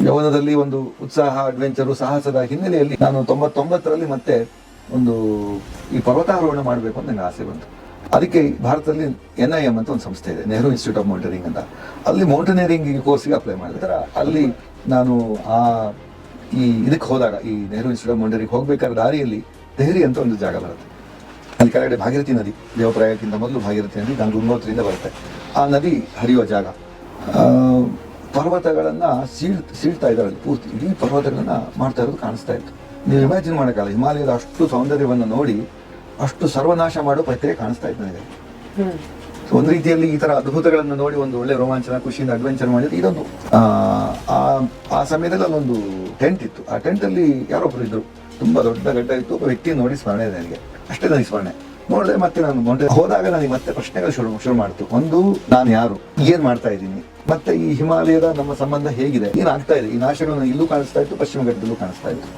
ಯೌವನದಲ್ಲಿ ಒಂದು ಉತ್ಸಾಹ, ಅಡ್ವೆಂಚರು, ಸಾಹಸದ ಹಿನ್ನೆಲೆಯಲ್ಲಿ ನಾನು 99ರಲ್ಲಿ ಮತ್ತೆ ಒಂದು ಈ ಪರ್ವತಾರೋಹಣ ಮಾಡಬೇಕು ಅಂತ ನನಗೆ ಆಸೆ ಬಂತು. ಅದಕ್ಕೆ ಭಾರತದಲ್ಲಿ NIM ಅಂತ ಒಂದು ಸಂಸ್ಥೆ ಇದೆ, ನೆಹರು ಇನ್ಸ್ಟಿಟ್ಯೂಟ್ ಆಫ್ ಮೌಂಟೇನಿಂಗ್ ಅಂತ. ಅಲ್ಲಿ ಮೌಂಟೇನಿಯರಿಂಗ್ ಕೋರ್ಸ್ಗೆ ಅಪ್ಲೈ ಮಾಡಿದೆ. ಅಲ್ಲಿ ನಾನು ಇದಕ್ಕೆ ಹೋದಾಗ, ಈ ನೆಹರು ಇನ್ಸ್ಟಿಟ್ಯೂಟ್ ಆಫ್ ಮೌಂಟೇನಿಂಗ್ ಹೋಗ್ಬೇಕಾದ್ರೆ ದಾರಿಯಲ್ಲಿ ದೆಹಲಿ ಅಂತ ಒಂದು ಜಾಗ ಬರುತ್ತೆ. ಅಲ್ಲಿ ಕೆಳಗಡೆ ಭಾಗೀರಥಿ ನದಿ, ದೇವಪ್ರಾಯಕ್ಕಿಂತ ಮೊದಲು ಭಾಗೀರಥಿ ನದಿ ಗಂಗೋತ್ರಿಯಿಂದ ಬರುತ್ತೆ. ಆ ನದಿ ಹರಿಯುವ ಜಾಗ. ಪರ್ವತಗಳನ್ನು ಸೀಳ್ತಾ ಇದ್ದಾರೆ ಅಲ್ಲಿ ಪೂರ್ತಿ, ಇಡೀ ಪರ್ವತಗಳನ್ನ ಮಾಡ್ತಾ ಇರೋದು ಕಾಣಿಸ್ತಾ ಇತ್ತು. ನೀವು ಇಮ್ಯಾಜಿನ್ ಮಾಡೋಕ್ಕಲ್ಲ, ಹಿಮಾಲಯದ ಅಷ್ಟು ಸೌಂದರ್ಯವನ್ನು ನೋಡಿ ಅಷ್ಟು ಸರ್ವನಾಶ ಮಾಡೋ ಪ್ರಕ್ರಿಯೆ ಕಾಣಿಸ್ತಾ ಇತ್ತು ನನಗೆ. ಒಂದು ರೀತಿಯಲ್ಲಿ ಈ ತರ ಅದ್ಭುತಗಳನ್ನು ನೋಡಿ ಒಂದು ಒಳ್ಳೆ ರೋಮಾಂಚನ, ಖುಷಿಯಿಂದ ಅಡ್ವೆಂಚರ್ ಮಾಡಿದ್ರೆ ಇದೊಂದು ಆ ಸಮಯದಲ್ಲಿ ಅಲ್ಲೊಂದು ಟೆಂಟ್ ಇತ್ತು. ಆ ಟೆಂಟಲ್ಲಿ ಯಾರೊಬ್ರು ಇದ್ರು, ತುಂಬಾ ದೊಡ್ಡ ಗಡ್ಡ ಇತ್ತು. ಒಬ್ಬ ವ್ಯಕ್ತಿ ನೋಡಿ ಸ್ಮರಣೆ ಇದೆ ನನಗೆ, ಅಷ್ಟೇ ನನಗೆ ಸ್ಮರಣೆ. ನೋಡಿದೆ ಮತ್ತೆ ನಾನು ಹೋದಾಗ ನನಗೆ ಮತ್ತೆ ಪ್ರಶ್ನೆಗಳು ಶುರು ಮಾಡ್ತು. ಒಂದು, ನಾನು ಯಾರು, ಏನ್ ಮಾಡ್ತಾ ಇದ್ದೀನಿ, ಮತ್ತೆ ಈ ಹಿಮಾಲಯದ ನಮ್ಮ ಸಂಬಂಧ ಹೇಗಿದೆ, ಏನಾಗ್ತಾ ಇದೆ, ಈ ನಾಶಗಳು ಇಲ್ಲೂ ಕಾಣಿಸ್ತಾ ಇತ್ತು, ಪಶ್ಚಿಮ ಘಟ್ಟದಲ್ಲೂ ಕಾಣಿಸ್ತಾ ಇತ್ತು.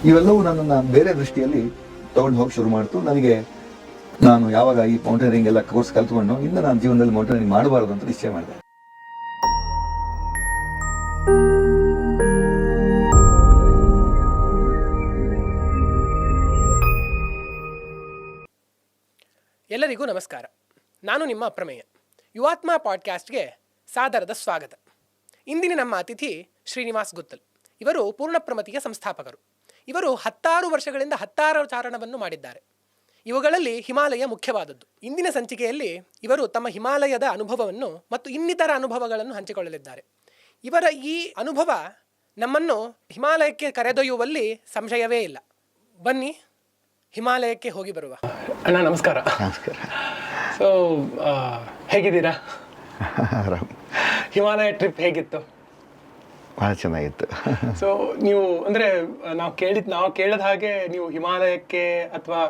ಇವೆಲ್ಲವೂ ನನ್ನನ್ನು ಬೇರೆ ದೃಷ್ಟಿಯಲ್ಲಿ ತಗೊಂಡು ಹೋಗಿ ಶುರು ಮಾಡ್ತು. ನನಗೆ ನಾನು ಯಾವಾಗ ಈ ಮೌಂಟೇನಿಂಗ್ ಎಲ್ಲ ಕೋರ್ಸ್ ಕಲ್ತ್ಕೊಂಡು ಇನ್ನು ನಾನು ಜೀವನದಲ್ಲಿ ಮೌಂಟೇನಿಂಗ್ ಮಾಡಬಾರದು ಅಂತ ನಿಶ್ಚಯ ಮಾಡಿದೆ. ಎಲ್ಲರಿಗೂ ನಮಸ್ಕಾರ. ನಾನು ನಿಮ್ಮ ಅಪ್ರಮೇಯ. ಯುವಾತ್ಮ ಪಾಡ್ಕಾಸ್ಟ್ಗೆ ಸಾದರದ ಸ್ವಾಗತ. ಇಂದಿನ ನಮ್ಮ ಅತಿಥಿ ಶ್ರೀನಿವಾಸ್ ಗುತ್ತಲ್. ಇವರು ಪೂರ್ಣಪ್ರಮತಿಯ ಸಂಸ್ಥಾಪಕರು. ಇವರು 16 ವರ್ಷಗಳಿಂದ 16 ಚಾರಣವನ್ನು ಮಾಡಿದ್ದಾರೆ. ಇವುಗಳಲ್ಲಿ ಹಿಮಾಲಯ ಮುಖ್ಯವಾದದ್ದು. ಇಂದಿನ ಸಂಚಿಕೆಯಲ್ಲಿ ಇವರು ತಮ್ಮ ಹಿಮಾಲಯದ ಅನುಭವವನ್ನು ಮತ್ತು ಇನ್ನಿತರ ಅನುಭವಗಳನ್ನು ಹಂಚಿಕೊಳ್ಳಲಿದ್ದಾರೆ. ಇವರ ಈ ಅನುಭವ ನಮ್ಮನ್ನು ಹಿಮಾಲಯಕ್ಕೆ ಕರೆದೊಯ್ಯುವಲ್ಲಿ ಸಂಶಯವೇ ಇಲ್ಲ. ಬನ್ನಿ, ಹಿಮಾಲಯಕ್ಕೆ ಹೋಗಿ ಬರುವ. ಅಣ್ಣ ನಮಸ್ಕಾರ. ನಮಸ್ಕಾರ. ಸೊ ಹೇಗಿದ್ದೀರಾ? ಆರಾಮ್. ಹಿಮಾಲಯ ಟ್ರಿಪ್ ಹೇಗಿತ್ತು? ಭಾಳ ಚೆನ್ನಾಗಿತ್ತು. ಸೊ ನೀವು ಅಂದರೆ ನಾವು ಕೇಳಿದ ಹಾಗೆ ನೀವು ಹಿಮಾಲಯಕ್ಕೆ ಅಥವಾ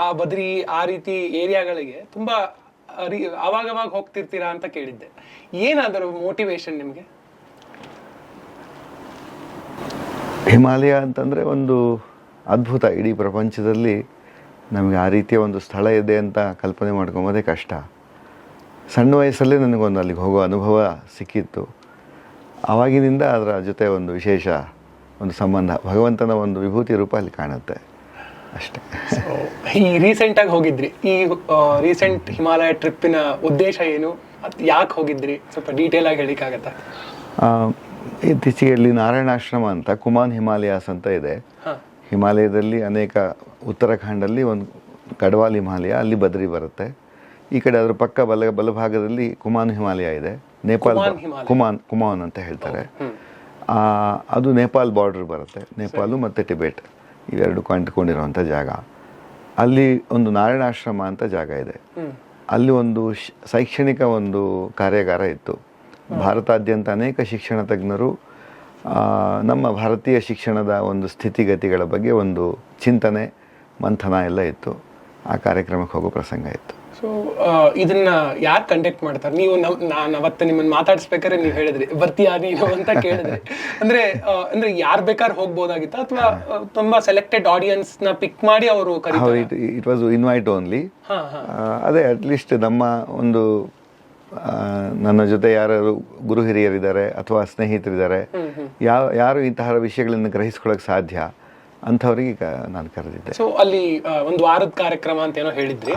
ಆ ಬದ್ರಿ ಆ ರೀತಿ ಏರಿಯಾಗಳಿಗೆ ತುಂಬ ಆವಾಗವಾಗ ಹೋಗ್ತಿರ್ತೀರಾ ಅಂತ ಕೇಳಿದ್ದೆ. ಏನಾದರೂ ಮೋಟಿವೇಶನ್ ನಿಮಗೆ? ಹಿಮಾಲಯ ಅಂತಂದರೆ ಒಂದು ಅದ್ಭುತ. ಇಡೀ ಪ್ರಪಂಚದಲ್ಲಿ ನಮಗೆ ಆ ರೀತಿಯ ಒಂದು ಸ್ಥಳ ಇದೆ ಅಂತ ಕಲ್ಪನೆ ಮಾಡ್ಕೊಂಬೋದೇ ಕಷ್ಟ. ಸಣ್ಣ ವಯಸ್ಸಲ್ಲೇ ನನಗೊಂದು ಅಲ್ಲಿಗೆ ಹೋಗೋ ಅನುಭವ ಸಿಕ್ಕಿತ್ತು. ಆವಾಗಿನಿಂದ ಅದರ ಜೊತೆ ಒಂದು ವಿಶೇಷ ಒಂದು ಸಂಬಂಧ, ಭಗವಂತನ ಒಂದು ವಿಭೂತಿ ರೂಪ ಅಲ್ಲಿ ಕಾಣುತ್ತೆ ಅಷ್ಟೇ. ಈ ರೀಸೆಂಟಾಗಿ ಹೋಗಿದ್ರಿ, ಈ ರೀಸೆಂಟ್ ಹಿಮಾಲಯ ಟ್ರಿಪ್ಪಿನ ಉದ್ದೇಶ ಏನು, ಯಾಕೆ ಹೋಗಿದ್ರಿ, ಸ್ವಲ್ಪ ಡೀಟೇಲ್ ಆಗಿ ಹೇಳಿಕ್ಕಾಗತ್ತಾ? ಇತ್ತೀಚೆಗೆ ಅಲ್ಲಿ ನಾರಾಯಣಾಶ್ರಮ ಅಂತ ಕುಮಾನ್ ಹಿಮಾಲಯಾಸ್ ಅಂತ ಇದೆ. ಹಿಮಾಲಯದಲ್ಲಿ ಅನೇಕ, ಉತ್ತರಾಖಂಡಲ್ಲಿ ಒಂದು ಗಢವಾಲ್ ಹಿಮಾಲಯ, ಅಲ್ಲಿ ಬದ್ರಿ ಬರುತ್ತೆ. ಈ ಕಡೆ ಅದರ ಪಕ್ಕ ಬಲಭಾಗದಲ್ಲಿ ಕುಮಾನ್ ಹಿಮಾಲಯ ಇದೆ. ನೇಪಾಲ್ ಕುಮಾನ್ ಅಂತ ಹೇಳ್ತಾರೆ. ಅದು ನೇಪಾಲ್ ಬಾರ್ಡರ್ ಬರುತ್ತೆ. ನೇಪಾಲು ಮತ್ತು ಟಿಬೆಟ್ ಇವೆರಡು ಕಂಡುಕೊಂಡಿರುವಂಥ ಜಾಗ. ಅಲ್ಲಿ ಒಂದು ನಾರಾಯಣಾಶ್ರಮ ಅಂತ ಜಾಗ ಇದೆ. ಅಲ್ಲಿ ಒಂದು ಶೈಕ್ಷಣಿಕ ಒಂದು ಕಾರ್ಯಾಗಾರ ಇತ್ತು. ಭಾರತಾದ್ಯಂತ ಅನೇಕ ಶಿಕ್ಷಣ ತಜ್ಞರು ನಮ್ಮ ಭಾರತೀಯ ಶಿಕ್ಷಣದ ಒಂದು ಸ್ಥಿತಿಗತಿಗಳ ಬಗ್ಗೆ ಒಂದು ಚಿಂತನೆ, ಮಂಥನ ಎಲ್ಲ ಇತ್ತು. ಆ ಕಾರ್ಯಕ್ರಮಕ್ಕೆ ಹೋಗೋ ಪ್ರಸಂಗ ಇತ್ತು. ಸೊ ಇದನ್ನ ಯಾರು ಕಂಡಕ್ಟ್ ಮಾಡ್ತಾರೆ? ನೀವು ನಾನು ಅವತ್ತು ನಿಮ್ಮನ್ನು ಮಾತಾಡಿಸ್ಬೇಕಾದ್ರೆ ನೀವು ಹೇಳಿದ್ರಿ ಬರ್ತೀಯಾ ನೀನು ಅಂತ ಕೇಳಿದ್ರಿ. ಅಂದ್ರೆ ಯಾರು ಬೇಕಾದ್ರೆ ಹೋಗ್ಬೋದಾಗಿತ್ತ ಅಥವಾ ತುಂಬಾ ಸೆಲೆಕ್ಟೆಡ್ ಆಡಿಯನ್ಸ್ ನ ಪಿಕ್ ಮಾಡಿ ಅವರು ಕರೀತಾರೆ? It was invite only. ಅದೇ ಅಟ್ಲೀಸ್ಟ್ ನಮ್ಮ ಒಂದು ನನ್ನ ಜೊತೆ ಯಾರು ಗುರು ಹಿರಿಯರಿದ್ದಾರೆ ಅಥವಾ ಸ್ನೇಹಿತರಿದ್ದಾರೆ, ಯಾರು ಇಂತಹ ವಿಷಯಗಳನ್ನು ಗ್ರಹಿಸ್ಕೊಳ್ಳೋಕೆ ಸಾಧ್ಯ ಅಂಥವ್ರಿಗೆ ನಾನು ಕರೆದಿದ್ದೆ. ಸೊ ಅಲ್ಲಿ ಒಂದು ವಾರದ ಕಾರ್ಯಕ್ರಮ ಅಂತ ಏನೋ ಹೇಳಿದ್ರಿ.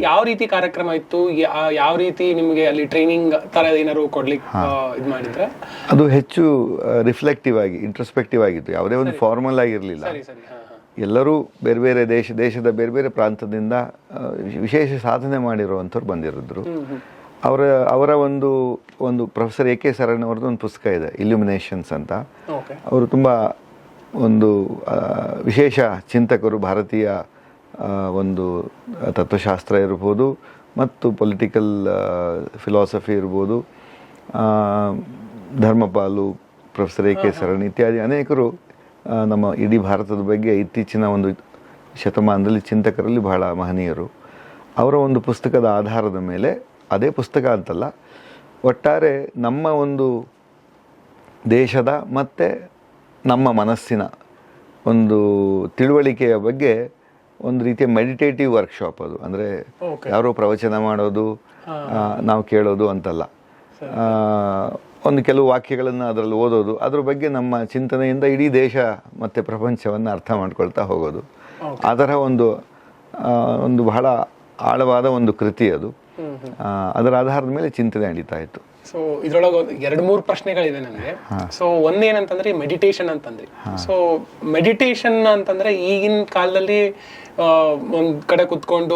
ಯಾವ ರೀತಿ ಕಾರ್ಯಕ್ರಮ ಇತ್ತು? ಯಾವ ರೀತಿ ನಿಮಗೆ ಅಲ್ಲಿ ಟ್ರೈನಿಂಗ್ ತರ ಏನಾದ್ರು ಕೊಡ್ಲಿಕ್ಕೆ ಇದು ಮಾಡಿದ್ರೆ? ಅದು ಹೆಚ್ಚು ರಿಫ್ಲೆಕ್ಟಿವ್ ಆಗಿ, ಇಂಟ್ರೋಸ್ಪೆಕ್ಟಿವ್ ಆಗಿತ್ತು. ಯಾವುದೇ ಒಂದು ಫಾರ್ಮಲ್ ಆಗಿರಲಿಲ್ಲ. ಎಲ್ಲರೂ ಬೇರೆ ಬೇರೆ ದೇಶದ ಬೇರೆ ಬೇರೆ ಪ್ರಾಂತದಿಂದ ವಿಶೇಷ ಸಾಧನೆ ಮಾಡಿರುವಂಥವ್ರು ಬಂದಿರಿದ್ರು. ಅವರ ಒಂದು ಪ್ರೊಫೆಸರ್ AK ಸರಣ್ ಅವ್ರದ್ದು ಒಂದು ಪುಸ್ತಕ ಇದೆ, ಇಲ್ಯುಮಿನೇಷನ್ಸ್ ಅಂತ. ಅವರು ತುಂಬ ಒಂದು ವಿಶೇಷ ಚಿಂತಕರು. ಭಾರತೀಯ ಒಂದು ತತ್ವಶಾಸ್ತ್ರ ಇರ್ಬೋದು ಮತ್ತು ಪೊಲಿಟಿಕಲ್ ಫಿಲಾಸಫಿ ಇರ್ಬೋದು. ಧರ್ಮಪಾಲು, ಪ್ರೊಫೆಸರ್ AK ಸರಣ್ ಇತ್ಯಾದಿ ಅನೇಕರು ನಮ್ಮ ಇಡೀ ಭಾರತದ ಬಗ್ಗೆ ಇತ್ತೀಚಿನ ಒಂದು ಶತಮಾನದಲ್ಲಿ ಚಿಂತಕರಲ್ಲಿ ಬಹಳ ಮಹನೀಯರು. ಅವರ ಒಂದು ಪುಸ್ತಕದ ಆಧಾರದ ಮೇಲೆ, ಅದೇ ಪುಸ್ತಕ ಅಂತಲ್ಲ, ಒಟ್ಟಾರೆ ನಮ್ಮ ಒಂದು ದೇಶದ ಮತ್ತು ನಮ್ಮ ಮನಸ್ಸಿನ ಒಂದು ತಿಳುವಳಿಕೆಯ ಬಗ್ಗೆ ಒಂದು ರೀತಿಯ ಮೆಡಿಟೇಟಿವ್ ವರ್ಕ್ಶಾಪ್ ಅದು. ಅಂದರೆ ಯಾರೋ ಪ್ರವಚನ ಮಾಡೋದು, ನಾವು ಕೇಳೋದು ಅಂತಲ್ಲ. ಒಂದು ಕೆಲವು ವಾಕ್ಯಗಳನ್ನು ಅದರಲ್ಲಿ ಓದೋದು, ಅದ್ರ ಬಗ್ಗೆ ನಮ್ಮ ಚಿಂತನೆಯಿಂದ ಇಡೀ ದೇಶ ಮತ್ತು ಪ್ರಪಂಚವನ್ನು ಅರ್ಥ ಮಾಡ್ಕೊಳ್ತಾ ಹೋಗೋದು. ಆ ಥರ ಒಂದು ಬಹಳ ಆಳವಾದ ಒಂದು ಕೃತಿ ಅದು. ಅದರ ಆಧಾರದ ಮೇಲೆ ಚಿಂತನೆ ನಡೀತಾ ಇತ್ತು. ಸೊ ಇದ್ರೊಳಗೆ 2-3 ಪ್ರಶ್ನೆಗಳಿವೆ ನನಗೆ. ಸೊ ಒಂದೇನಂತಂದ್ರೆ ಮೆಡಿಟೇಷನ್ ಅಂತಂದ್ರಿ. ಸೊ ಮೆಡಿಟೇಷನ್ ಅಂತಂದ್ರೆ ಈಗಿನ ಕಾಲದಲ್ಲಿ ಒಂದ್ ಕಡೆ ಕುತ್ಕೊಂಡು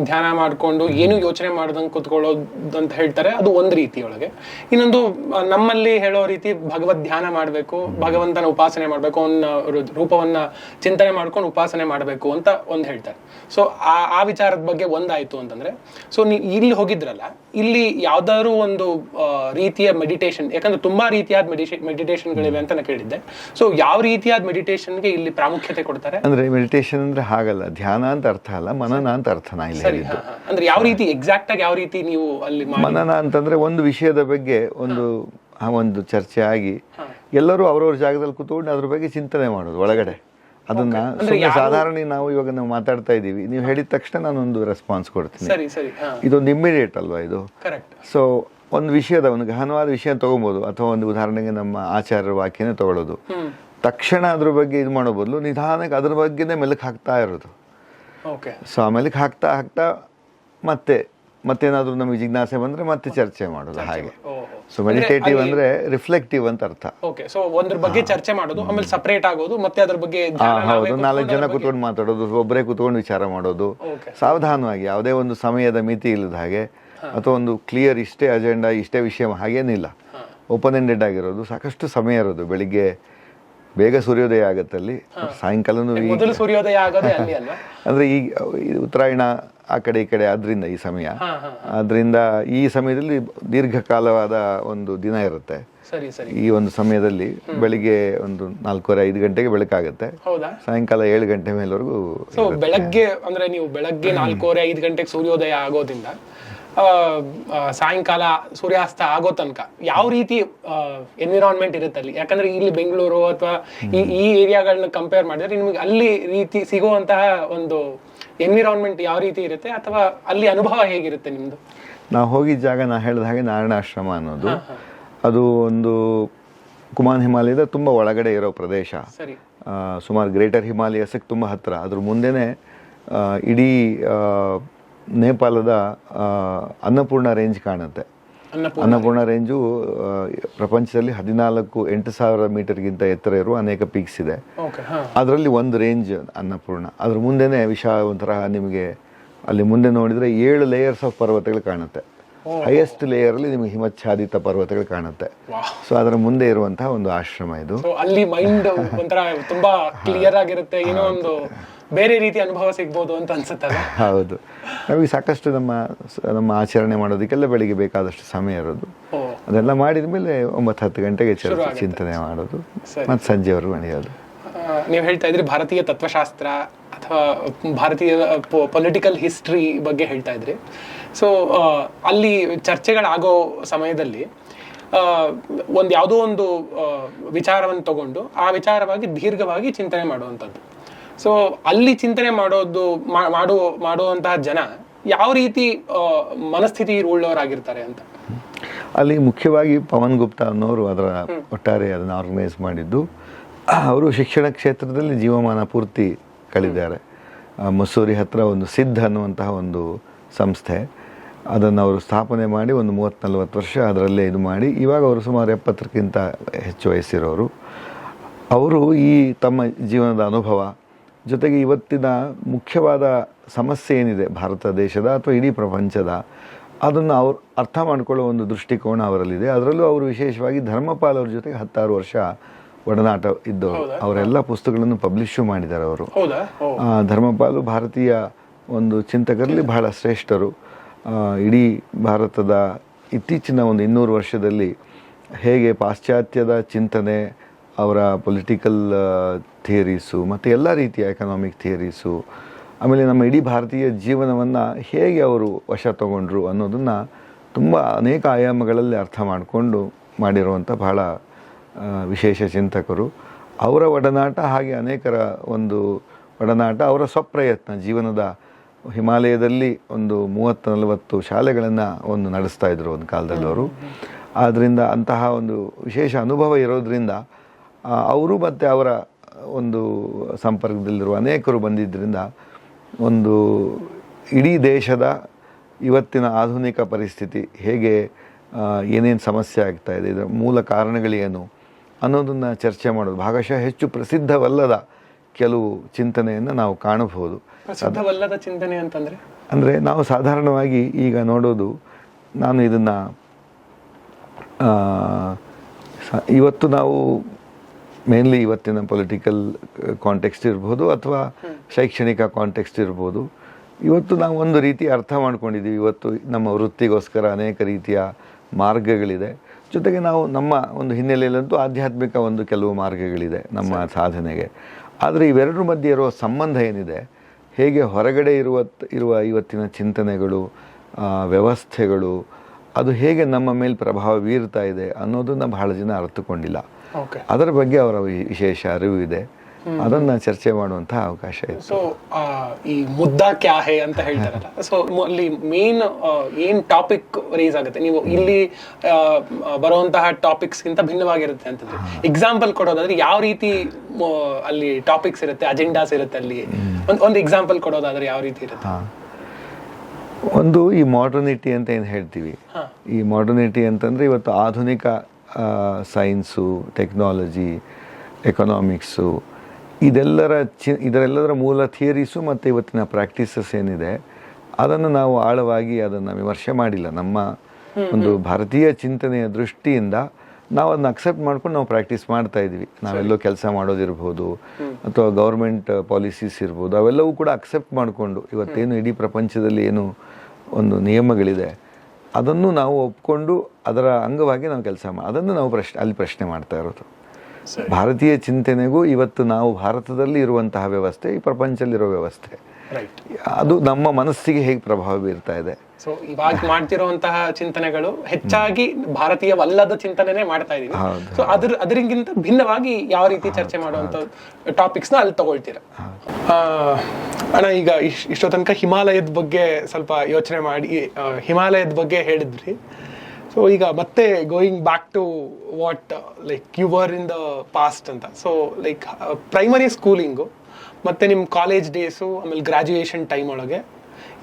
ಧ್ಯಾನ ಮಾಡ್ಕೊಂಡು ಏನು ಯೋಚನೆ ಮಾಡ್ದಂಗೆ ಕುತ್ಕೊಳ್ಳೋದು ಅಂತ ಹೇಳ್ತಾರೆ, ಅದು ಒಂದ್ ರೀತಿಯೊಳಗೆ. ಇನ್ನೊಂದು ನಮ್ಮಲ್ಲಿ ಹೇಳೋ ರೀತಿ ಭಗವದ್ ಧ್ಯಾನ ಮಾಡಬೇಕು, ಭಗವಂತನ ಉಪಾಸನೆ ಮಾಡಬೇಕು, ಅವನ ರೂಪವನ್ನ ಚಿಂತನೆ ಮಾಡ್ಕೊಂಡು ಉಪಾಸನೆ ಮಾಡಬೇಕು ಅಂತ ಒಂದ್ ಹೇಳ್ತಾರೆ. ಸೊ ಆ ವಿಚಾರದ ಬಗ್ಗೆ ಒಂದಾಯ್ತು ಅಂತಂದ್ರೆ, ಸೊ ನೀವು ಇಲ್ಲಿ ಹೋಗಿದ್ರಲ್ಲ, ಇಲ್ಲಿ ಯಾವ್ದಾದ್ರು ಒಂದು ರೀತಿಯ ಮೆಡಿಟೇಷನ್, ಯಾಕಂದ್ರೆ ತುಂಬಾ ರೀತಿಯಾದ ಮೆಡಿಟೇಷನ್ಗಳಿವೆ ಅಂತ ನಾನು ಕೇಳಿದ್ದೆ. ಸೊ ಯಾವ ರೀತಿಯಾದ ಮೆಡಿಟೇಷನ್ಗೆ ಇಲ್ಲಿ ಪ್ರಾಮುಖ್ಯತೆ ಕೊಡ್ತಾರೆ? ಅಂದ್ರೆ ಮೆಡಿಟೇಷನ್ ಅಂದ್ರೆ ಹಾಗಲ್ಲ, ಧ್ಯಾನ ಅಂತ ಅರ್ಥ ಅಲ್ಲ, ಮನನ ಅಂತ ಅರ್ಥ. ನಾ ಇಲ್ಲಿ ಹೇಳಿದ್ದು ಅಂದ್ರೆ ಯಾವ ರೀತಿ ಎಕ್ಸಾಕ್ಟ್ ಆಗಿ ಯಾವ ರೀತಿ ನೀವು ಅಲ್ಲಿ ಮನನ ಅಂತಂದ್ರೆ ಒಂದು ವಿಷಯದ ಬಗ್ಗೆ ಒಂದು ಚರ್ಚೆ ಆಗಿ ಎಲ್ಲರೂ ಅವ್ರವ್ರ ಜಾಗದಲ್ಲಿ ಕೂತ್ಕೊಂಡು ಅದ್ರ ಬಗ್ಗೆ ಚಿಂತನೆ ಮಾಡೋದು ಒಳಗಡೆ. ಅದನ್ನ ಸಾಧಾರಣ ನಾವು ಇವಾಗ ನಾವು ಮಾತಾಡ್ತಾ ಇದ್ದೀವಿ, ನೀವು ಹೇಳಿದ ತಕ್ಷಣ ನಾನೊಂದು ರೆಸ್ಪಾನ್ಸ್ ಕೊಡ್ತೀನಿ. ಇದೊಂದು ಇಮ್ಮಿಡಿಯೇಟ್ ಅಲ್ವಾ ಇದು? ಸೊ ಒಂದು ವಿಷಯದ ಒಂದು ಗಹನವಾದ ವಿಷಯ ತಗೊಬೋದು, ಅಥವಾ ಒಂದು ಉದಾಹರಣೆಗೆ ನಮ್ಮ ಆಚಾರ್ಯರ ವಾಕ್ಯನೇ ತಗೊಳ್ಳೋದು, ತಕ್ಷಣ ಅದ್ರ ಬಗ್ಗೆ ಇದು ಮಾಡೋ ಬದಲು ನಿಧಾನಕ್ಕೆ ಅದ್ರ ಬಗ್ಗೆನೇ ಮೆಲುಕು ಹಾಕ್ತಾ ಇರೋದು. ಸೊ ಆ ಮೆಲುಕು ಹಾಕ್ತಾ ಹಾಕ್ತಾ ಮತ್ತೇನಾದ್ರೂ ನಮಗೆ ಜಿಜ್ಞಾಸೆ ಬಂದ್ರೆ ಮತ್ತೆ ಚರ್ಚೆ ಮಾಡೋದು, ಹಾಗೆ. ಸೊ ಮೆಡಿಟೇಟಿವ್ ಅಂದ್ರೆ ರಿಫ್ಲೆಕ್ಟಿವ್ ಅಂತ ಅರ್ಥ. ಸೊ ಒಂದ್ರ ಬಗ್ಗೆ ಚರ್ಚೆ ಮಾಡೋದು, ಆಮೇಲೆ ಸಪರೇಟ್ ಆಗೋದು, ಮತ್ತೆ ಅದ್ರ ಬಗ್ಗೆ ಹೌದು, 4 ಜನ ಕೂತ್ಕೊಂಡು ಮಾತಾಡೋದು, ಒಬ್ಬರೇ ಕೂತ್ಕೊಂಡು ವಿಚಾರ ಮಾಡೋದು, ಸಾವಧಾನವಾಗಿ, ಯಾವುದೇ ಒಂದು ಸಮಯದ ಮಿತಿ ಇಲ್ಲದ ಹಾಗೆ, ಅಥವಾ ಒಂದು ಕ್ಲಿಯರ್ ಇಷ್ಟೇ ಅಜೆಂಡಾ ಇಷ್ಟೇ ವಿಷಯ ಹಾಗೇನಿಲ್ಲ, ಓಪನ್ ಎಂಡೆಡ್ ಆಗಿರೋದು, ಸಾಕಷ್ಟು ಸಮಯ ಇರೋದು. ಬೆಳಿಗ್ಗೆ ಬೇಗ ಸೂರ್ಯೋದಯ ಆಗತ್ತಲ್ಲಿ, ಸಾಯಂಕಾಲನೂ ಸೂರ್ಯೋದಯ ಆಗೋದೇ ಅಲ್ಲಿ ಅಲ್ವಾ? ಅಂದ್ರೆ ಈ ಉತ್ತರಾಯಣ ಆ ಕಡೆ ಈ ಕಡೆ ಆದ್ರಿಂದ ಈ ಸಮಯ, ಆದ್ರಿಂದ ಈ ಸಮಯದಲ್ಲಿ ದೀರ್ಘಕಾಲವಾದ ಒಂದು ದಿನ ಇರುತ್ತೆ. ಈ ಒಂದು ಸಮಯದಲ್ಲಿ ಬೆಳಿಗ್ಗೆ ಒಂದು 4:30-5 ಗಂಟೆಗೆ ಬೆಳಕಾಗತ್ತೆ, ಸಾಯಂಕಾಲ 7 ಗಂಟೆ ಮೇಲವರೆಗೂ. ಬೆಳಗ್ಗೆ ಅಂದ್ರೆ ನೀವು ಬೆಳಗ್ಗೆ 4:30-5 ಗಂಟೆಗೆ ಸೂರ್ಯೋದಯ ಆಗೋದ್ರಿಂದ ಸಾಯಂಕಾಲ ಸೂರ್ಯಾಸ್ತ ಆಗೋ ತನಕ ಯಾವ ರೀತಿ ಎನ್ವಿರಾನ್ಮೆಂಟ್ ಇರುತ್ತೆ ಅಲ್ಲಿ? ಯಾಕಂದ್ರೆ ಇಲ್ಲಿ ಬೆಂಗಳೂರು ಅಥವಾ ಈ ಏರಿಯಾಗಳನ್ನ ಕಂಪೇರ್ ಮಾಡಿದ್ರೆ ನಿಮಗೆ ಅಲ್ಲಿ ರೀತಿ ಸಿಗುವಂತಹ ಒಂದು ಎನ್ವಿರಾನ್ಮೆಂಟ್ ಯಾವ ರೀತಿ ಇರುತ್ತೆ, ಅಥವಾ ಅಲ್ಲಿ ಅನುಭವ ಹೇಗಿರುತ್ತೆ ನಿಮ್ದು? ನಾವು ಹೋಗಿದ್ದ ಜಾಗ ನಾ ಹೇಳಿದ ಹಾಗೆ ನಾರಾಯಣಾಶ್ರಮ ಅನ್ನೋದು, ಅದು ಒಂದು ಕುಮಾನ್ ಹಿಮಾಲಯದ ತುಂಬ ಒಳಗಡೆ ಇರೋ ಪ್ರದೇಶ. ಸುಮಾರು ಗ್ರೇಟರ್ ಹಿಮಾಲಯಸ್ಗೆ ತುಂಬ ಹತ್ತಿರ. ಅದ್ರ ಮುಂದೆನೆ ಇಡೀ ನೇಪಾಳದ ಅನ್ನಪೂರ್ಣ ರೇಂಜ್ ಕಾಣುತ್ತೆ. ಅನ್ನಪೂರ್ಣ ರೇಂಜು ಪ್ರಪಂಚದಲ್ಲಿ 8,000 ಮೀಟರ್ಗಿಂತ ಎತ್ತರ ಇರುವ ಅನೇಕ ಪೀಕ್ಸ್ ಇದೆ. ಅದರಲ್ಲಿ ಒಂದು ರೇಂಜ್ ಅನ್ನಪೂರ್ಣ. ಅದ್ರ ಮುಂದೆನೆ ಒಂಥರ ನಿಮಗೆ ಅಲ್ಲಿ ಮುಂದೆ ನೋಡಿದ್ರೆ 7 ಲೇಯರ್ಸ್ ಆಫ್ ಪರ್ವತಗಳು ಕಾಣುತ್ತೆ. ಹೈಯೆಸ್ಟ್ ಲೇಯರ್ ಅಲ್ಲಿ ನಿಮಗೆ ಹಿಮಚ್ಛಾದಿತ ಪರ್ವತಗಳು ಕಾಣುತ್ತೆ. ಸೊ ಅದರ ಮುಂದೆ ಇರುವಂತಹ ಒಂದು ಆಶ್ರಮ ಇದು. ಅಲ್ಲಿ ಮೈಂಡ್ ಒಂಥರ ತುಂಬಾ ಕ್ಲಿಯರ್ ಆಗಿರುತ್ತೆ, ಏನೋ ಒಂದು ಬೇರೆ ರೀತಿ ಅನುಭವ ಸಿಗ್ಬೋದು ಅಂತ ಅನ್ಸುತ್ತಲ್ಲ? ಹೌದು, ನಮಗೆ ಸಾಕಷ್ಟು ನಮ್ಮ ಆಚರಣೆ ಮಾಡೋದಕ್ಕೆಲ್ಲ ಬೆಳಿಗ್ಗೆ ಬೇಕಾದಷ್ಟು ಸಮಯ ಇರೋದು. ಅದೆಲ್ಲ ಮಾಡಿದ ಮೇಲೆ 9-10 ಗಂಟೆಗೆ ಚಿಂತನೆ ಮಾಡೋದು, ಮತ್ತೆ ಸಂಜೆವರೆಗೂ ನಡೆಯೋದು. ನೀವು ಹೇಳ್ತಾ ಇದ್ರಿ ಭಾರತೀಯ ತತ್ವಶಾಸ್ತ್ರ ಅಥವಾ ಭಾರತೀಯ ಪೊಲಿಟಿಕಲ್ ಹಿಸ್ಟ್ರಿ ಬಗ್ಗೆ ಹೇಳ್ತಾ ಇದ್ರಿ. ಸೊ ಅಲ್ಲಿ ಚರ್ಚೆಗಳಾಗೋ ಸಮಯದಲ್ಲಿ ಯಾವುದೋ ಒಂದು ವಿಚಾರವನ್ನು ತಗೊಂಡು ಆ ವಿಚಾರವಾಗಿ ದೀರ್ಘವಾಗಿ ಚಿಂತನೆ ಮಾಡುವಂಥದ್ದು. ಸೊ ಅಲ್ಲಿ ಚಿಂತನೆ ಮಾಡುವಂತಹ ಜನ ಯಾವ ರೀತಿ ಮನಸ್ಥಿತಿ ಉಳ್ಳವರಾಗಿರ್ತಾರೆ ಅಂತ? ಅಲ್ಲಿ ಮುಖ್ಯವಾಗಿ ಪವನ್ ಗುಪ್ತಾ ಅನ್ನೋರು ಅದರ ಒಟ್ಟಾರೆ ಅದನ್ನು ಆರ್ಗನೈಸ್ ಮಾಡಿದ್ದು. ಅವರು ಶಿಕ್ಷಣ ಕ್ಷೇತ್ರದಲ್ಲಿ ಜೀವಮಾನ ಪೂರ್ತಿ ಕಳೆದಿದ್ದಾರೆ. ಮಸೂರಿ ಹತ್ರ ಒಂದು ಸಿದ್ಧ ಅನ್ನುವಂತಹ ಒಂದು ಸಂಸ್ಥೆ, ಅದನ್ನು ಅವರು ಸ್ಥಾಪನೆ ಮಾಡಿ ಒಂದು 30-40 ವರ್ಷ ಅದರಲ್ಲೇ ಇದು ಮಾಡಿ, ಇವಾಗ ಅವರು ಸುಮಾರು 70ಕ್ಕಿಂತ ಹೆಚ್ಚು ವಯಸ್ಸಿರೋರು. ಅವರು ಈ ತಮ್ಮ ಜೀವನದ ಅನುಭವ ಜೊತೆಗೆ ಇವತ್ತಿನ ಮುಖ್ಯವಾದ ಸಮಸ್ಯೆ ಏನಿದೆ ಭಾರತ ದೇಶದ ಅಥವಾ ಇಡೀ ಪ್ರಪಂಚದ, ಅದನ್ನು ಅವ್ರು ಅರ್ಥ ಮಾಡಿಕೊಳ್ಳೋ ಒಂದು ದೃಷ್ಟಿಕೋನ ಅವರಲ್ಲಿದೆ. ಅದರಲ್ಲೂ ಅವರು ವಿಶೇಷವಾಗಿ ಧರ್ಮಪಾಲ್ ಅವ್ರ ಜೊತೆಗೆ 10 ವರ್ಷ ಒಡನಾಟ ಇದ್ದವರು. ಅವರೆಲ್ಲ ಪುಸ್ತಕಗಳನ್ನು ಪಬ್ಲಿಷು ಮಾಡಿದ್ದಾರೆ ಅವರು. ಧರ್ಮಪಾಲು ಭಾರತೀಯ ಒಂದು ಚಿಂತಕರಲ್ಲಿ ಬಹಳ ಶ್ರೇಷ್ಠರು. ಇಡೀ ಭಾರತದ ಇತ್ತೀಚಿನ ಒಂದು 200 ವರ್ಷದಲ್ಲಿ ಹೇಗೆ ಪಾಶ್ಚಾತ್ಯದ ಚಿಂತನೆ, ಅವರ ಪೊಲಿಟಿಕಲ್ ಥಿಯರೀಸು ಮತ್ತು ಎಲ್ಲ ರೀತಿಯ ಎಕನಾಮಿಕ್ ಥಿಯರೀಸು, ಆಮೇಲೆ ನಮ್ಮ ಇಡೀ ಭಾರತೀಯ ಜೀವನವನ್ನು ಹೇಗೆ ಅವರು ವಶ ತಗೊಂಡ್ರು ಅನ್ನೋದನ್ನು ತುಂಬ ಅನೇಕ ಆಯಾಮಗಳಲ್ಲಿ ಅರ್ಥ ಮಾಡಿಕೊಂಡು ಮಾಡಿರುವಂಥ ಬಹಳ ವಿಶೇಷ ಚಿಂತಕರು. ಅವರ ಒಡನಾಟ ಹಾಗೆ ಅನೇಕರ ಒಂದು ಒಡನಾಟ, ಅವರ ಸ್ವಪ್ರಯತ್ನ ಜೀವನದ ಹಿಮಾಲಯದಲ್ಲಿ ಒಂದು 30-40 ಶಾಲೆಗಳನ್ನು ನಡೆಸ್ತಾ ಇದ್ರು ಒಂದು ಕಾಲದಲ್ಲಿ ಅವರು. ಆದ್ದರಿಂದ ಅಂತಹ ಒಂದು ವಿಶೇಷ ಅನುಭವ ಇರೋದರಿಂದ ಅವರು ಮತ್ತು ಅವರ ಒಂದು ಸಂಪರ್ಕದಲ್ಲಿರುವ ಅನೇಕರು ಬಂದಿದ್ದರಿಂದ ಒಂದು ಇಡೀ ದೇಶದ ಇವತ್ತಿನ ಆಧುನಿಕ ಪರಿಸ್ಥಿತಿ ಹೇಗೆ, ಏನೇನು ಸಮಸ್ಯೆ ಆಗ್ತಾಯಿದೆ, ಇದರ ಮೂಲ ಕಾರಣಗಳೇನು ಅನ್ನೋದನ್ನು ಚರ್ಚೆ ಮಾಡೋದು. ಭಾಗಶಃ ಹೆಚ್ಚು ಪ್ರಸಿದ್ಧವಲ್ಲದ ಕೆಲವು ಚಿಂತನೆಯನ್ನು ನಾವು ಕಾಣಬಹುದು. ಪ್ರಸಿದ್ಧವಲ್ಲದ ಚಿಂತನೆ ಅಂತಂದರೆ ಅಂದರೆ ನಾವು ಸಾಧಾರಣವಾಗಿ ಈಗ ನೋಡೋದು, ನಾನು ಇದನ್ನು ಇವತ್ತು ನಾವು ಮೇನ್ಲಿ ಇವತ್ತಿನ ಪೊಲಿಟಿಕಲ್ ಕಾಂಟೆಕ್ಸ್ಟ್ ಇರ್ಬೋದು ಅಥವಾ ಶೈಕ್ಷಣಿಕ ಕಾಂಟೆಕ್ಸ್ಟ್ ಇರ್ಬೋದು, ಇವತ್ತು ನಾವು ಒಂದು ರೀತಿ ಅರ್ಥ ಮಾಡ್ಕೊಂಡಿದ್ದೀವಿ. ಇವತ್ತು ನಮ್ಮ ವೃತ್ತಿಗೋಸ್ಕರ ಅನೇಕ ರೀತಿಯ ಮಾರ್ಗಗಳಿದೆ. ಜೊತೆಗೆ ನಾವು ನಮ್ಮ ಒಂದು ಹಿನ್ನೆಲೆಯಲ್ಲಂತೂ ಆಧ್ಯಾತ್ಮಿಕ ಒಂದು ಕೆಲವು ಮಾರ್ಗಗಳಿದೆ ನಮ್ಮ ಸಾಧನೆಗೆ. ಆದರೆ ಇವೆರಡರ ಮಧ್ಯೆ ಇರುವ ಸಂಬಂಧ ಏನಿದೆ, ಹೇಗೆ ಹೊರಗಡೆ ಇರುವ ಇವತ್ತಿನ ಚಿಂತನೆಗಳು, ವ್ಯವಸ್ಥೆಗಳು, ಅದು ಹೇಗೆ ನಮ್ಮ ಮೇಲೆ ಪ್ರಭಾವ ಬೀರ್ತಾ ಇದೆ ಅನ್ನೋದನ್ನು ಬಹಳ ಜನ ಅರ್ಥಕೊಂಡಿಲ್ಲ. ಅದರ ಬಗ್ಗೆ ಅವರ ವಿಶೇಷ ಅರಿವು ಇದೆ. ಅದನ್ನು ಚರ್ಚೆ ಮಾಡುವಂಥ ಅವಕಾಶ ಇದೆ. ಸೊ ಈ ಮುದ್ದಾ ಕ್ಯಾ ಹೇ ಅಂತ ಹೇಳ್ತಾರಲ್ಲ, ಸೊ ಅಲ್ಲಿ ಮೇನ್ ಏನ್ ಟಾಪಿಕ್ ರೇಸ್ ಆಗುತ್ತೆ, ನೀವು ಇಲ್ಲಿ ಬರುವಂತಹ ಟಾಪಿಕ್ಸ್ ಗಿಂತ ಭಿನ್ನವಾಗಿರುತ್ತೆ ಅಂತಂದ್ರೆ ಎಕ್ಸಾಂಪಲ್ ಕೊಡೋದಾದ್ರೆ ಯಾವ ರೀತಿ ಅಲ್ಲಿ ಟಾಪಿಕ್ಸ್ ಇರುತ್ತೆ, ಅಜೆಂಡಾಸ್ ಇರುತ್ತೆ, ಅಲ್ಲಿ ಒಂದು ಎಕ್ಸಾಂಪಲ್ ಕೊಡೋದಾದ್ರೆ ಯಾವ ರೀತಿ ಇರುತ್ತೆ? ಒಂದು ಈ ಮಾಡರ್ನಿಟಿ ಅಂತ ಏನು ಹೇಳ್ತೀವಿ, ಈ ಮಾಡರ್ನಿಟಿ ಅಂತಂದರೆ ಇವತ್ತು ಆಧುನಿಕ ಸೈನ್ಸು, ಟೆಕ್ನಾಲಜಿ, ಎಕನಾಮಿಕ್ಸು, ಇದರೆಲ್ಲದರ ಮೂಲ ಥಿಯರೀಸು ಮತ್ತು ಇವತ್ತಿನ ಪ್ರಾಕ್ಟೀಸಸ್ ಏನಿದೆ ಅದನ್ನು ನಾವು ಆಳವಾಗಿ ಅದನ್ನು ವಿಮರ್ಶೆ ಮಾಡಿಲ್ಲ. ನಮ್ಮ ಒಂದು ಭಾರತೀಯ ಚಿಂತನೆಯ ದೃಷ್ಟಿಯಿಂದ ನಾವು ಅದನ್ನ ಅಕ್ಸೆಪ್ಟ್ ಮಾಡ್ಕೊಂಡು ನಾವು ಪ್ರಾಕ್ಟೀಸ್ ಮಾಡ್ತಾ ಇದ್ವಿ. ನಾವೆಲ್ಲೋ ಕೆಲಸ ಮಾಡೋದಿರ್ಬೋದು ಅಥವಾ ಗೌರ್ಮೆಂಟ್ ಪಾಲಿಸೀಸ್ ಇರ್ಬೋದು, ಅವೆಲ್ಲವೂ ಕೂಡ ಅಕ್ಸೆಪ್ಟ್ ಮಾಡಿಕೊಂಡು ಇವತ್ತೇನು ಇಡೀ ಪ್ರಪಂಚದಲ್ಲಿ ಏನು ಒಂದು ನಿಯಮಗಳಿದೆ ಅದನ್ನು ನಾವು ಒಪ್ಕೊಂಡು ಅದರ ಅಂಗವಾಗಿ ನಾವು ಕೆಲಸ ಅದನ್ನು ನಾವು ಅಲ್ಲಿ ಪ್ರಶ್ನೆ ಮಾಡ್ತಾ ಇರೋದು. ಭಾರತೀಯ ಚಿಂತನೆಗೂ ಇವತ್ತು ನಾವು ಭಾರತದಲ್ಲಿ ಇರುವಂತಹ ವ್ಯವಸ್ಥೆ, ಈ ಪ್ರಪಂಚದಲ್ಲಿರೋ ವ್ಯವಸ್ಥೆ, ಅದು ನಮ್ಮ ಮನಸ್ಸಿಗೆ ಹೇಗೆ ಪ್ರಭಾವ ಬೀರ್ತಾ ಇದೆ. ಸೊ ಇವಾಗ ಮಾಡ್ತಿರುವಂತಹ ಚಿಂತನೆಗಳು ಹೆಚ್ಚಾಗಿ ಭಾರತೀಯವಲ್ಲದ ಚಿಂತನೆ ಮಾಡ್ತಾ ಇದೀವಿ. ಸೊ ಅದರಿಗಿಂತ ಭಿನ್ನವಾಗಿ ಯಾವ ರೀತಿ ಚರ್ಚೆ ಮಾಡುವಂತ ಟಾಪಿಕ್ಸ್ ನ ಅಲ್ಲಿ ತಗೊಳ್ತೀರಾ? ಅಣ್ಣ, ಈಗ ಇಷ್ಟೋ ತನಕ ಹಿಮಾಲಯದ ಬಗ್ಗೆ ಸ್ವಲ್ಪ ಯೋಚನೆ ಮಾಡಿ ಹಿಮಾಲಯದ ಬಗ್ಗೆ ಹೇಳಿದ್ರಿ. ಸೊ ಈಗ ಮತ್ತೆ going back to what like you were in the past ಅಂತ. ಸೊ ಲೈಕ್ ಪ್ರೈಮರಿ ಸ್ಕೂಲಿಂಗು ಮತ್ತು ನಿಮ್ಮ ಕಾಲೇಜ್ ಡೇಸು, ಆಮೇಲೆ ಗ್ರ್ಯಾಜುಯೇಷನ್ ಟೈಮ್ ಒಳಗೆ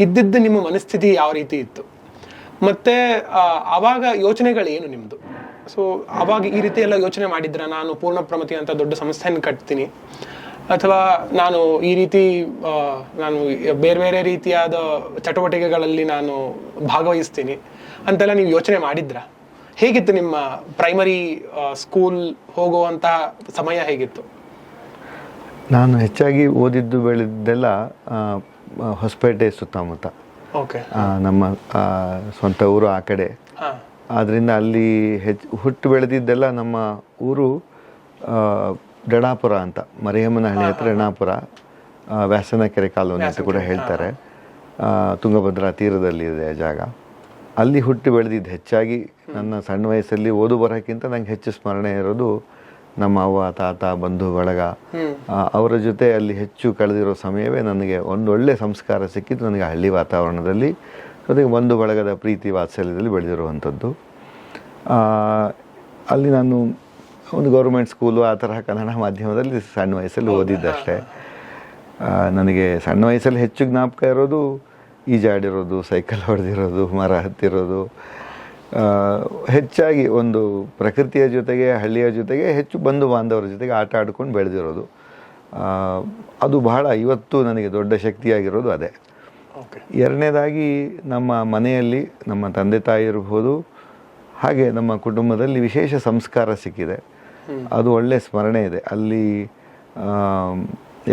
ಇದ್ದಿದ್ದು ನಿಮ್ಮ ಮನಸ್ಥಿತಿ ಯಾವ ರೀತಿ ಇತ್ತು, ಮತ್ತು ಆವಾಗ ಯೋಚನೆಗಳೇನು ನಿಮ್ಮದು? ಸೊ ಆವಾಗ ಈ ರೀತಿ ಎಲ್ಲ ಯೋಚನೆ ಮಾಡಿದ್ರೆ ನಾನು ಪೂರ್ಣಪ್ರಮತಿ ಅಂತ ದೊಡ್ಡ ಸಂಸ್ಥೆಯನ್ನು ಕಟ್ತೀನಿ, ಅಥವಾ ನಾನು ಈ ರೀತಿ ನಾನು ಬೇರೆ ಬೇರೆ ರೀತಿಯಾದ ಚಟುವಟಿಕೆಗಳಲ್ಲಿ ನಾನು ಭಾಗವಹಿಸ್ತೀನಿ ಅಂತೆಲ್ಲ ನೀವು ಯೋಚನೆ ಮಾಡಿದ್ರ? ಹೇಗಿತ್ತು ನಿಮ್ಮ ಪ್ರೈಮರಿ ಸ್ಕೂಲ್ ಹೋಗುವಂತಹ ಸಮಯ ಹೇಗಿತ್ತು? ನಾನು ಹೆಚ್ಚಾಗಿ ಓದಿದ್ದು ಬೆಳೆದಿದ್ದೆಲ್ಲ ಹೊಸಪೇಟೆ ಸುತ್ತಮುತ್ತ. ನಮ್ಮ ಸ್ವಂತ ಊರು ಆ ಕಡೆ. ಆದ್ದರಿಂದ ಅಲ್ಲಿ ಹುಟ್ಟು ಬೆಳೆದಿದ್ದೆಲ್ಲ ನಮ್ಮ ಊರು ರಣಾಪುರ ಅಂತ, ಮರಿಯಮ್ಮನಹಳ್ಳಿ ಹತ್ರ ರಣಾಪುರ, ವ್ಯಾಸನಕೆರೆ ಕಾಲೋನಿ ಅಂತ ಕೂಡ ಹೇಳ್ತಾರೆ. ತುಂಗಭದ್ರಾ ತೀರದಲ್ಲಿ ಇದೆ ಜಾಗ. ಅಲ್ಲಿ ಹುಟ್ಟು ಬೆಳೆದಿದ್ದು. ಹೆಚ್ಚಾಗಿ ನನ್ನ ಸಣ್ಣ ವಯಸ್ಸಲ್ಲಿ ಓದು ಬರೋಕ್ಕಿಂತ ನಂಗೆ ಹೆಚ್ಚು ಸ್ಮರಣೆ ಇರೋದು ನಮ್ಮ ಅವ್ವ, ತಾತ, ಬಂಧು ಬಳಗ, ಅವರ ಜೊತೆ ಅಲ್ಲಿ ಹೆಚ್ಚು ಕಳೆದಿರೋ ಸಮಯವೇ ನನಗೆ ಒಂದು ಒಳ್ಳೆಯ ಸಂಸ್ಕಾರ ಸಿಕ್ಕಿದ್ದು. ನನಗೆ ಹಳ್ಳಿ ವಾತಾವರಣದಲ್ಲಿ ಜೊತೆಗೆ ಬಂಧು ಬಳಗದ ಪ್ರೀತಿ ವಾತ್ಸಲ್ಯದಲ್ಲಿ ಬೆಳೆದಿರುವಂಥದ್ದು. ಅಲ್ಲಿ ನಾನು ಒಂದು ಗೌರ್ಮೆಂಟ್ ಸ್ಕೂಲು ಆ ತರಹ ಕನ್ನಡ ಮಾಧ್ಯಮದಲ್ಲಿ ಸಣ್ಣ ವಯಸ್ಸಲ್ಲಿ ಓದಿದ್ದಷ್ಟೇ. ನನಗೆ ಸಣ್ಣ ವಯಸ್ಸಲ್ಲಿ ಹೆಚ್ಚು ಜ್ಞಾಪಕ ಇರೋದು ಈಜಾಡಿರೋದು, ಸೈಕಲ್ ಹೊಡೆದಿರೋದು, ಮರ ಹತ್ತಿರೋದು, ಹೆಚ್ಚಾಗಿ ಒಂದು ಪ್ರಕೃತಿಯ ಜೊತೆಗೆ ಹಳ್ಳಿಯ ಜೊತೆಗೆ ಹೆಚ್ಚು ಬಂಧು ಬಾಂಧವರ ಜೊತೆಗೆ ಆಟ ಆಡ್ಕೊಂಡು ಬೆಳೆದಿರೋದು. ಅದು ಬಹಳ ಇವತ್ತು ನನಗೆ ದೊಡ್ಡ ಶಕ್ತಿಯಾಗಿರೋದು ಅದೇ. ಎರಡನೇದಾಗಿ ನಮ್ಮ ಮನೆಯಲ್ಲಿ ನಮ್ಮ ತಂದೆ ತಾಯಿ ಇರ್ಬೋದು, ಹಾಗೆ ನಮ್ಮ ಕುಟುಂಬದಲ್ಲಿ ವಿಶೇಷ ಸಂಸ್ಕಾರ ಸಿಕ್ಕಿದೆ. ಅದು ಒಳ್ಳೆಯ ಸ್ಮರಣೆ ಇದೆ. ಅಲ್ಲಿ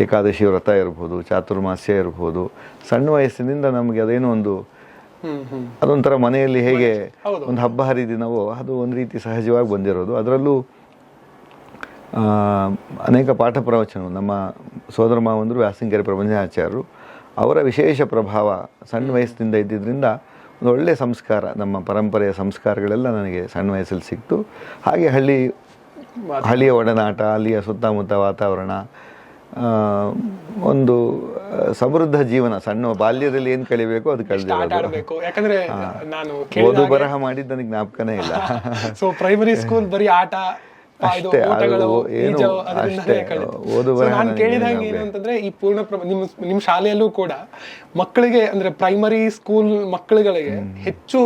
ಏಕಾದಶಿ ವ್ರತ ಇರ್ಬೋದು, ಚಾತುರ್ಮಾಸ್ಯ ಇರ್ಬೋದು, ಸಣ್ಣ ವಯಸ್ಸಿನಿಂದ ನಮಗೆ ಅದೇನೋ ಒಂದು ಅದೊಂಥರ ಮನೆಯಲ್ಲಿ ಹೇಗೆ ಒಂದು ಹಬ್ಬ ಹರಿದಿನವೋ ಅದು ಒಂದು ರೀತಿ ಸಹಜವಾಗಿ ಬಂದಿರೋದು. ಅದರಲ್ಲೂ ಅನೇಕ ಪಾಠ ಪ್ರವಚನ ನಮ್ಮ ಸೋದರ ಮಾವಂದರು ವ್ಯಾಸಂಗೆರೆ ಪ್ರಬಂಧಾಚಾರ್ಯರು, ಅವರ ವಿಶೇಷ ಪ್ರಭಾವ ಸಣ್ಣ ವಯಸ್ಸಿನಿಂದ ಇದ್ದಿದ್ದರಿಂದ ಒಂದು ಒಳ್ಳೆಯ ಸಂಸ್ಕಾರ, ನಮ್ಮ ಪರಂಪರೆಯ ಸಂಸ್ಕಾರಗಳೆಲ್ಲ ನನಗೆ ಸಣ್ಣ ವಯಸ್ಸಲ್ಲಿ ಸಿಕ್ತು. ಹಾಗೆ ಹಳ್ಳಿಯ ಒಡನಾಟ, ಅಲ್ಲಿಯ ಸುತ್ತಮುತ್ತ ವಾತಾವರಣ, ಒಂದು ಸಮೃದ್ಧ ಜೀವನ, ಸಣ್ಣ ಬಾಲ್ಯದಲ್ಲಿ ಏನು ಕಳಿಬೇಕು ಅದು ಆಟ ಕಳೆದಿರೋದು. ಆಡ್ಬೇಕು. ಯಾಕಂದ್ರೆ ನಾನು ಓದು ಬರಹ ಮಾಡಿದ್ದು ನನಗೆ ಜ್ಞಾಪಕನೇ ಇಲ್ಲ. ಸೊ ಪ್ರೈಮರಿ ಸ್ಕೂಲ್ ಬರೀ ಆಟ, ಇದು ಅಷ್ಟೇ, ಓಟಗಳು, ಏನು ಈಜು, ಅದರಿಂದಲೇ ಅಷ್ಟೇ, ಕಳೆದು. ಓದು So ಬರಹ ನಾನು ನನಗೆ ಕೇಳಿದಂಗೆ ಏನು ಅಂತಂದ್ರೆ ಈ ನಿಮ್ಮ ಶಾಲೆಯಲ್ಲೂ ಕೂಡ ಮಕ್ಕಳಿಗೆ ಅಂದ್ರೆ ಪ್ರೈಮರಿ ಸ್ಕೂಲ್ ಮಕ್ಕಳುಗಳಿಗೆ ಹೆಚ್ಚು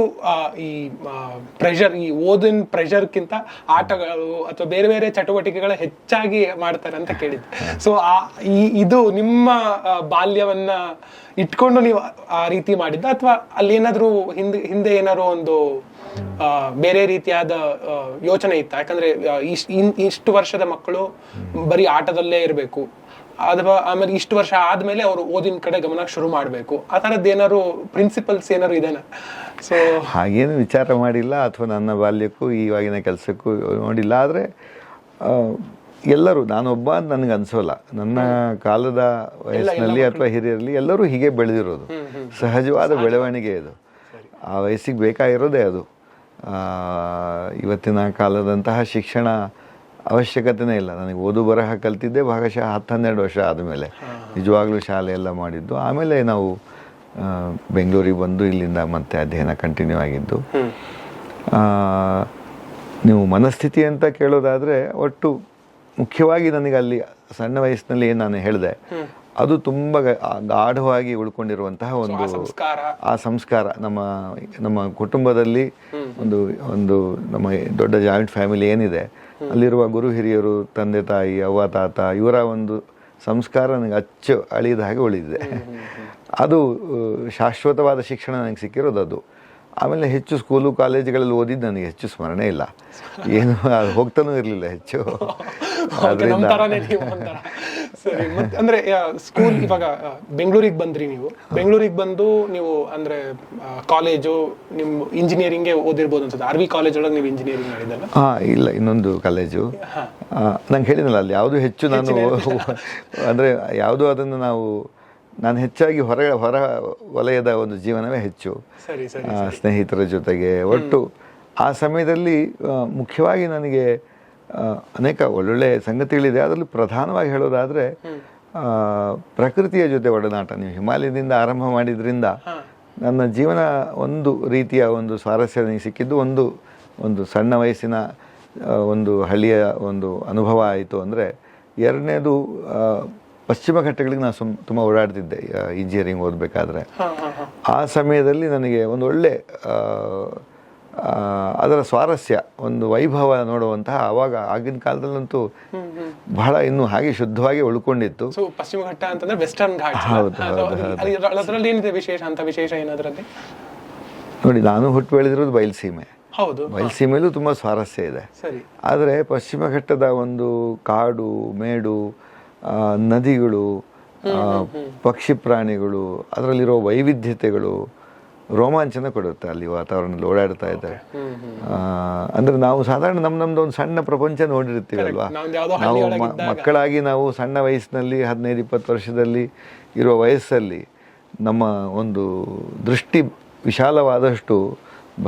ಈ ಪ್ರೆಷರ್, ಈ ಓದಿನ ಪ್ರೆಷರ್ಕ್ಕಿಂತ ಆಟಗಳು ಅಥವಾ ಬೇರೆ ಬೇರೆ ಚಟುವಟಿಕೆಗಳ ಹೆಚ್ಚಾಗಿ ಮಾಡ್ತಾರೆ ಅಂತ ಕೇಳಿದ್ದೆ. ಸೊ ಇದು ನಿಮ್ಮ ಬಾಲ್ಯವನ್ನ ಇಟ್ಕೊಂಡು ನೀವು ಆ ರೀತಿ ಮಾಡಿದ್ದ, ಅಥವಾ ಅಲ್ಲಿ ಏನಾದ್ರು ಹಿಂದೆ ಏನಾದ್ರು ಒಂದು ಬೇರೆ ರೀತಿಯಾದ ಯೋಚನೆ ಇತ್ತ? ಯಾಕಂದ್ರೆ ಇಷ್ಟು ವರ್ಷದ ಮಕ್ಕಳು ಬರೀ ಆಟದಲ್ಲೇ ಇರಬೇಕು, ಅಥವಾ ಆಮೇಲೆ ಇಷ್ಟು ವರ್ಷ ಆದ್ಮೇಲೆ ಅವರು ಓದಿನ ಕಡೆ ಗಮನ ಶುರು ಮಾಡಬೇಕು, ಆ ಥರದ್ದು ಏನಾದ್ರು ಪ್ರಿನ್ಸಿಪಲ್ಸ್ ಏನಾದ್ರು ಇದೆನಾ? ಸೊ ಹಾಗೇನು ವಿಚಾರ ಮಾಡಿಲ್ಲ, ಅಥವಾ ನನ್ನ ಬಾಲ್ಯಕ್ಕೂ ಇವಾಗಿನ ಕೆಲಸಕ್ಕೂ ನೋಡಿಲ್ಲ. ಆದರೆ ಎಲ್ಲರೂ, ನಾನೊಬ್ಬ ಅಂತ ನನಗೆ ಅನಿಸೋಲ್ಲ. ನನ್ನ ಕಾಲದ ವಯಸ್ಸಿನಲ್ಲಿ ಅಥವಾ ಹಿರಿಯರಲ್ಲಿ ಎಲ್ಲರೂ ಹೀಗೆ ಬೆಳೆದಿರೋದು, ಸಹಜವಾದ ಬೆಳವಣಿಗೆ ಇದು. ಆ ವಯಸ್ಸಿಗೆ ಬೇಕಾಗಿರೋದೇ ಅದು. ಇವತ್ತಿನ ಕಾಲದಂತಹ ಶಿಕ್ಷಣ ಅವಶ್ಯಕತೆನೇ ಇಲ್ಲ. ನನಗೆ ಓದು ಬರಹ ಕಲ್ತಿದ್ದೆ ಭಾಗಶಃ 10-12 ವರ್ಷ ಆದಮೇಲೆ, ನಿಜವಾಗ್ಲೂ ಶಾಲೆ ಎಲ್ಲ ಮಾಡಿದ್ದು. ಆಮೇಲೆ ನಾವು ಬೆಂಗಳೂರಿಗೆ ಬಂದು ಇಲ್ಲಿಂದ ಮತ್ತೆ ಅಧ್ಯಯನ ಕಂಟಿನ್ಯೂ ಆಗಿದ್ದು. ನೀವು ಮನಸ್ಥಿತಿ ಅಂತ ಕೇಳೋದಾದರೆ, ಒಟ್ಟು ಮುಖ್ಯವಾಗಿ ನನಗೆ ಅಲ್ಲಿ ಸಣ್ಣ ವಯಸ್ಸಿನಲ್ಲಿ ಏನು ನಾನು ಹೇಳಿದೆ, ಅದು ತುಂಬ ಗಾಢವಾಗಿ ಉಳ್ಕೊಂಡಿರುವಂತಹ ಆ ಸಂಸ್ಕಾರ. ನಮ್ಮ ಕುಟುಂಬದಲ್ಲಿ ಒಂದು ನಮ್ಮ ದೊಡ್ಡ ಜಾಯಿಂಟ್ ಫ್ಯಾಮಿಲಿ ಏನಿದೆ, ಅಲ್ಲಿರುವ ಗುರು ಹಿರಿಯರು, ತಂದೆ ತಾಯಿ, ಅವ್ವ ತಾತ, ಇವರ ಒಂದು ಸಂಸ್ಕಾರ ನನಗೆ ಅಚ್ಚು ಅಳಿದ ಹಾಗೆ ಉಳಿದಿದೆ. ಅದು ಶಾಶ್ವತವಾದ ಶಿಕ್ಷಣ ನನಗೆ ಸಿಕ್ಕಿರೋದು ಅದು. ಆಮೇಲೆ ಹೆಚ್ಚು ಸ್ಕೂಲು ಕಾಲೇಜುಗಳಲ್ಲಿ ಓದಿದ್ದು ನನಗೆ ಹೆಚ್ಚು ಸ್ಮರಣೆ ಇಲ್ಲ, ಏನು ಹೋಗ್ತಾನೂ ಇರಲಿಲ್ಲ ಹೆಚ್ಚು. ಅದರಿಂದ ಸರಿ. ಅಂದ್ರೆ ಸ್ಕೂಲ್ ಇವಾಗ ಬೆಂಗಳೂರಿಗೆ ಬಂದ್ರಿ ನೀವು. ಬೆಂಗಳೂರಿಗೆ ಬಂದು ನೀವು ಅಂದ್ರೆ ಕಾಲೇಜು ನಿಮ್ ಇಂಜಿನಿಯರಿಂಗ್ಗೆ ಓದಿರ್ಬೋದು ಅನ್ಸುತ್ತೆ. RV ಕಾಲೇಜ್ ಒಳಗೆ ನೀವು ಇಂಜಿನಿಯರಿಂಗ್ ಮಾಡಿದ್ದಲ್ಲ? ಇಲ್ಲ, ಇನ್ನೊಂದು ಕಾಲೇಜು. ನಂಗೆ ಹೇಳಿದ್ನಲ್ಲ, ಅಲ್ಲಿ ಯಾವುದು ಹೆಚ್ಚು ನಾನು ಅಂದರೆ ಯಾವುದು ಅದನ್ನು ನಾನು ಹೆಚ್ಚಾಗಿ ಹೊರ ವಲಯದ ಒಂದು ಜೀವನವೇ ಹೆಚ್ಚು, ಸ್ನೇಹಿತರ ಜೊತೆಗೆ. ಒಟ್ಟು ಆ ಸಮಯದಲ್ಲಿ ಮುಖ್ಯವಾಗಿ ನನಗೆ ಅನೇಕ ಒಳ್ಳೊಳ್ಳೆ ಸಂಗತಿಗಳಿದೆ. ಅದರಲ್ಲಿ ಪ್ರಧಾನವಾಗಿ ಹೇಳೋದಾದರೆ ಪ್ರಕೃತಿಯ ಜೊತೆ ಒಡನಾಟ. ನೀವು ಹಿಮಾಲಯದಿಂದ ಆರಂಭ ಮಾಡಿದ್ರಿಂದ ನನ್ನ ಜೀವನ ಒಂದು ರೀತಿಯ ಒಂದು ಸ್ವಾರಸ್ಯ ನನಗೆ ಸಿಕ್ಕಿದ್ದು ಒಂದು ಸಣ್ಣ ವಯಸ್ಸಿನ ಒಂದು ಹಳ್ಳಿಯ ಒಂದು ಅನುಭವ ಆಯಿತು. ಅಂದರೆ ಎರಡನೇದು, ಪಶ್ಚಿಮ ಘಟ್ಟಗಳಿಗೆ ನಾನು ತುಂಬ ಓಡಾಡ್ತಿದ್ದೆ ಇಂಜಿನಿಯರಿಂಗ್ ಓದಬೇಕಾದ್ರೆ. ಆ ಸಮಯದಲ್ಲಿ ನನಗೆ ಒಂದು ಒಳ್ಳೆ ಅದರ ಸ್ವಾರಸ್ಯ, ಒಂದು ವೈಭವ ನೋಡುವಂತಹ, ಆಗಿನ ಕಾಲದಲ್ಲಂತೂ ಬಹಳ ಇನ್ನೂ ಹಾಗೆ ಶುದ್ಧವಾಗಿ ಉಳ್ಕೊಂಡಿತ್ತು. ಪಶ್ಚಿಮ ಘಟ್ಟ ಅಂತಂದ್ರೆ ವೆಸ್ಟರ್ನ್ ಘಾಟ್. ಅದರಲ್ಲಿ ಏನಿದೆ ವಿಶೇಷ ಅಂತ? ವಿಶೇಷ ಏನದ್ರಲ್ಲಿ? ನೋಡಿ, ನಾನು ಹುಟ್ಟು ಬೆಳೆದಿರೋದು ಬಯಲುಸೀಮೆ. ಬಯಲುಸೀಮೆಯಲ್ಲೂ ತುಂಬ ಸ್ವಾರಸ್ಯ ಇದೆ. ಆದರೆ ಪಶ್ಚಿಮ ಘಟ್ಟದ ಒಂದು ಕಾಡು ಮೇಡು, ನದಿಗಳು, ಪಕ್ಷಿ ಪ್ರಾಣಿಗಳು, ಅದರಲ್ಲಿರೋ ವೈವಿಧ್ಯತೆಗಳು ರೋಮಾಂಚನ ಕೊಡುತ್ತೆ. ಅಲ್ಲಿ ವಾತಾವರಣದಲ್ಲಿ ಓಡಾಡ್ತಾ ಇದ್ದಾರೆ. ಅಂದರೆ ನಾವು ಸಾಧಾರಣ ನಮ್ಮದು ಒಂದು ಸಣ್ಣ ಪ್ರಪಂಚ ನೋಡಿರ್ತೀವಲ್ವಾ. ನಾವು ಮಕ್ಕಳಾಗಿ ನಾವು ಸಣ್ಣ ವಯಸ್ಸಿನಲ್ಲಿ 15-20 ವರ್ಷದಲ್ಲಿ ಇರುವ ವಯಸ್ಸಲ್ಲಿ ನಮ್ಮ ಒಂದು ದೃಷ್ಟಿ ವಿಶಾಲವಾದಷ್ಟು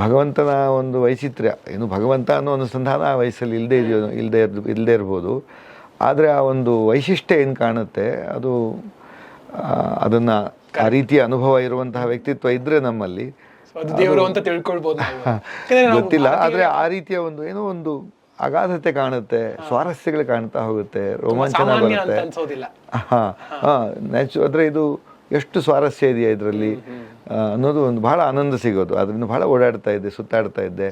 ಭಗವಂತನ ಒಂದು ವೈಚಿತ್ರ್ಯ, ಏನು ಭಗವಂತ ಅನ್ನೋ ಅನುಸಂಧಾನ ಆ ವಯಸ್ಸಲ್ಲಿ ಇಲ್ಲದೆ ಇರ್ಬೋದು. ಆದರೆ ಆ ಒಂದು ವೈಶಿಷ್ಟ್ಯ ಏನು ಕಾಣುತ್ತೆ, ಅದನ್ನು ಆ ರೀತಿಯ ಅನುಭವ ಇರುವಂತಹ ವ್ಯಕ್ತಿತ್ವ ಇದ್ದರೆ ನಮ್ಮಲ್ಲಿ ಗೊತ್ತಿಲ್ಲ. ಆದರೆ ಆ ರೀತಿಯ ಒಂದು ಅಗಾಧತೆ ಕಾಣುತ್ತೆ, ಸ್ವಾರಸ್ಯಗಳು ಕಾಣ್ತಾ ಹೋಗುತ್ತೆ, ರೋಮಾಂಚನ ಬರುತ್ತೆ. ಆದರೆ ಇದು ಎಷ್ಟು ಸ್ವಾರಸ್ಯ ಇದೆಯಾ ಇದರಲ್ಲಿ ಅನ್ನೋದು ಒಂದು ಬಹಳ ಆನಂದ ಸಿಗೋದು. ಅದರಿಂದ ಬಹಳ ಓಡಾಡ್ತಾ ಇದ್ದೆ, ಸುತ್ತಾಡ್ತಾ ಇದ್ದೆ,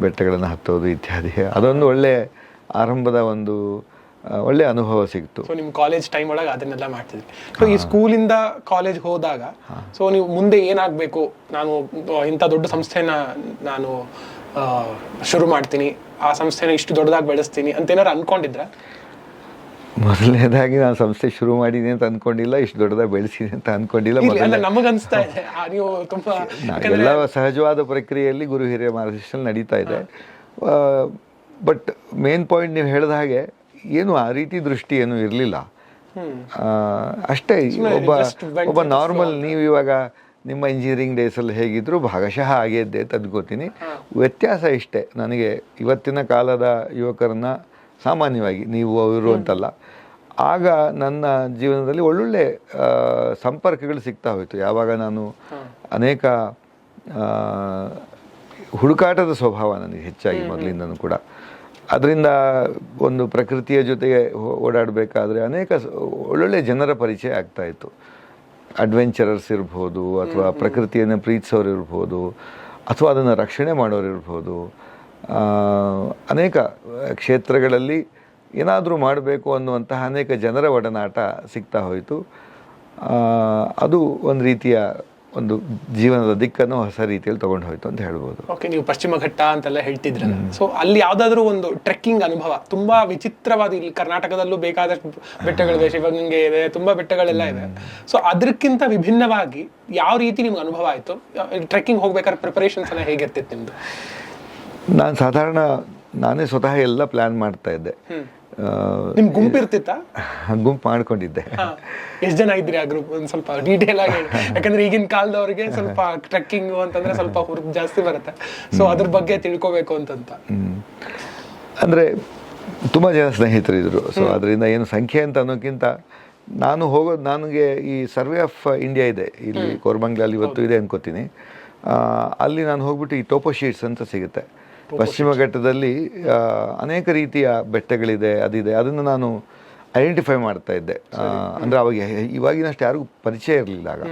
ಬೆಟ್ಟಗಳನ್ನು ಹತ್ತೋದು ಇತ್ಯಾದಿ. ಅದೊಂದು ಒಳ್ಳೆ ಆರಂಭದ ಒಂದು ಒಳ್ಳೆ ಅನುಭವ ಸಿಕ್ತು. ಸೊ ನಿಮ್ಮ ಕಾಲೇಜ್ ಟೈಮ್ ಒಳಗೆ ಅದನ್ನೆಲ್ಲ ಮಾಡ್ತಿದ್ರಿ. ಸೊ ಈ ಸ್ಕೂಲಿಂದ ಕಾಲೇಜ್ ಹೋದಾಗ ಸೊ ನೀವು ಮುಂದೆ ಏನಾಗಬೇಕು, ನಾನು ಇಂಥ ದೊಡ್ಡ ಸಂಸ್ಥೆನ ನಾನು ಶುರು ಮಾಡ್ತೀನಿ, ಆ ಸಂಸ್ಥೆನ ಇಷ್ಟು ದೊಡ್ಡದಾಗಿ ಬೆಳೆಸ್ತೀನಿ ಅಂತ ಏನಾರು ಅನ್ಕೊಂಡಿದ್ರ? ಮೊದಲನೇದಾಗಿ ನಾನು ಸಂಸ್ಥೆ ಶುರು ಮಾಡಿದ್ದೀನಿ ಅಂತ ಅನ್ಕೊಂಡಿಲ್ಲ, ಇಷ್ಟು ದೊಡ್ಡದಾಗಿ ಬೆಳೆಸಿದೆ ಅಂತ ಅನ್ಕೊಂಡಿಲ್ಲ. ನಮಗನ್ಸ್ತಾ ಇದೆ ನೀವು ತುಂಬಾ ಎಲ್ಲ ಸಹಜವಾದ ಪ್ರಕ್ರಿಯೆಯಲ್ಲಿ ಗುರು ಹಿರಿಯ ಮಾರ್ಗದರ್ಶನ ನಡೀತಾ ಇದೆ. ಬಟ್ ಮೇನ್ ಪಾಯಿಂಟ್ ನೀವು ಹೇಳಿದ ಹಾಗೆ ಏನು ಆ ರೀತಿ ದೃಷ್ಟಿ ಏನು ಇರಲಿಲ್ಲ. ಅಷ್ಟೇ, ಒಬ್ಬ ನಾರ್ಮಲ್, ನೀವು ಇವಾಗ ನಿಮ್ಮ ಇಂಜಿನಿಯರಿಂಗ್ ಡೇಸಲ್ಲಿ ಹೇಗಿದ್ರು ಭಾಗಶಃ ಹಾಗೇ ಇದ್ದೆ ಅಂತ ಅಂದ್ಕೋತೀನಿ. ವ್ಯತ್ಯಾಸ ಇಷ್ಟೇ, ನನಗೆ ಇವತ್ತಿನ ಕಾಲದ ಯುವಕರನ್ನ ಸಾಮಾನ್ಯವಾಗಿ ನೀವು ಅವರು ಅಂತಲ್ಲ, ಆಗ ನನ್ನ ಜೀವನದಲ್ಲಿ ಒಳ್ಳೊಳ್ಳೆ ಸಂಪರ್ಕಗಳು ಸಿಗ್ತಾ ಹೋಯಿತು. ಯಾವಾಗ ನಾನು ಅನೇಕ ಹುಡುಕಾಟದ ಸ್ವಭಾವ ನನಗೆ ಹೆಚ್ಚಾಗಿ ಮೊದಲಿಂದನೂ ಕೂಡ. ಅದರಿಂದ ಒಂದು ಪ್ರಕೃತಿಯ ಜೊತೆಗೆ ಓಡಾಡಬೇಕಾದ್ರೆ ಅನೇಕ ಒಳ್ಳೊಳ್ಳೆ ಜನರ ಪರಿಚಯ ಆಗ್ತಾಯಿತ್ತು. ಅಡ್ವೆಂಚರರ್ಸ್ ಇರ್ಬೋದು, ಅಥವಾ ಪ್ರಕೃತಿಯನ್ನು ಪ್ರೀತಿಸೋರು ಇರ್ಬೋದು, ಅಥವಾ ಅದನ್ನು ರಕ್ಷಣೆ ಮಾಡೋರು ಇರ್ಬೋದು. ಅನೇಕ ಕ್ಷೇತ್ರಗಳಲ್ಲಿ ಏನಾದರೂ ಮಾಡಬೇಕು ಅನ್ನುವಂತಹ ಅನೇಕ ಜನರ ಒಡನಾಟ ಸಿಗ್ತಾ ಹೋಯಿತು. ಅದು ಒಂದು ರೀತಿಯ ಒಂದು ಜೀವನದ ದಿಕ್ಕನ್ನು ಹೊಸ ರೀತಿಯಲ್ಲಿ ತೊಗೊಂಡು ಹೋಯ್ತು ಅಂತ ಹೇಳ್ಬೋದು. ಓಕೆ, ನೀವು ಪಶ್ಚಿಮ ಘಟ್ಟ ಅಂತೆಲ್ಲ ಹೇಳ್ತಿದ್ರಲ್ಲ, ಸೊ ಅಲ್ಲಿ ಯಾವುದಾದ್ರೂ ಒಂದು ಟ್ರೆಕ್ಕಿಂಗ್ ಅನುಭವ ತುಂಬಾ ವಿಚಿತ್ರವಾದ, ಇಲ್ಲಿ ಕರ್ನಾಟಕದಲ್ಲೂ ಬೇಕಾದಷ್ಟು ಬೆಟ್ಟಗಳಿದೆ, ಶಿವಗಂಗೆ ಇದೆ, ತುಂಬಾ ಬೆಟ್ಟಗಳೆಲ್ಲ ಇದೆ. ಸೊ ಅದಕ್ಕಿಂತ ವಿಭಿನ್ನವಾಗಿ ಯಾವ ರೀತಿ ನಿಮ್ಗೆ ಅನುಭವ ಆಯಿತು? ಟ್ರೆಕ್ಕಿಂಗ್ ಹೋಗ್ಬೇಕಾದ್ರೆ ಪ್ರಿಪರೇಷನ್ಸ್ ಎಲ್ಲ ಹೇಗಿರ್ತಿತ್ತು ನಿಮ್ದು? ನಾನು ಸಾಧಾರಣ ನಾನೇ ಸ್ವತಃ ಎಲ್ಲ ಪ್ಲ್ಯಾನ್ ಮಾಡ್ತಾ ಇದ್ದೆ. ನಿಮ್ ಗುಂಪು ಇರ್ತಿತ್ತಾ? ಗುಂಪು ಮಾಡ್ಕೊಂಡಿದ್ದೆ. ಎಷ್ಟು ಜನ ಇದ್ರಿ ಆ ಗ್ರೂಪ್? ಒಂದು ಸ್ವಲ್ಪ ಡೀಟೇಲ್ ಆಗಿ ಹೇಳಿ, ಯಾಕಂದ್ರೆ ಈಗಿನ ಕಾಲದವ್ರಿಗೆ ಸ್ವಲ್ಪ ಟ್ರೆಕ್ಕಿಂಗ್ ಅಂತಂದ್ರೆ ಸ್ವಲ್ಪ ಹುರುಪು ಜಾಸ್ತಿ ಬರುತ್ತೆ. ಸೊ ಅದ್ರ ಬಗ್ಗೆ ತಿಳ್ಕೊಬೇಕು ಅಂತಂತ. ಅಂದರೆ ತುಂಬ ಜನ ಸ್ನೇಹಿತರಿದ್ರು. ಸೊ ಅದರಿಂದ ಏನು ಸಂಖ್ಯೆ ಅಂತ ಅನ್ನೋಕ್ಕಿಂತ ನಾನು ಹೋಗೋದು, ನನಗೆ ಈ ಸರ್ವೆ ಆಫ್ ಇಂಡಿಯಾ ಇದೆ ಇಲ್ಲಿ ಕೋರಮಂಗಲಲ್ಲಿ, ಇವತ್ತು ಇದೆ ಅನ್ಕೋತೀನಿ. ಅಲ್ಲಿ ನಾನು ಹೋಗ್ಬಿಟ್ಟು ಈ ಟೋಪೋ ಶೀಟ್ಸ್ ಅಂತ ಸಿಗುತ್ತೆ. ಪಶ್ಚಿಮ ಘಟ್ಟದಲ್ಲಿ ಅನೇಕ ರೀತಿಯ ಬೆಟ್ಟಗಳಿದೆ, ಅದಿದೆ, ಅದನ್ನು ನಾನು ಐಡೆಂಟಿಫೈ ಮಾಡ್ತಾ ಇದ್ದೆ. ಅಂದರೆ ಅವಾಗ ಇವಾಗಿನಷ್ಟು ಯಾರಿಗೂ ಪರಿಚಯ ಇರಲಿಲ್ಲ. ಆಗ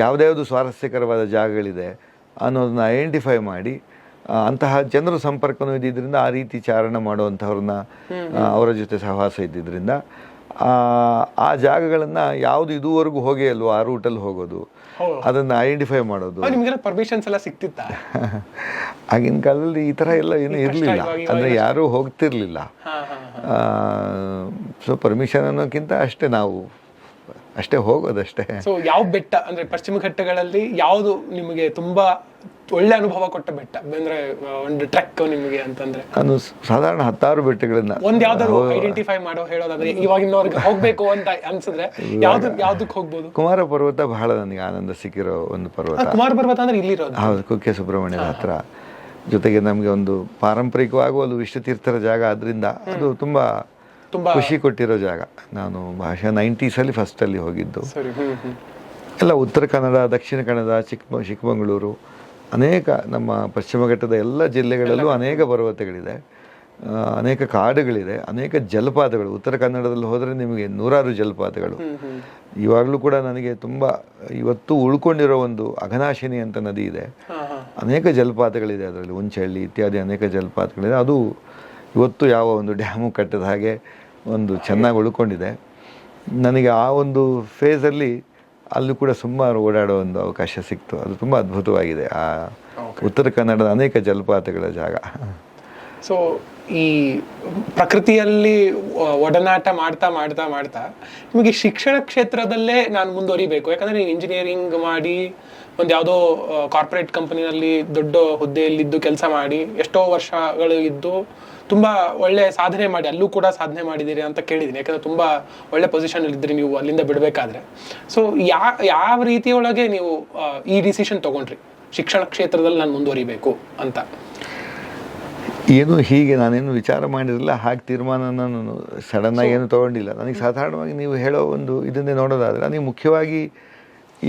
ಯಾವುದ್ಯಾವುದು ಸ್ವಾರಸ್ಯಕರವಾದ ಜಾಗಗಳಿದೆ ಅನ್ನೋದನ್ನ ಐಡೆಂಟಿಫೈ ಮಾಡಿ ಅಂತಹ ಜನರ ಸಂಪರ್ಕನೂ ಇದ್ದಿದ್ದರಿಂದ, ಆ ರೀತಿ ಚಾರಣ ಮಾಡುವಂಥವ್ರನ್ನ ಅವರ ಜೊತೆ ಸಹವಾಸ ಇದ್ದಿದ್ದರಿಂದ ಆ ಜಾಗಗಳನ್ನು ಯಾವುದು ಇದುವರೆಗೂ ಹೋಗೇ ಅಲ್ವೋ ಆ ರೂಟಲ್ಲಿ ಹೋಗೋದು, ಅದನ್ನು ಐಡೆಂಟಿಫೈ ಮಾಡೋದು. ನಿಮಗೆಲ್ಲ ಪರ್ಮಿಷನ್ಸ್ ಎಲ್ಲ ಸಿಕ್ತಿತ್ತಾ? ಆಗಿನ ಕಾಲದಲ್ಲಿ ಈ ಥರ ಎಲ್ಲ ಏನೂ ಇರಲಿಲ್ಲ, ಅಂದರೆ ಯಾರೂ ಹೋಗ್ತಿರ್ಲಿಲ್ಲ. ಸೊ ಪರ್ಮಿಷನ್ ಅನ್ನೋಕ್ಕಿಂತ ಅಷ್ಟೇ ಹೋಗೋದಷ್ಟೇ. ಸೊ ಯಾವ ಬೆಟ್ಟ ಅಂದ್ರೆ ಪಶ್ಚಿಮ ಘಟ್ಟಗಳಲ್ಲಿ ಯಾವುದು ನಿಮಗೆ ತುಂಬಾ ಒಳ್ಳೆ ಅನುಭವ ಕೊಟ್ಟ ಬೆಟ್ಟ ಅಂದ್ರೆ ಒಂದು ಟ್ರೆಕ್ ನಿಮಗೆ ಅಂತಂದ್ರೆ? ನಾನು ಸಾಧಾರಣ 10 ಬೆಟ್ಟಗಳನ್ನ ಒಂದ್ ಯಾವ್ದಾದ್ರು ಐಡೆಂಟಿಫೈ ಮಾಡೋ ಹೇಳೋದಾದ್ರೆ, ಇವಾಗಿನವ್ರಿಗೆ ಹೋಗ್ಬೇಕು ಅಂತ ಅನ್ಸಿದ್ರೆ ಯಾವ್ದಕ್ಕೆ ಹೋಗ್ಬೋದು? ಕುಮಾರ ಪರ್ವತ ಬಹಳ ನನಗೆ ಆನಂದ ಸಿಕ್ಕಿರೋ ಒಂದು ಪರ್ವತ. ಕುಮಾರ ಪರ್ವತ ಅಂದ್ರೆ ಇಲ್ಲಿರೋದು? ಹೌದು, ಕುಕ್ಕೆ ಸುಬ್ರಹ್ಮಣ್ಯದ ಹತ್ರ. ಜೊತೆಗೆ ನಮಗೆ ಒಂದು ಪಾರಂಪರಿಕವಾಗೂ ಒಂದು ವಿಶ್ವತೀರ್ಥರ ಜಾಗ ಆದ್ರಿಂದ ಅದು ತುಂಬಾ ಖುಷಿ ಕೊಟ್ಟಿರೋ ಜಾಗ. ನಾನು ಬಹುಶಃ 90s ಫಸ್ಟಲ್ಲಿ ಹೋಗಿದ್ದು. ಎಲ್ಲ ಉತ್ತರ ಕನ್ನಡ, ದಕ್ಷಿಣ ಕನ್ನಡ, ಚಿಕ್ಕಮಗಳೂರು, ಅನೇಕ ನಮ್ಮ ಪಶ್ಚಿಮ ಘಟ್ಟದ ಎಲ್ಲ ಜಿಲ್ಲೆಗಳಲ್ಲೂ ಅನೇಕ ಪರ್ವತಗಳಿದೆ, ಅನೇಕ ಕಾಡುಗಳಿದೆ, ಅನೇಕ ಜಲಪಾತಗಳು. ಉತ್ತರ ಕನ್ನಡದಲ್ಲಿ ಹೋದರೆ ನಿಮಗೆ ನೂರಾರು ಜಲಪಾತಗಳು. ಇವಾಗಲೂ ಕೂಡ ನನಗೆ ತುಂಬ ಇವತ್ತು ಉಳ್ಕೊಂಡಿರೋ ಒಂದು ಅಘನಾಶಿನಿ ಅಂತ ನದಿ ಇದೆ, ಅನೇಕ ಜಲಪಾತಗಳಿದೆ ಅದರಲ್ಲಿ, ಉಂಚಳ್ಳಿ ಇತ್ಯಾದಿ ಅನೇಕ ಜಲಪಾತಗಳಿದೆ. ಅದು ಇವತ್ತು ಯಾವ ಒಂದು ಡ್ಯಾಮು ಕಟ್ಟದ ಹಾಗೆ ಒಂದು ಚೆನ್ನಾಗಿ ಉಳ್ಕೊಂಡಿದೆ. ನನಗೆ ಆ ಒಂದು ಫೇಸಲ್ಲಿ ಅಲ್ಲೂ ಕೂಡ ಸುಮಾರು ಓಡಾಡೋ ಒಂದು ಅವಕಾಶ ಸಿಕ್ತು. ಅದು ತುಂಬ ಅದ್ಭುತವಾಗಿದೆ ಆ ಉತ್ತರ ಕನ್ನಡದ ಅನೇಕ ಜಲಪಾತಗಳ ಜಾಗ. ಸೊ ಈ ಪ್ರಕೃತಿಯಲ್ಲಿ ಒಡನಾಟ ಮಾಡ್ತಾ ಮಾಡ್ತಾ ಮಾಡ್ತಾ ನಿಮಗೆ ಶಿಕ್ಷಣ ಕ್ಷೇತ್ರದಲ್ಲೇ ನಾನು ಮುಂದುವರಿಬೇಕು, ಯಾಕಂದ್ರೆ ನೀವು ಇಂಜಿನಿಯರಿಂಗ್ ಮಾಡಿ ಒಂದು ಯಾವುದೋ ಕಾರ್ಪೊರೇಟ್ ಕಂಪನಿನಲ್ಲಿ ದೊಡ್ಡ ಹುದ್ದೆಯಲ್ಲಿದ್ದು ಕೆಲಸ ಮಾಡಿ ಎಷ್ಟೋ ವರ್ಷಗಳು ಇದ್ದು ತುಂಬಾ ಒಳ್ಳೆ ಸಾಧನೆ ಮಾಡಿ, ಅಲ್ಲೂ ಕೂಡ ಸಾಧನೆ ಮಾಡಿದ್ದೀರಿ ಅಂತ ಕೇಳಿದ್ದೀನಿ. ಯಾಕಂದ್ರೆ ತುಂಬಾ ಒಳ್ಳೆ ಪೊಸಿಷನ್ ಇದ್ರಿ ನೀವು ಅಲ್ಲಿಂದ ಬಿಡಬೇಕಾದ್ರೆ. ಸೊ ಯಾವ ರೀತಿಯೊಳಗೆ ನೀವು ಈ ಡಿಸಿಷನ್ ತಗೊಂಡ್ರಿ, ಶಿಕ್ಷಣ ಕ್ಷೇತ್ರದಲ್ಲಿ ನಾನು ಮುಂದುವರಿಬೇಕು ಅಂತ? ಏನು ಹೀಗೆ ನಾನೇನು ವಿಚಾರ ಮಾಡಿರಲಿಲ್ಲ, ಹಾಗೆ ತೀರ್ಮಾನ ನಾನು ಸಡನ್ನಾಗಿ ಏನು ತೊಗೊಂಡಿಲ್ಲ. ನನಗೆ ಸಾಧಾರಣವಾಗಿ ನೀವು ಹೇಳೋ ಒಂದು ಇದನ್ನೇ ನೋಡೋದಾದರೆ, ನನಗೆ ಮುಖ್ಯವಾಗಿ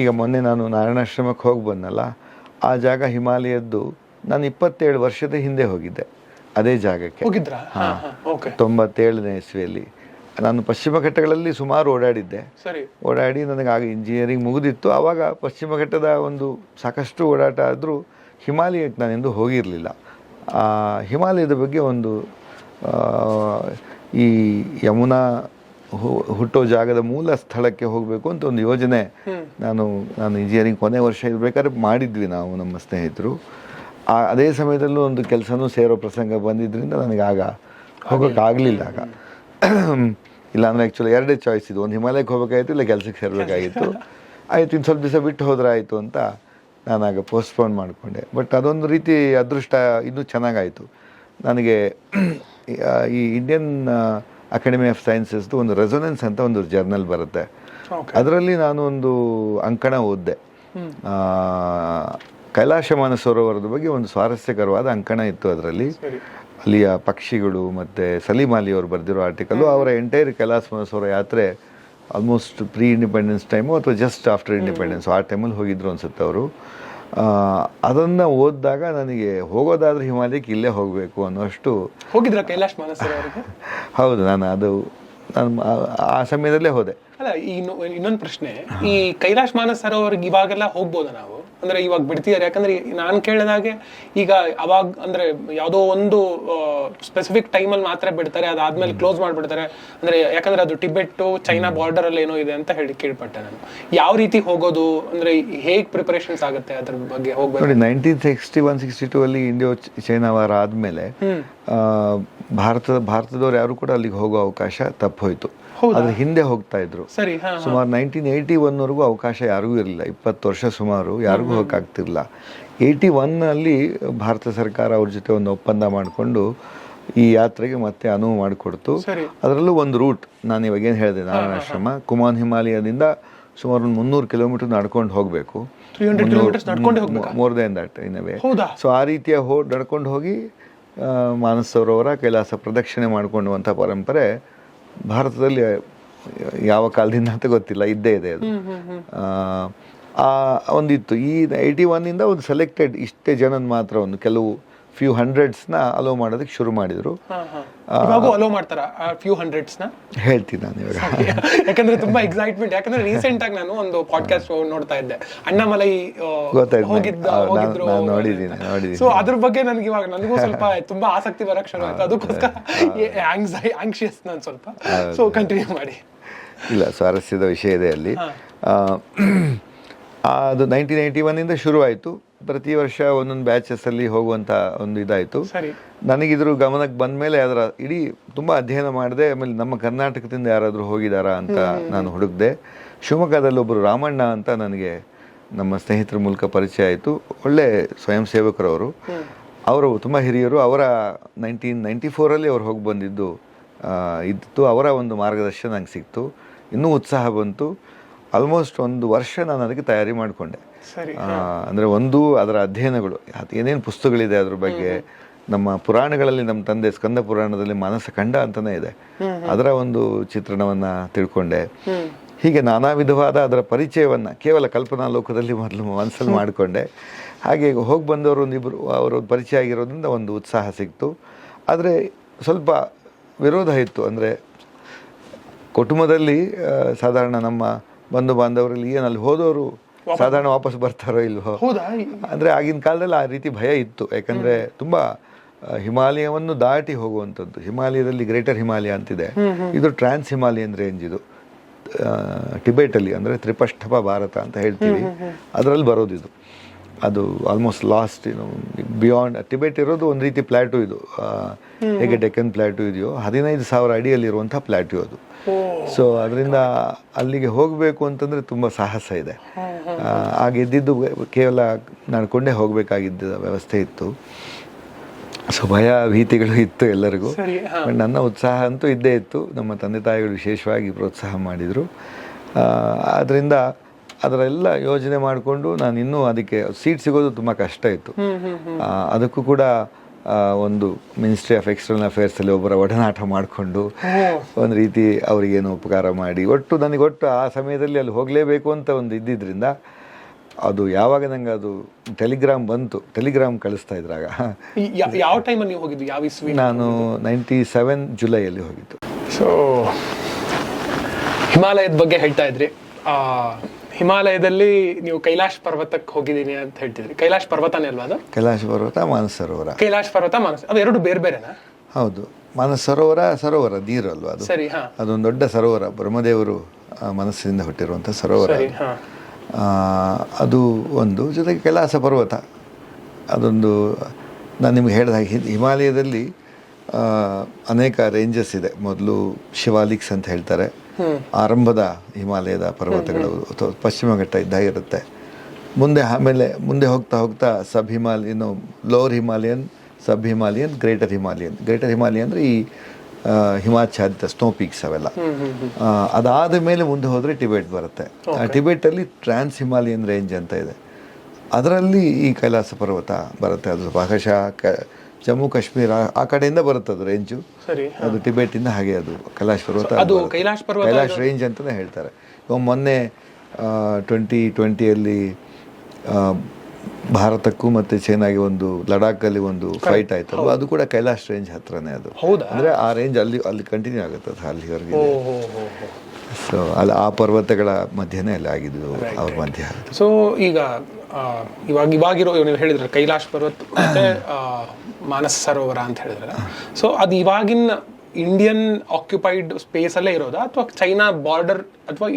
ಈಗ ಮೊನ್ನೆ ನಾನು ನಾರಾಯಣಾಶ್ರಮಕ್ಕೆ ಹೋಗಿ ಬಂದಲ್ಲ, ಆ ಜಾಗ ಹಿಮಾಲಯದ್ದು. ನಾನು 27 ವರ್ಷದ ಹಿಂದೆ ಹೋಗಿದ್ದೆ ಅದೇ ಜಾಗಕ್ಕೆ. 97ನೇ ಇಸ್ವಿಯಲ್ಲಿ ನಾನು ಪಶ್ಚಿಮ ಘಟ್ಟಗಳಲ್ಲಿ ಸುಮಾರು ಓಡಾಡಿದ್ದೆ. ಓಡಾಡಿ ನನಗೆ ಆಗ ಇಂಜಿನಿಯರಿಂಗ್ ಮುಗಿದಿತ್ತು. ಆವಾಗ ಪಶ್ಚಿಮ ಘಟ್ಟದ ಒಂದು ಸಾಕಷ್ಟು ಓಡಾಟ ಆದರೂ ಹಿಮಾಲಯಕ್ಕೆ ನಾನೆಂದು ಹೋಗಿರಲಿಲ್ಲ. ಹಿಮಾಲಯದ ಬಗ್ಗೆ ಒಂದು ಈ ಯಮುನಾ ಹುಟ್ಟೋ ಜಾಗದ ಮೂಲ ಸ್ಥಳಕ್ಕೆ ಹೋಗಬೇಕು ಅಂತ ಒಂದು ಯೋಜನೆ ನಾನು ಇಂಜಿನಿಯರಿಂಗ್ ಕೊನೆ ವರ್ಷ ಇರಬೇಕಾದ್ರೆ ಮಾಡಿದ್ವಿ ನಾವು ನಮ್ಮ ಸ್ನೇಹಿತರು. ಅದೇ ಸಮಯದಲ್ಲೂ ಒಂದು ಕೆಲಸನೂ ಸೇರೋ ಪ್ರಸಂಗ ಬಂದಿದ್ದರಿಂದ ನನಗೆ ಆಗ ಹೋಗೋಕ್ಕಾಗಲಿಲ್ಲ. ಆಗ ಇಲ್ಲಾಂದರೆ ಆ್ಯಕ್ಚುಲಿ 2 ಚಾಯ್ಸ್ ಇದು, ಒಂದು ಹಿಮಾಲಯಕ್ಕೆ ಹೋಗಬೇಕಾಗಿತ್ತು, ಇಲ್ಲ ಕೆಲಸಕ್ಕೆ ಸೇರಬೇಕಾಗಿತ್ತು. ಆಯಿತು, ಇನ್ನು ಸ್ವಲ್ಪ ದಿವಸ ಬಿಟ್ಟು ಹೋದ್ರೆ ಆಯಿತು ಅಂತ ನಾನಾಗ ಪೋಸ್ಟ್ಪೋನ್ ಮಾಡಿಕೊಂಡೆ. ಬಟ್ ಅದೊಂದು ರೀತಿ ಅದೃಷ್ಟ ಇನ್ನೂ ಚೆನ್ನಾಗಾಯಿತು. ನನಗೆ ಈ ಇಂಡಿಯನ್ ಅಕಾಡೆಮಿ ಆಫ್ ಸೈನ್ಸಸ್ದು ಒಂದು ರೆಸೊನೆನ್ಸ್ ಅಂತ ಒಂದು ಜರ್ನಲ್ ಬರುತ್ತೆ, ಅದರಲ್ಲಿ ನಾನು ಒಂದು ಅಂಕಣ ಓದಿದೆ. ಕೈಲಾಸ ಮಾನಸರೋವರದ ಬಗ್ಗೆ ಒಂದು ಸ್ವಾರಸ್ಯಕರವಾದ ಅಂಕಣ ಇತ್ತು ಅದರಲ್ಲಿ. ಅಲ್ಲಿಯ ಪಕ್ಷಿಗಳು ಮತ್ತು ಸಲೀಂ ಅಲಿ ಅವರು ಬರೆದಿರೋ ಆರ್ಟಿಕಲು ಅವರ ಎಂಟೈರ್ ಕೈಲಾಸ ಮಾನಸರೋವರ ಯಾತ್ರೆ ಆಲ್ಮೋಸ್ಟ್ ಪ್ರೀ ಇಂಡಿಪೆಂಡೆನ್ಸ್ ಟೈಮು ಅಥವಾ ಜಸ್ಟ್ ಆಫ್ಟರ್ ಇಂಡಿಪೆಂಡೆನ್ಸ್ ಆ ಟೈಮಲ್ಲಿ ಹೋಗಿದ್ರು ಅನ್ಸುತ್ತೆ ಅವರು. ಅದನ್ನು ಓದಿದಾಗ ನನಗೆ ಹೋಗೋದಾದ್ರೆ ಹಿಮಾಲಯಕ್ಕೆ ಇಲ್ಲೇ ಹೋಗಬೇಕು ಅನ್ನೋಷ್ಟು. ಹೋಗಿದ್ರ ಕೈಲಾಸ ಮಾನಸರೋವರಿಗೆ? ಹೌದು, ನಾನು ಆ ಸಮಯದಲ್ಲೇ ಹೋದೆ. ಅಲ್ಲ, ಇನ್ನೊಂದು ಪ್ರಶ್ನೆ, ಈ ಕೈಲಾಸ ಮಾನಸರೋವರಿಗೆ ಇವಾಗೆಲ್ಲ ಹೋಗ್ಬೋದಾ ನಾವು? ಅಂದ್ರೆ ಇವಾಗ ಬಿಡ್ತಿದ್ದಾರೆ, ಯಾಕಂದ್ರೆ ನಾನು ಕೇಳಿದಾಗೆ ಈಗ ಅವಾಗ ಅಂದ್ರೆ ಯಾವುದೋ ಒಂದು ಸ್ಪೆಸಿಫಿಕ್ ಟೈಮಲ್ಲಿ ಮಾತ್ರ ಬಿಡ್ತಾರೆ, ಅದಾದ್ಮೇಲೆ ಕ್ಲೋಸ್ ಮಾಡಿಬಿಡ್ತಾರೆ. ಅಂದ್ರೆ ಯಾಕಂದ್ರೆ ಅದು ಟಿಬೆಟ್ ಚೈನಾ ಬಾರ್ಡರ್ ಅಲ್ಲಿ ಏನೋ ಇದೆ ಅಂತ ಕೇಳ್ಪಟ್ಟೆ ನಾನು. ಯಾವ ರೀತಿ ಹೋಗೋದು, ಅಂದ್ರೆ ಹೇಗೆ ಪ್ರಿಪರೇಷನ್ಸ್ ಆಗುತ್ತೆ ಅದ್ರ ಬಗ್ಗೆ ಹೋಗ್ಬೇಕು? ನೋಡಿ, 1961-62 ಅಲ್ಲಿ ಇಂಡಿಯೋ ಚೈನಾ ವಾರ ಆದ್ಮೇಲೆ ಭಾರತದವ್ರು ಯಾರು ಕೂಡ ಅಲ್ಲಿಗೆ ಹೋಗೋ ಅವಕಾಶ ತಪ್ಪೋಯ್ತು. ಅದ್ರ ಹಿಂದೆ ಹೋಗ್ತಾ ಇದ್ರು. ಸುಮಾರು 1981ವರೆಗೂ ಅವಕಾಶ ಯಾರಿಗೂ ಇರಲಿಲ್ಲ. 20 ವರ್ಷ ಸುಮಾರು ಯಾರಿಗೂ ಹೋಗಕ್ಕಾಗ್ತಿರ್ಲಿಲ್ಲ. 81ನಲ್ಲಿ ಭಾರತ ಸರ್ಕಾರ ಅವ್ರ ಜೊತೆ ಒಂದು ಒಪ್ಪಂದ ಮಾಡಿಕೊಂಡು ಈ ಯಾತ್ರೆಗೆ ಮತ್ತೆ ಅನುವು ಮಾಡಿಕೊಡ್ತು. ಅದರಲ್ಲೂ ಒಂದು ರೂಟ್, ನಾನು ಇವಾಗ ಏನು ಹೇಳಿದೆ, ನಾರಾಯಣಾಶ್ರಮ ಕುಮಾನ್ ಹಿಮಾಲಯದಿಂದ ಸುಮಾರು 300 ಕಿಲೋಮೀಟರ್ ನಡ್ಕೊಂಡು ಹೋಗಬೇಕು. More than that in a way. So ಆ ರೀತಿಯ ನಡ್ಕೊಂಡು ಹೋಗಿ ಮಾನಸ ಸರೋವರ ಕೈಲಾಸ ಪ್ರದಕ್ಷಿಣೆ ಮಾಡಿಕೊಳ್ಳುವಂಥ ಪರಂಪರೆ ಭಾರತದಲ್ಲಿ ಯಾವ ಕಾಲದಿಂದ ಅಂತ ಗೊತ್ತಿಲ್ಲ, ಇದ್ದೇ ಇದೆ ಅದು. ಒಂದಿತ್ತು. ಈ 81ಇಂದ ಒಂದು ಸೆಲೆಕ್ಟೆಡ್ ಇಷ್ಟೇ ಜನನ ಮಾತ್ರ, ಒಂದು ಕೆಲವು ಫ್ಯೂ ಹಂಡ್ರೆಡ್ಸ್ನ ಅಲೋ ಮಾಡೋದಕ್ಕೆ ಶುರು ಮಾಡಿದ್ರು. ಹೇಳ್ತೀನಿ ನಾನು ಇವಾಗ, ಯಾಕಂದ್ರೆ ತುಂಬಾ ಎಕ್ಸೈಟ್ಮೆಂಟ್. ಯಾಕಂದ್ರೆ ರೀಸೆಂಟ್ ಆಗಿ ನಾನು ಒಂದು ಪಾಡ್ಕಾಸ್ಟ್ ನೋಡ್ತಾ ಇದ್ದೆ, ಅಣ್ಣಾಮಲೈ ನೋಡಿದ್ದೀನಿ. ಸೊ ಅದ್ರ ಬಗ್ಗೆ ನನಗೆ ಇವಾಗ ನನಗೂ ಸ್ವಲ್ಪ ತುಂಬಾ ಆಸಕ್ತಿ ಬರಕ್ ಶುರು ಆಯ್ತು. ಅದಕ್ಕೋಸ್ಕರ ಆಂಕ್ಷಿಯಸ್ ನಾನು ಸ್ವಲ್ಪ. ಸೊ ಕಂಟಿನ್ಯೂ ಮಾಡಿ. ಇಲ್ಲ, ಸ್ವಾರಸ್ಯದ ವಿಷಯ ಇದೆ ಅಲ್ಲಿ. ಅದು 1981ಇಂದ ಶುರುವಾಯಿತು. ಪ್ರತಿ ವರ್ಷ ಒಂದೊಂದು ಬ್ಯಾಚಸ್ಸಲ್ಲಿ ಹೋಗುವಂಥ ಒಂದು ಇದಾಯಿತು. ನನಗಿದ್ರ ಗಮನಕ್ಕೆ ಬಂದ ಮೇಲೆ ಅದರ ಇಡೀ ತುಂಬ ಅಧ್ಯಯನ ಮಾಡಿದೆ. ಆಮೇಲೆ ನಮ್ಮ ಕರ್ನಾಟಕದಿಂದ ಯಾರಾದರೂ ಹೋಗಿದ್ದಾರಾ ಅಂತ ನಾನು ಹುಡುಕಿದೆ. ಶಿವಮೊಗ್ಗದಲ್ಲಿ ಒಬ್ಬರು ರಾಮಣ್ಣ ಅಂತ ನನಗೆ ನಮ್ಮ ಸ್ನೇಹಿತರ ಮೂಲಕ ಪರಿಚಯ ಆಯಿತು. ಒಳ್ಳೆ ಸ್ವಯಂ ಸೇವಕರವರು. ಅವರು ತುಂಬ ಹಿರಿಯರು. ಅವರ 1994ಅಲ್ಲಿ ಅವ್ರು ಹೋಗಿ ಬಂದಿದ್ದು ಇತ್ತು. ಅವರ ಒಂದು ಮಾರ್ಗದರ್ಶನ ನಂಗೆ ಸಿಕ್ತು. ಇನ್ನೂ ಉತ್ಸಾಹ ಬಂತು. ಆಲ್ಮೋಸ್ಟ್ ಒಂದು ವರ್ಷ ನಾನು ಅದಕ್ಕೆ ತಯಾರಿ ಮಾಡಿಕೊಂಡೆ. ಅಂದರೆ ಒಂದು ಅದರ ಅಧ್ಯಯನಗಳು, ಏನೇನು ಪುಸ್ತಕಗಳಿದೆ ಅದ್ರ ಬಗ್ಗೆ. ನಮ್ಮ ಪುರಾಣಗಳಲ್ಲಿ ನಮ್ಮ ತಂದೆ ಸ್ಕಂದ ಪುರಾಣದಲ್ಲಿ ಮಾನಸ ಖಂಡ ಅಂತಲೇ ಇದೆ, ಅದರ ಒಂದು ಚಿತ್ರಣವನ್ನು ತಿಳ್ಕೊಂಡೆ. ಹೀಗೆ ನಾನಾ ವಿಧವಾದ ಅದರ ಪರಿಚಯವನ್ನು ಕೇವಲ ಕಲ್ಪನಾ ಲೋಕದಲ್ಲಿ ಮೊದಲು ಮನಸ್ಸಲ್ಲಿ ಮಾಡಿಕೊಂಡೆ. ಹಾಗೆ ಹೋಗಿ ಬಂದವರು ಒಂದಿಬ್ಬರು ಅವರು ಪರಿಚಯ ಆಗಿರೋದ್ರಿಂದ ಒಂದು ಉತ್ಸಾಹ ಸಿಕ್ತು. ಆದರೆ ಸ್ವಲ್ಪ ವಿರೋಧ ಇತ್ತು. ಅಂದರೆ ಕುಟುಂಬದಲ್ಲಿ ಸಾಧಾರಣ ನಮ್ಮ ಬಂಧು ಬಾಂಧವರಲ್ಲಿ ಏನಲ್ಲಿ ಹೋದವರು ಸಾಧಾರಣ ವಾಪಸ್ ಬರ್ತಾರೋ ಇಲ್ವೋ, ಅಂದರೆ ಆಗಿನ ಕಾಲದಲ್ಲಿ ಆ ರೀತಿ ಭಯ ಇತ್ತು. ಯಾಕಂದರೆ ತುಂಬ ಹಿಮಾಲಯವನ್ನು ದಾಟಿ ಹೋಗುವಂಥದ್ದು. ಹಿಮಾಲಯದಲ್ಲಿ ಗ್ರೇಟರ್ ಹಿಮಾಲಯ ಅಂತಿದೆ, ಇದು ಟ್ರಾನ್ಸ್ ಹಿಮಾಲಯನ್ ರೇಂಜ್. ಇದು ಟಿಬೆಟಲ್ಲಿ ಅಂದರೆ ತ್ರಿಪಷ್ಠಪ ಭಾರತ ಅಂತ ಹೇಳ್ತೀವಿ, ಅದರಲ್ಲಿ ಬರೋದಿದು. ಅದು ಆಲ್ಮೋಸ್ಟ್ ಲಾಸ್ಟ್ ಬಿಯಾಂಡ್ ಟಿಬೆಟ್ ಇರೋದು ಒಂದು ರೀತಿ ಪ್ಲ್ಯಾಟು. ಇದು ಹೇಗೆ ಡೆಕ್ಕನ್ ಪ್ಲ್ಯಾಟು ಇದೆಯೋ 15,000 ಅಡಿಯಲ್ಲಿರುವಂಥ ಪ್ಲ್ಯಾಟು ಅದು. ಸೊ ಅದರಿಂದ ಅಲ್ಲಿಗೆ ಹೋಗಬೇಕು ಅಂತಂದರೆ ತುಂಬ ಸಾಹಸ ಇದೆ. ಆಗಿದ್ದಿದ್ದು ಕೇವಲ ನಡ್ಕೊಂಡೇ ಹೋಗಬೇಕಾಗಿದ್ದ ವ್ಯವಸ್ಥೆ ಇತ್ತು. ಸೊ ಭಯ ಭೀತಿಗಳು ಇತ್ತು ಎಲ್ಲರಿಗೂ. ನನ್ನ ಉತ್ಸಾಹ ಅಂತೂ ಇದ್ದೇ ಇತ್ತು. ನಮ್ಮ ತಂದೆ ತಾಯಿಗಳು ವಿಶೇಷವಾಗಿ ಪ್ರೋತ್ಸಾಹ ಮಾಡಿದರು. ಅದರಿಂದ ಅದರೆಲ್ಲ ಯೋಜನೆ ಮಾಡಿಕೊಂಡು ನಾನು ಇನ್ನೂ ಅದಕ್ಕೆ ಸೀಟ್ ಸಿಗೋದು ತುಂಬ ಕಷ್ಟ ಇತ್ತು. ಅದಕ್ಕೂ ಕೂಡ ಒಂದು ಮಿನಿಸ್ಟ್ರಿ ಆಫ್ ಎಕ್ಸ್ಟರ್ನಲ್ ಅಫೇರ್ಸಲ್ಲಿ ಒಬ್ಬರ ಒಡನಾಟ ಮಾಡಿಕೊಂಡು ಒಂದು ರೀತಿ ಅವರಿಗೇನು ಉಪಕಾರ ಮಾಡಿ ನನಗೆ ಆ ಸಮಯದಲ್ಲಿ ಅಲ್ಲಿ ಹೋಗಲೇಬೇಕು ಅಂತ ಒಂದು ಇದ್ದಿದ್ದರಿಂದ ಅದು ಯಾವಾಗ ನಂಗೆ ಅದು ಟೆಲಿಗ್ರಾಮ್ ಬಂತು, ಟೆಲಿಗ್ರಾಮ್ ಕಳಿಸ್ತಾ ಇದ್ರಾಗ. ಯಾವ ಟೈಮಲ್ಲಿ ನೀವು ಹೋಗಿದ್ದು? ಯಾವ ಇಸ್ವಿ? ನಾನು 97 ಜುಲೈಯಲ್ಲಿ ಹೋಗಿದ್ದು. ಸೊ ಹಿಮಾಲಯದ ಬಗ್ಗೆ ಹೇಳ್ತಾ ಇದ್ರಿ. ಹಿಮಾಲಯದಲ್ಲಿ ನೀವು ಕೈಲಾಶ್ ಪರ್ವತಕ್ಕೆ ಹೋಗಿದ್ದೀನಿ ಅಂತ ಹೇಳ್ತಿದ್ರಿ. ಕೈಲಾಶ್ ಪರ್ವತನೇ ಅಲ್ವಾ ಅದು? ಕೈಲಾಶ್ ಪರ್ವತ, ಮಾನಸ ಸರೋವರ. ಕೈಲಾಶ್ ಪರ್ವತ, ಮಾನಸ, ಅವು ಎರಡು ಬೇರೆ ಬೇರೆನಾ? ಹೌದು. ಮಾನಸ ಸರೋವರ ನೀರು ಅಲ್ವಾ ಅದು? ಸರಿ. ಅದೊಂದು ದೊಡ್ಡ ಸರೋವರ, ಬ್ರಹ್ಮದೇವರು ಮನಸ್ಸಿನಿಂದ ಹುಟ್ಟಿರುವಂಥ ಸರೋವರ. ಅದು ಒಂದು. ಜೊತೆಗೆ ಕೈಲಾಸ ಪರ್ವತ ಅದೊಂದು. ನಾನು ನಿಮ್ಗೆ ಹೇಳಿದ ಹಾಗೆ ಹಿಮಾಲಯದಲ್ಲಿ ಅನೇಕ ರೇಂಜಸ್ ಇದೆ. ಮೊದಲು ಶಿವಾಲಿಕ್ಸ್ ಅಂತ ಹೇಳ್ತಾರೆ, ಆರಂಭದ ಹಿಮಾಲಯದ ಪರ್ವತಗಳು ಅಥವಾ ಪಶ್ಚಿಮ ಘಟ್ಟ ಇದ್ದಾಗಿರುತ್ತೆ. ಆಮೇಲೆ ಮುಂದೆ ಹೋಗ್ತಾ sub Himalayan, lower Himalayan, sub Himalayan, greater Himalayan. Greater Himalaya ಅಂದರೆ ಈ ಹಿಮಾಚ್ಛಾದಿತ ಸ್ನೋ ಪೀಕ್ಸ್ ಅವೆಲ್ಲ. ಅದಾದ ಮೇಲೆ ಮುಂದೆ ಹೋದರೆ ಟಿಬೆಟ್ ಬರುತ್ತೆ. ಆ ಟಿಬೆಟಲ್ಲಿ ಟ್ರಾನ್ಸ್ ಹಿಮಾಲಯನ್ ರೇಂಜ್ ಅಂತ ಇದೆ, ಅದರಲ್ಲಿ ಈ ಕೈಲಾಸ ಪರ್ವತ ಬರುತ್ತೆ. ಅದು ಭಾಗಶಃ ಜಮ್ಮು ಕಾಶ್ಮೀರ ಆ ಕಡೆಯಿಂದ ಬರುತ್ತೆ ಅದು ರೇಂಜು. ಸರಿ. ಅದು ಟಿಬೆಟಿಂದ ಹಾಗೆ ಅದು ಕೈಲಾಶ್ ಪರ್ವತ ಅದು ಕೈಲಾಶ್ ಪರ್ವತ ಕೈಲಾಶ್ ರೇಂಜ್ ಅಂತಲೇ ಹೇಳ್ತಾರೆ. ಇವಾಗ ಮೊನ್ನೆ 2020 ಭಾರತಕ್ಕೂ ಮತ್ತು ಚೈನಾಗೆ ಒಂದು ಲಡಾಖಲ್ಲಿ ಒಂದು ಫೈಟ್ ಆಯ್ತಲ್ವ, ಅದು ಕೂಡ ಕೈಲಾಶ್ ರೇಂಜ್ ಹತ್ರನೇ ಅದು. ಹೌದಾ? ಅಂದರೆ ಆ ರೇಂಜ್ ಅಲ್ಲಿ ಕಂಟಿನ್ಯೂ ಆಗುತ್ತೆ ಅದು ಅಲ್ಲಿವರೆಗೆ. ಸೊ ಅಲ್ಲಿ ಆ ಪರ್ವತಗಳ ಮಧ್ಯನೇ ಅಲ್ಲಿ ಆಗಿದ್ದು ಅವ್ರ ಮಧ್ಯ. ಸೊ ಈಗ ಇವಾಗಿರೋ ನೀವು ಹೇಳಿದ್ರೆ ಕೈಲಾಶ್ ಪರ್ವತ ಮತ್ತೆ ಮಾನಸ ಸರೋವರ ಅಂತ ಹೇಳಿದ್ರೆ, ಸೊ ಅದು ಇವಾಗಿನ ಇಂಡಿಯನ್ ಆಕ್ಯುಪೈಡ್ ಸ್ಪೇಸ್ ಅಲ್ಲೇ ಇರೋದಾ ಅಥವಾ ಚೈನಾ ಬಾರ್ಡರ್ ಅಥವಾ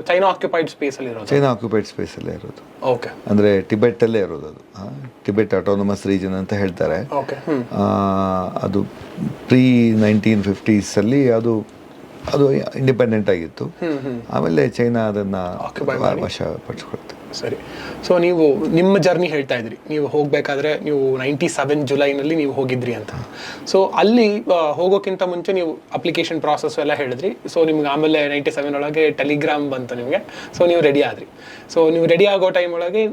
ಚೈನಾ ಆಕ್ಯುಪೈಡ್ ಸ್ಪೇಸ್ ಅಲ್ಲಿ ಇರೋದು? ಚೈನಾ ಆಕ್ಯುಪೈಡ್ ಸ್ಪೇಸ್ ಅಲ್ಲೇ ಇರೋದು. ಓಕೆ. ಅಂದರೆ ಟಿಬೆಟ್ ಅಲ್ಲೇ ಇರೋದು ಅದು. ಟಿಬೆಟ್ ಆಟೋನಮಸ್ ರೀಜನ್ ಅಂತ ಹೇಳ್ತಾರೆ. ಓಕೆ. ಅದು ಪ್ರೀ 1950s ಅಲ್ಲಿ ಅದು ಇಂಡಿಪೆಂಡೆಂಟ್ ಆಗಿತ್ತು. ಆಮೇಲೆ ಚೈನಾ ಅದನ್ನ ವಶಪಡಿಸ್ಕೊಳ್ತು. ಸರಿ. ಸೊ ನೀವು ನಿಮ್ಮ ಜರ್ನಿ ಹೇಳ್ತಾ ಇದ್ರಿ, ನೀವು ಹೋಗ್ಬೇಕಾದ್ರೆ ನೀವು 97 ಜುಲೈನಲ್ಲಿ ನೀವು ಹೋಗಿದ್ರಿ ಅಂತ. ಸೊ ಅಲ್ಲಿ ಹೋಗೋಕ್ಕಿಂತ ಮುಂಚೆ ನೀವು ಅಪ್ಲಿಕೇಶನ್ ಪ್ರಾಸೆಸ್ ಎಲ್ಲ ಹೇಳಿದ್ರಿ. ಸೊ ನಿಮ್ಗೆ ಆಮೇಲೆ 97 ಒಳಗೆ ಟೆಲಿಗ್ರಾಮ್ ಬಂತು ನಿಮಗೆ. ಸೊ ನೀವು ರೆಡಿ ಆದ್ರಿ. ಸೊ ನೀವು ರೆಡಿ ಆಗೋ ಟೈಮ್ ಒಳಗೆ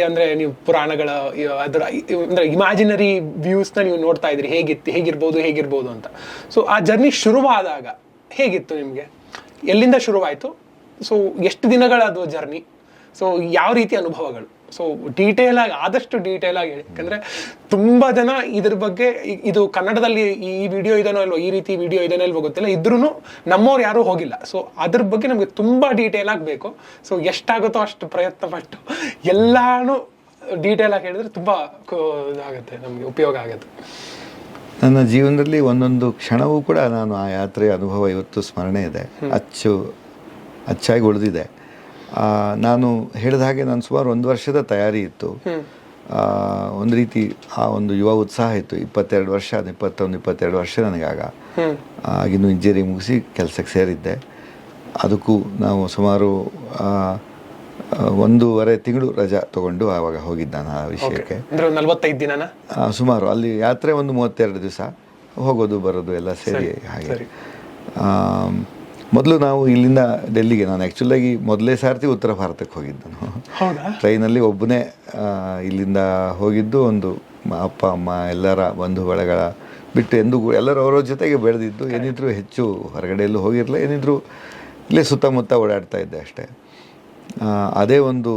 ಅಂದರೆ ನೀವು ಪುರಾಣಗಳ ಅದರ ಅಂದರೆ ಇಮ್ಯಾಜಿನರಿ ವ್ಯೂಸ್ನ ನೀವು ನೋಡ್ತಾ ಇದ್ರಿ, ಹೇಗಿರ್ಬೋದು ಅಂತ. ಸೊ ಆ ಜರ್ನಿ ಶುರುವಾದಾಗ ಹೇಗಿತ್ತು ನಿಮಗೆ? ಎಲ್ಲಿಂದ ಶುರುವಾಯಿತು? ಸೊ ಎಷ್ಟು ದಿನಗಳ ಅದು ಜರ್ನಿ? ಸೊ ಯಾವ ರೀತಿ ಅನುಭವಗಳು? ಸೊ ಆದಷ್ಟು ಡೀಟೇಲ್ ಆಗಿ ಹೇಳಿ. ಯಾಕಂದರೆ ತುಂಬ ಜನ ಇದ್ರ ಬಗ್ಗೆ ಇದು ಕನ್ನಡದಲ್ಲಿ ಈ ವಿಡಿಯೋ ಇದನ್ನೋ ಇಲ್ವೋ, ಈ ರೀತಿ ವಿಡಿಯೋ ಇದನ್ನೋ ಇಲ್ವೋ ಗೊತ್ತಿಲ್ಲ, ಇದ್ರೂ ನಮ್ಮವ್ರು ಯಾರೂ ಹೋಗಿಲ್ಲ. ಸೊ ಅದ್ರ ಬಗ್ಗೆ ನಮಗೆ ತುಂಬ ಡೀಟೇಲ್ ಆಗಬೇಕು. ಸೊ ಎಷ್ಟಾಗುತ್ತೋ ಅಷ್ಟು ಪ್ರಯತ್ನ ಪಟ್ಟು ಎಲ್ಲಾನು ಡೀಟೇಲ್ ಆಗಿ ಹೇಳಿದ್ರೆ ತುಂಬ ಇದಾಗುತ್ತೆ, ನಮಗೆ ಉಪಯೋಗ ಆಗುತ್ತೆ. ನನ್ನ ಜೀವನದಲ್ಲಿ ಒಂದೊಂದು ಕ್ಷಣವೂ ಕೂಡ ನಾನು ಆ ಯಾತ್ರೆಯ ಅನುಭವ ಇವತ್ತು ಸ್ಮರಣೆ ಇದೆ, ಅಚ್ಚಾಗಿ ಉಳಿದಿದೆ. ನಾನು ಹೇಳಿದ ಹಾಗೆ ನಾನು ಸುಮಾರು 1 ವರ್ಷದ ತಯಾರಿ ಇತ್ತು. ಒಂದು ರೀತಿ ಆ ಒಂದು ಯುವ ಉತ್ಸಾಹ ಇತ್ತು. 22 ವರ್ಷ, 22 ವರ್ಷ ನನಗಾಗ. ಆಗಿನ್ನು ಇಂಜಿನಿಯರಿಂಗ್ ಮುಗಿಸಿ ಕೆಲಸಕ್ಕೆ ಸೇರಿದ್ದೆ. ಅದಕ್ಕೂ ನಾವು ಸುಮಾರು 1.5 ತಿಂಗಳು ರಜಾ ತಗೊಂಡು ಆವಾಗ ಹೋಗಿದ್ದ ನಾನು ಆ ವಿಷಯಕ್ಕೆ. 45 ದಿನನ ಸುಮಾರು. ಅಲ್ಲಿ ಯಾತ್ರೆ ಒಂದು 32 ದಿವಸ, ಹೋಗೋದು ಬರೋದು ಎಲ್ಲ ಸೇರಿ ಹಾಗೆ. ಮೊದಲು ನಾವು ಇಲ್ಲಿಂದ ಡೆಲ್ಲಿಗೆ, ನಾನು ಆ್ಯಕ್ಚುಲಾಗಿ ಮೊದಲೇ ಸಾರ್ತಿ ಉತ್ತರ ಭಾರತಕ್ಕೆ ಹೋಗಿದ್ದು ನಾನು ಟ್ರೈನಲ್ಲಿ ಒಬ್ಬನೇ. ಇಲ್ಲಿಂದ ಹೋಗಿದ್ದು ಒಂದು ಅಪ್ಪ ಅಮ್ಮ ಎಲ್ಲರ ಬಂಧು ಬಳಗಳ ಬಿಟ್ಟು ಎಲ್ಲರೂ ಅವರ ಜೊತೆಗೆ ಬೆಳೆದಿದ್ದು. ಏನಿದ್ರು ಹೆಚ್ಚು ಹೊರಗಡೆ ಎಲ್ಲೂ ಹೋಗಿರಲಿಲ್ಲ, ಏನಿದ್ರು ಇಲ್ಲೇ ಸುತ್ತಮುತ್ತ ಓಡಾಡ್ತಾ ಇದ್ದೆ ಅಷ್ಟೇ. ಅದೇ ಒಂದು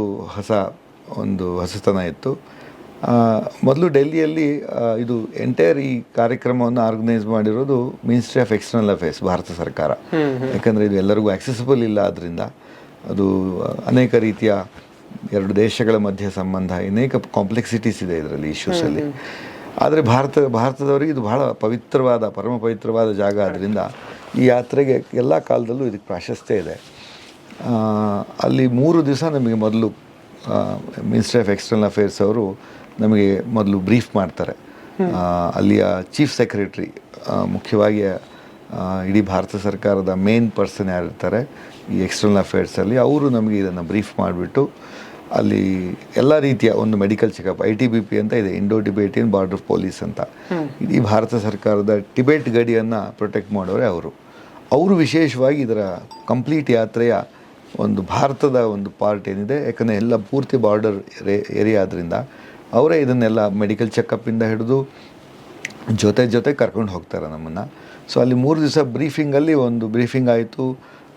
ಹೊಸತನ ಇತ್ತು. ಮೊದಲು ಡೆಲ್ಲಿಯಲ್ಲಿ ಇದು ಎಂಟೈರ್ ಈ ಕಾರ್ಯಕ್ರಮವನ್ನು ಆರ್ಗನೈಸ್ ಮಾಡಿರೋದು ministry of external affairs, Bharat ಸರ್ಕಾರ. ಯಾಕಂದರೆ ಇದು ಎಲ್ಲರಿಗೂ ಆಕ್ಸೆಸಿಬಲ್ ಇಲ್ಲ, ಆದ್ದರಿಂದ ಅದು ಅನೇಕ ರೀತಿಯ 2 ದೇಶಗಳ ಮಧ್ಯೆ ಸಂಬಂಧ, ಅನೇಕ ಕಾಂಪ್ಲೆಕ್ಸಿಟೀಸ್ ಇದೆ ಇದರಲ್ಲಿ, ಇಶ್ಯೂಸಲ್ಲಿ. ಆದರೆ ಭಾರತದವರಿಗೆ ಇದು ಬಹಳ ಪರಮ ಪವಿತ್ರವಾದ ಜಾಗ. ಆದ್ದರಿಂದ ಈ ಯಾತ್ರೆಗೆ ಎಲ್ಲ ಕಾಲದಲ್ಲೂ ಇದಕ್ಕೆ ಪ್ರಾಶಸ್ತ್ಯ ಇದೆ. ಅಲ್ಲಿ 3 ದಿವಸ ನಮಗೆ ಮೊದಲು ಮಿನಿಸ್ಟ್ರಿ ಆಫ್ ಎಕ್ಸ್ಟರ್ನಲ್ ಅಫೇರ್ಸ್ ಅವರು ನಮಗೆ ಮೊದಲು ಬ್ರೀಫ್ ಮಾಡ್ತಾರೆ. ಅಲ್ಲಿಯ ಚೀಫ್ ಸೆಕ್ರೆಟ್ರಿ, ಮುಖ್ಯವಾಗಿ ಇಡೀ ಭಾರತ ಸರ್ಕಾರದ ಮೇನ್ ಪರ್ಸನ್ ಯಾರಿರ್ತಾರೆ ಈ ಎಕ್ಸ್ಟರ್ನಲ್ ಅಫೇರ್ಸಲ್ಲಿ, ಅವರು ನಮಗೆ ಇದನ್ನು ಬ್ರೀಫ್ ಮಾಡಿಬಿಟ್ಟು ಅಲ್ಲಿ ಎಲ್ಲ ರೀತಿಯ ಒಂದು ಮೆಡಿಕಲ್ ಚೆಕಪ್, ITBP ಅಂತ ಇದೆ, ಇಂಡೋ ಟಿಬೇಟಿಯನ್ ಬಾರ್ಡರ್ ಪೊಲೀಸ್ ಅಂತ. ಇಡೀ ಭಾರತ ಸರ್ಕಾರದ ಟಿಬೇಟ್ ಗಡಿಯನ್ನು ಪ್ರೊಟೆಕ್ಟ್ ಮಾಡೋರೆ ಅವರು ವಿಶೇಷವಾಗಿ ಇದರ ಕಂಪ್ಲೀಟ್ ಯಾತ್ರೆಯ ಒಂದು ಭಾರತದ ಒಂದು ಪಾರ್ಟ್ ಏನಿದೆ, ಯಾಕಂದರೆ ಎಲ್ಲ ಪೂರ್ತಿ ಬಾರ್ಡರ್ ಏರಿಯಾ ಆದ್ದರಿಂದ ಅವರೇ ಇದನ್ನೆಲ್ಲ ಮೆಡಿಕಲ್ ಚೆಕಪ್ಪಿಂದ ಹಿಡಿದು ಜೊತೆ ಕರ್ಕೊಂಡು ಹೋಗ್ತಾರೆ ನಮ್ಮನ್ನು. ಸೊ ಅಲ್ಲಿ 3 ದಿವಸ ಬ್ರೀಫಿಂಗಲ್ಲಿ ಒಂದು ಬ್ರೀಫಿಂಗ್ ಆಯಿತು.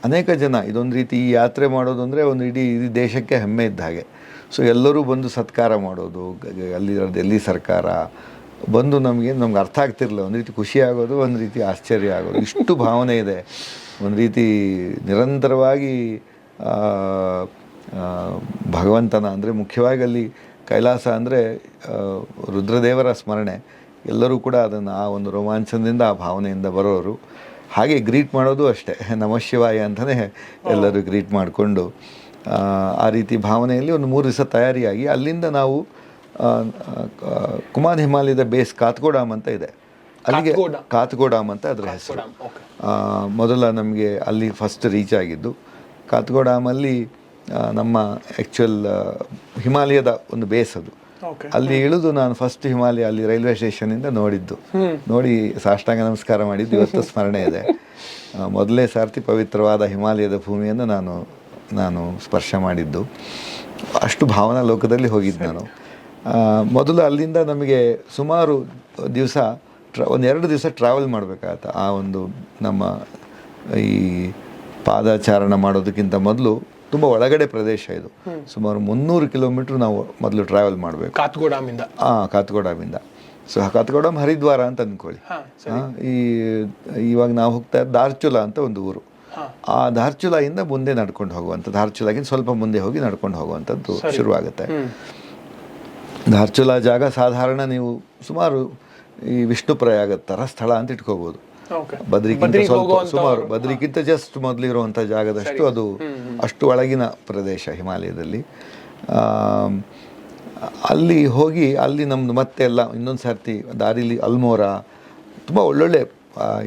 ಅನೇಕ ಜನ ಇದೊಂದು ರೀತಿ ಈ ಯಾತ್ರೆ ಮಾಡೋದು ಅಂದರೆ ಒಂದು ಇಡೀ ದೇಶಕ್ಕೆ ಹೆಮ್ಮೆ ಇದ್ದ ಹಾಗೆ. ಸೊ ಎಲ್ಲರೂ ಬಂದು ಸತ್ಕಾರ ಮಾಡೋದು, ಡೆಲ್ಲಿ ಸರ್ಕಾರ ಬಂದು ನಮಗೆ ಅರ್ಥ ಆಗ್ತಿರಲಿಲ್ಲ. ಒಂದು ರೀತಿ ಖುಷಿ ಆಗೋದು, ಒಂದು ರೀತಿ ಆಶ್ಚರ್ಯ ಆಗೋದು, ಇಷ್ಟು ಭಾವನೆ ಇದೆ. ಒಂದು ರೀತಿ ನಿರಂತರವಾಗಿ ಭಗವಂತನ ಅಂದರೆ ಮುಖ್ಯವಾಗಿ ಅಲ್ಲಿ ಕೈಲಾಸ ಅಂದರೆ ರುದ್ರದೇವರ ಸ್ಮರಣೆ. ಎಲ್ಲರೂ ಕೂಡ ಅದನ್ನು ಆ ಒಂದು ರೋಮಾಂಚನದಿಂದ, ಆ ಭಾವನೆಯಿಂದ ಬರೋರು. ಹಾಗೆ ಗ್ರೀಟ್ ಮಾಡೋದು ಅಷ್ಟೇ, ನಮಃ ಶಿವಾಯ ಅಂತಲೇ ಎಲ್ಲರೂ ಗ್ರೀಟ್ ಮಾಡಿಕೊಂಡು ಆ ರೀತಿ ಭಾವನೆಯಲ್ಲಿ ಒಂದು 3 ದಿವಸ ತಯಾರಿಯಾಗಿ ಅಲ್ಲಿಂದ ನಾವು ಕುಮಾನ್ ಹಿಮಾಲಯದ ಬೇಸ್ ಕಾತ್ಗೋಡಾಮ್ ಅಂತ ಇದೆ, ಅಲ್ಲಿಗೆ ಕಾತ್ಗೋಡಾಮ್ ಅಂತ ಅದರ ಹೆಸರು. ಮೊದಲ ನಮಗೆ ಅಲ್ಲಿ ಫಸ್ಟ್ ರೀಚ್ ಆಗಿದ್ದು ಕಾತ್ಗೋಡಾಮಲ್ಲಿ. ನಮ್ಮ ಆ್ಯಕ್ಚುಯಲ್ ಹಿಮಾಲಯದ ಒಂದು ಬೇಸ್ ಅದು. ಅಲ್ಲಿ ಇಳಿದು ನಾನು ಫಸ್ಟ್ ಹಿಮಾಲಯ ಅಲ್ಲಿ ರೈಲ್ವೆ ಸ್ಟೇಷನಿಂದ ನೋಡಿ ಸಾಷ್ಟಾಂಗ ನಮಸ್ಕಾರ ಮಾಡಿದ್ದು ಇವತ್ತು ಸ್ಮರಣೆ ಇದೆ. ಮೊದಲೇ ಸಾರ್ತಿ ಪವಿತ್ರವಾದ ಹಿಮಾಲಯದ ಭೂಮಿಯನ್ನು ನಾನು ಸ್ಪರ್ಶ ಮಾಡಿದ್ದು. ಅಷ್ಟು ಭಾವನಾ ಲೋಕದಲ್ಲಿ ಹೋಗಿದ್ದು ನಾನು. ಮೊದಲು ಅಲ್ಲಿಂದ ನಮಗೆ ಸುಮಾರು ದಿವಸ ಒಂದೆರಡು ದಿವಸ ಟ್ರಾವೆಲ್ ಮಾಡಬೇಕಾಗತ್ತೆ. ಆ ಒಂದು ನಮ್ಮ ಈ ಪಾದಚಾರಣ ಮಾಡೋದಕ್ಕಿಂತ ಮೊದಲು ತುಂಬ ಒಳಗಡೆ ಪ್ರದೇಶ ಇದು. ಸುಮಾರು 300 ಕಿಲೋಮೀಟ್ರ್ ನಾವು ಮೊದಲು ಟ್ರಾವೆಲ್ ಮಾಡಬೇಕು ಕಾತ್ಗೋಡಾಮಿಂದ. ಕಾತ್ಗೋಡಾಮಿಂದ. ಸೊ ಕಾತ್ಗೋಡಾಮ್ ಹರಿದ್ವಾರ ಅಂತ ಅಂದ್ಕೊಳ್ಳಿ. ಇವಾಗ ನಾವು ಹೋಗ್ತಾ ಇರೋದು ಧಾರ್ಚುಲಾ ಅಂತ ಒಂದು ಊರು. ಆ ಧಾರ್ಚುಲಾಯಿಂದ ಮುಂದೆ ನಡ್ಕೊಂಡು ಹೋಗುವಂಥದ್ದು, ಧಾರ್ಚುಲಾಗಿಂದ ಸ್ವಲ್ಪ ಮುಂದೆ ಹೋಗಿ ನಡ್ಕೊಂಡು ಹೋಗುವಂಥದ್ದು ಶುರುವಾಗುತ್ತೆ. ಧಾರ್ಚುಲಾ ಜಾಗ ಸಾಧಾರಣ ನೀವು ಸುಮಾರು ಈ ವಿಷ್ಣು ಪ್ರಯಾಗ ಥರ ಸ್ಥಳ ಅಂತ ಇಟ್ಕೋಬೋದು. ಬದ್ರಿಗಿಂತ ಸ್ವಲ್ಪ ಸುಮಾರು ಬದ್ರಿಗಿಂತ ಜಸ್ಟ್ ಮೊದಲಿರುವಂಥ ಜಾಗದಷ್ಟು ಅದು ಅಷ್ಟು ಒಳಗಿನ ಪ್ರದೇಶ ಹಿಮಾಲಯದಲ್ಲಿ. ಅಲ್ಲಿ ಹೋಗಿ ಅಲ್ಲಿ ನಮ್ಮದು ಮತ್ತೆ ಎಲ್ಲ ಇನ್ನೊಂದು ಸರ್ತಿ ದಾರಿಲಿ ಅಲ್ಮೋರಾ ತುಂಬ ಒಳ್ಳೊಳ್ಳೆ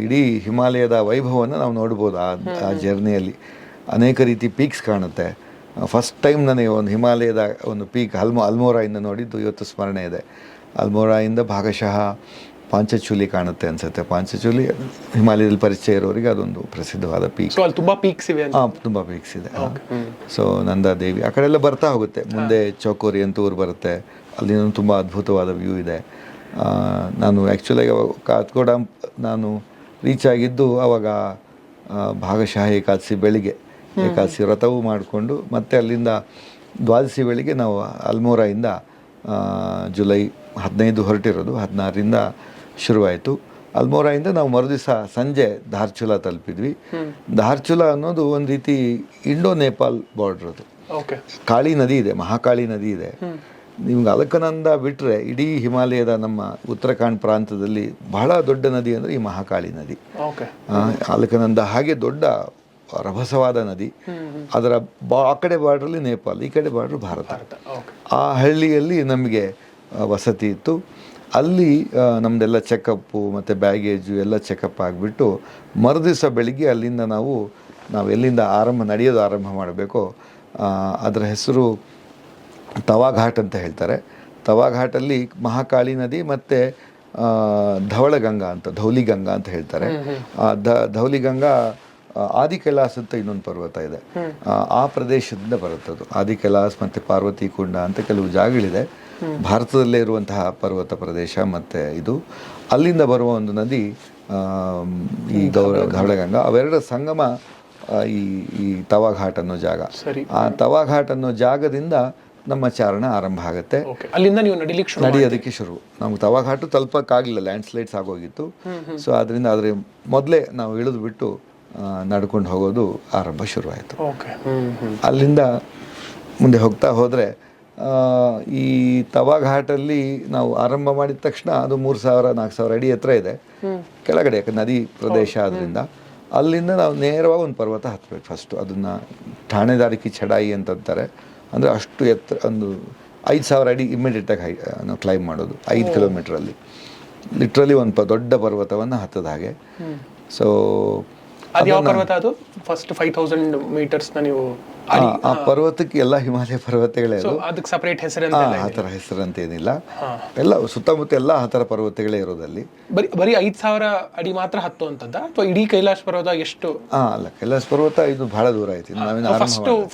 ಇಡೀ ಹಿಮಾಲಯದ ವೈಭವವನ್ನು ನಾವು ನೋಡ್ಬೋದು ಆ ಜರ್ನಿಯಲ್ಲಿ. ಅನೇಕ ರೀತಿ ಪೀಕ್ಸ್ ಕಾಣುತ್ತೆ. ಫಸ್ಟ್ ಟೈಮ್ ನನಗೆ ಒಂದು ಹಿಮಾಲಯದ ಒಂದು ಪೀಕ್ ಅಲ್ಮೋರಾಯಿಂದ ನೋಡಿದ್ದು ಇವತ್ತು ಸ್ಮರಣೆ ಇದೆ. ಅಲ್ಮೋರಾಯಿಂದ ಭಾಗಶಃ ಪಾಂಚಚೂಲಿ ಕಾಣುತ್ತೆ ಅನ್ಸುತ್ತೆ. ಪಾಂಚಚೂಲಿ ಹಿಮಾಲಯದಲ್ಲಿ ಪರಿಚಯ ಇರೋರಿಗೆ ಅದೊಂದು ಪ್ರಸಿದ್ಧವಾದ ಪೀಕ್. ತುಂಬ ಪೀಕ್ಸ್ ಇವೆ. ತುಂಬ ಪೀಕ್ಸ್ ಇದೆ. ಸೊ ನಂದಾದೇವಿ ಆ ಕಡೆ ಎಲ್ಲ ಬರ್ತಾ ಹೋಗುತ್ತೆ. ಮುಂದೆ ಚೌಕೋರಿ ಅಂತ ಊರು ಬರುತ್ತೆ, ಅಲ್ಲಿ ತುಂಬ ಅದ್ಭುತವಾದ ವ್ಯೂ ಇದೆ. ನಾನು ಆ್ಯಕ್ಚುಲಾಗಿ ಕಾತ್ಗೋಡಾಮ್ ನಾನು ರೀಚ್ ಆಗಿದ್ದು ಆವಾಗ ಭಾಗಶಃ ಏಕಾದಶಿ ಬೆಳಿಗ್ಗೆ, ಏಕಾದಶಿ ವ್ರತವೂ ಮಾಡಿಕೊಂಡು ಮತ್ತೆ ಅಲ್ಲಿಂದ ದ್ವಾದಶಿ ಬೆಳಿಗ್ಗೆ ನಾವು ಅಲ್ಮೋರಾಯಿಂದ ಜುಲೈ 15 ಹೊರಟಿರೋದು, 16ರಿಂದ ಶುರುವಾಯಿತು. ಅಲ್ಮೋರಾಯಿಂದ ನಾವು ಮರುದಿವಸ ಸಂಜೆ ಧಾರ್ಚುಲಾ ತಲುಪಿದ್ವಿ. ಧಾರ್ಚುಲಾ ಅನ್ನೋದು ಒಂದು ರೀತಿ ಇಂಡೋ ನೇಪಾಲ್ ಬಾರ್ಡ್ರ್. ಅದು ಕಾಳಿ ನದಿ ಇದೆ, ಮಹಾಕಾಳಿ ನದಿ ಇದೆ. ನಿಮ್ಗೆ ಅಲಕನಂದ ಬಿಟ್ಟರೆ ಇಡೀ ಹಿಮಾಲಯದ ನಮ್ಮ ಉತ್ತರಾಖಂಡ್ ಪ್ರಾಂತದಲ್ಲಿ ಬಹಳ ದೊಡ್ಡ ನದಿ ಅಂದರೆ ಈ ಮಹಾಕಾಳಿ ನದಿ. ಅಲಕನಂದ ಹಾಗೆ ದೊಡ್ಡ ರಭಸವಾದ ನದಿ. ಅದರ ಆ ಕಡೆ ಬಾರ್ಡ್ರಲ್ಲಿ ನೇಪಾಲ್, ಈ ಕಡೆ ಬಾರ್ಡ್ರ್ ಭಾರತ. ಆ ಹಳ್ಳಿಯಲ್ಲಿ ನಮಗೆ ವಸತಿ ಇತ್ತು. ಅಲ್ಲಿ ನಮ್ಮದೆಲ್ಲ ಚೆಕಪ್ಪು ಮತ್ತು ಬ್ಯಾಗೇಜು ಎಲ್ಲ ಚೆಕಪ್ ಆಗಿಬಿಟ್ಟು ಮರುದಿವಸ ಬೆಳಿಗ್ಗೆ ಅಲ್ಲಿಂದ ನಾವು ಎಲ್ಲಿಂದ ನಡೆಯೋದು ಆರಂಭ ಮಾಡಬೇಕೋ ಅದರ ಹೆಸರು ತವಾಘಾಟ್ ಅಂತ ಹೇಳ್ತಾರೆ. ತವಾಘಾಟಲ್ಲಿ ಮಹಾಕಾಳಿ ನದಿ ಮತ್ತು ಧವಳಗಂಗಾ ಅಂತ, ಧೌಲಿಗಂಗಾ ಅಂತ ಹೇಳ್ತಾರೆ. ಧೌಲಿಗಂಗಾ ಆದಿ ಕೈಲಾಸ ಅಂತ ಇನ್ನೊಂದು ಪರ್ವತ ಇದೆ, ಆ ಪ್ರದೇಶದಿಂದ ಬರುತ್ತದು. ಆದಿ ಕೈಲಾಸ್ ಮತ್ತು ಪಾರ್ವತಿ ಕುಂಡ ಅಂತ ಕೆಲವು ಜಾಗಗಳಿದೆ ಭಾರತದಲ್ಲೇ ಇರುವಂತಹ ಪರ್ವತ ಪ್ರದೇಶ. ಮತ್ತು ಇದು ಅಲ್ಲಿಂದ ಬರುವ ಒಂದು ನದಿ ಈ ಧವಳಗಂಗಾ. ಅವೆರಡರ ಸಂಗಮ ಈ ತವಾಘಾಟ್ ಅನ್ನೋ ಜಾಗ. ಆ ತವಾಘಾಟ್ ಅನ್ನೋ ಜಾಗದಿಂದ ನಮ್ಮ ಚಾರಣ ಆರಂಭ ಆಗುತ್ತೆ. ಅಲ್ಲಿಂದ ನೀವು ನಡೆಯೋದಕ್ಕೆ ಶುರು. ನಮ್ಗೆ ತವಾಘಾಟು ತಲುಪಕ್ಕಾಗಲಿಲ್ಲ, ಲ್ಯಾಂಡ್ ಸ್ಲೈಡ್ಸ್ ಆಗೋಗಿತ್ತು. ಸೊ ಅದರಿಂದ ಅದ್ರ ಮೊದಲೇ ನಾವು ಇಳಿದು ಬಿಟ್ಟು ನಡ್ಕೊಂಡು ಹೋಗೋದು ಆರಂಭ ಶುರುವಾಯಿತು. ಅಲ್ಲಿಂದ ಮುಂದೆ ಹೋಗ್ತಾ ಹೋದರೆ ಈ ತವಾಘಾಟಲ್ಲಿ ನಾವು ಆರಂಭ ಮಾಡಿದ ತಕ್ಷಣ ಅದು 3000-4000 ಅಡಿ ಎತ್ತರ ಇದೆ ಕೆಳಗಡೆ, ನದಿ ಪ್ರದೇಶ ಆದ್ದರಿಂದ. ಅಲ್ಲಿಂದ ನಾವು ನೇರವಾಗಿ ಒಂದು ಪರ್ವತ ಹತ್ತಬೇಕು ಫಸ್ಟು. ಅದನ್ನು ಠಾಣೆದಾರಿಕಿ ಚಡಾಯಿ ಅಂತಂತಾರೆ. ಅಂದರೆ ಅಷ್ಟು ಎತ್ತರ, ಒಂದು 5000 ಅಡಿ ಇಮ್ಮಿಡಿಯೇಟಾಗಿ ನಾವು ಕ್ಲೈಮ್ ಮಾಡೋದು 5 ಕಿಲೋಮೀಟ್ರಲ್ಲಿ. ಲಿಟ್ರಲಿ ಒಂದು ದೊಡ್ಡ ಪರ್ವತವನ್ನು ಹತ್ತದ ಹಾಗೆ. ಸೊ ಅದು ಯಾವ ಪರ್ವತ? ಅದು ಫಸ್ಟ್ 5000 ಮೀಟರ್ಸ್ನ ನೀವು ಆ ಪರ್ವತಕ್ಕೆ ಎಲ್ಲ ಹಿಮಾಲಯ ಪರ್ವತಗಳೇ, ಅದಕ್ಕೆ ಸಪರೇಟ್ ಹೆಸರು ಆ ಥರ ಹೆಸರಂತ ಏನಿಲ್ಲ. ಎಲ್ಲ ಸುತ್ತಮುತ್ತ ಎಲ್ಲ ಆ ಥರ ಪರ್ವತಗಳೇ ಇರೋದಲ್ಲಿ. ಬರೀ 5000 ಅಡಿ ಮಾತ್ರ ಹತ್ತುವಂಥದ್ದು ಅಥವಾ ಇಡೀ ಕೈಲಾಸ ಪರ್ವತ ಎಷ್ಟು? ಅಲ್ಲ, ಕೈಲಾಸ ಪರ್ವತ ಇದು ಬಹಳ ದೂರ ಐತಿ.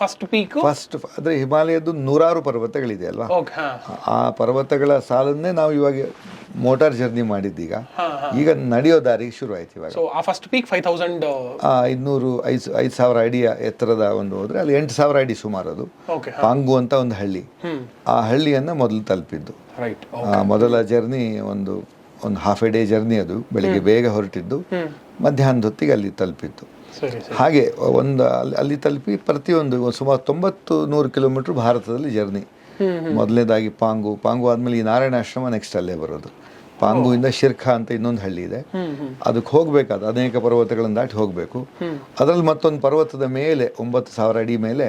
ಫಸ್ಟ್ ಪೀಕ್ ಆದರೆ ಹಿಮಾಲಯದ್ದು 100 ಪರ್ವತಗಳಿದೆ ಅಲ್ವಾ. ಆ ಪರ್ವತಗಳ ಸಾಲನ್ನೇ ನಾವು ಇವಾಗ ಮೋಟಾರ್ ಜರ್ನಿ ಮಾಡಿದ್ದೀಗ. ಈಗ ನಡೆಯೋ ದಾರಿ ಶುರು ಆಯ್ತು ಇವಾಗ. ಆ ಫಸ್ಟ್ ಪೀಕ್ 5000 ಅಡಿಯ ಎತ್ತರದ ಒಂದು ಹೋದ್ರೆ ಅಲ್ಲಿ 8000 ಅಡಿ ಸುಮಾರು. ಅದು ಪಾಂಗು ಅಂತ ಒಂದು ಹಳ್ಳಿ. ಆ ಹಳ್ಳಿಯನ್ನ ಮೊದಲು ತಲುಪಿದ್ದು. ಮೊದಲ ಜರ್ನಿ ಒಂದು ಹಾಫ್ ಎ ಡೇ ಜರ್ನಿ. ಅದು ಬೆಳಿಗ್ಗೆ ಬೇಗ ಹೊರಟಿದ್ದು, ಮಧ್ಯಾಹ್ನದ ಹೊತ್ತಿಗೆ ಅಲ್ಲಿ ತಲುಪಿತ್ತು. ಹಾಗೆ ಅಲ್ಲಿ ತಲುಪಿ ಪ್ರತಿಯೊಂದು ಸುಮಾರು 90-100 ಕಿಲೋಮೀಟರ್ ಭಾರತದಲ್ಲಿ ಜರ್ನಿ. ಮೊದಲನೇದಾಗಿ ಪಾಂಗು ಆದ್ಮೇಲೆ ಈ ನಾರಾಯಣಾಶ್ರಮ ನೆಕ್ಸ್ಟ್ ಅಲ್ಲೇ ಬರೋದು. ಪಾಂಗುವಿಂದ ಶಿರ್ಖಾ ಅಂತ ಇನ್ನೊಂದು ಹಳ್ಳಿ ಇದೆ, ಅದಕ್ಕೆ ಹೋಗ್ಬೇಕಾದ ಅನೇಕ ಪರ್ವತಗಳನ್ನು ದಾಟಿ ಹೋಗಬೇಕು. ಅದರಲ್ಲಿ ಮತ್ತೊಂದು ಪರ್ವತದ ಮೇಲೆ 9000 ಅಡಿ ಮೇಲೆ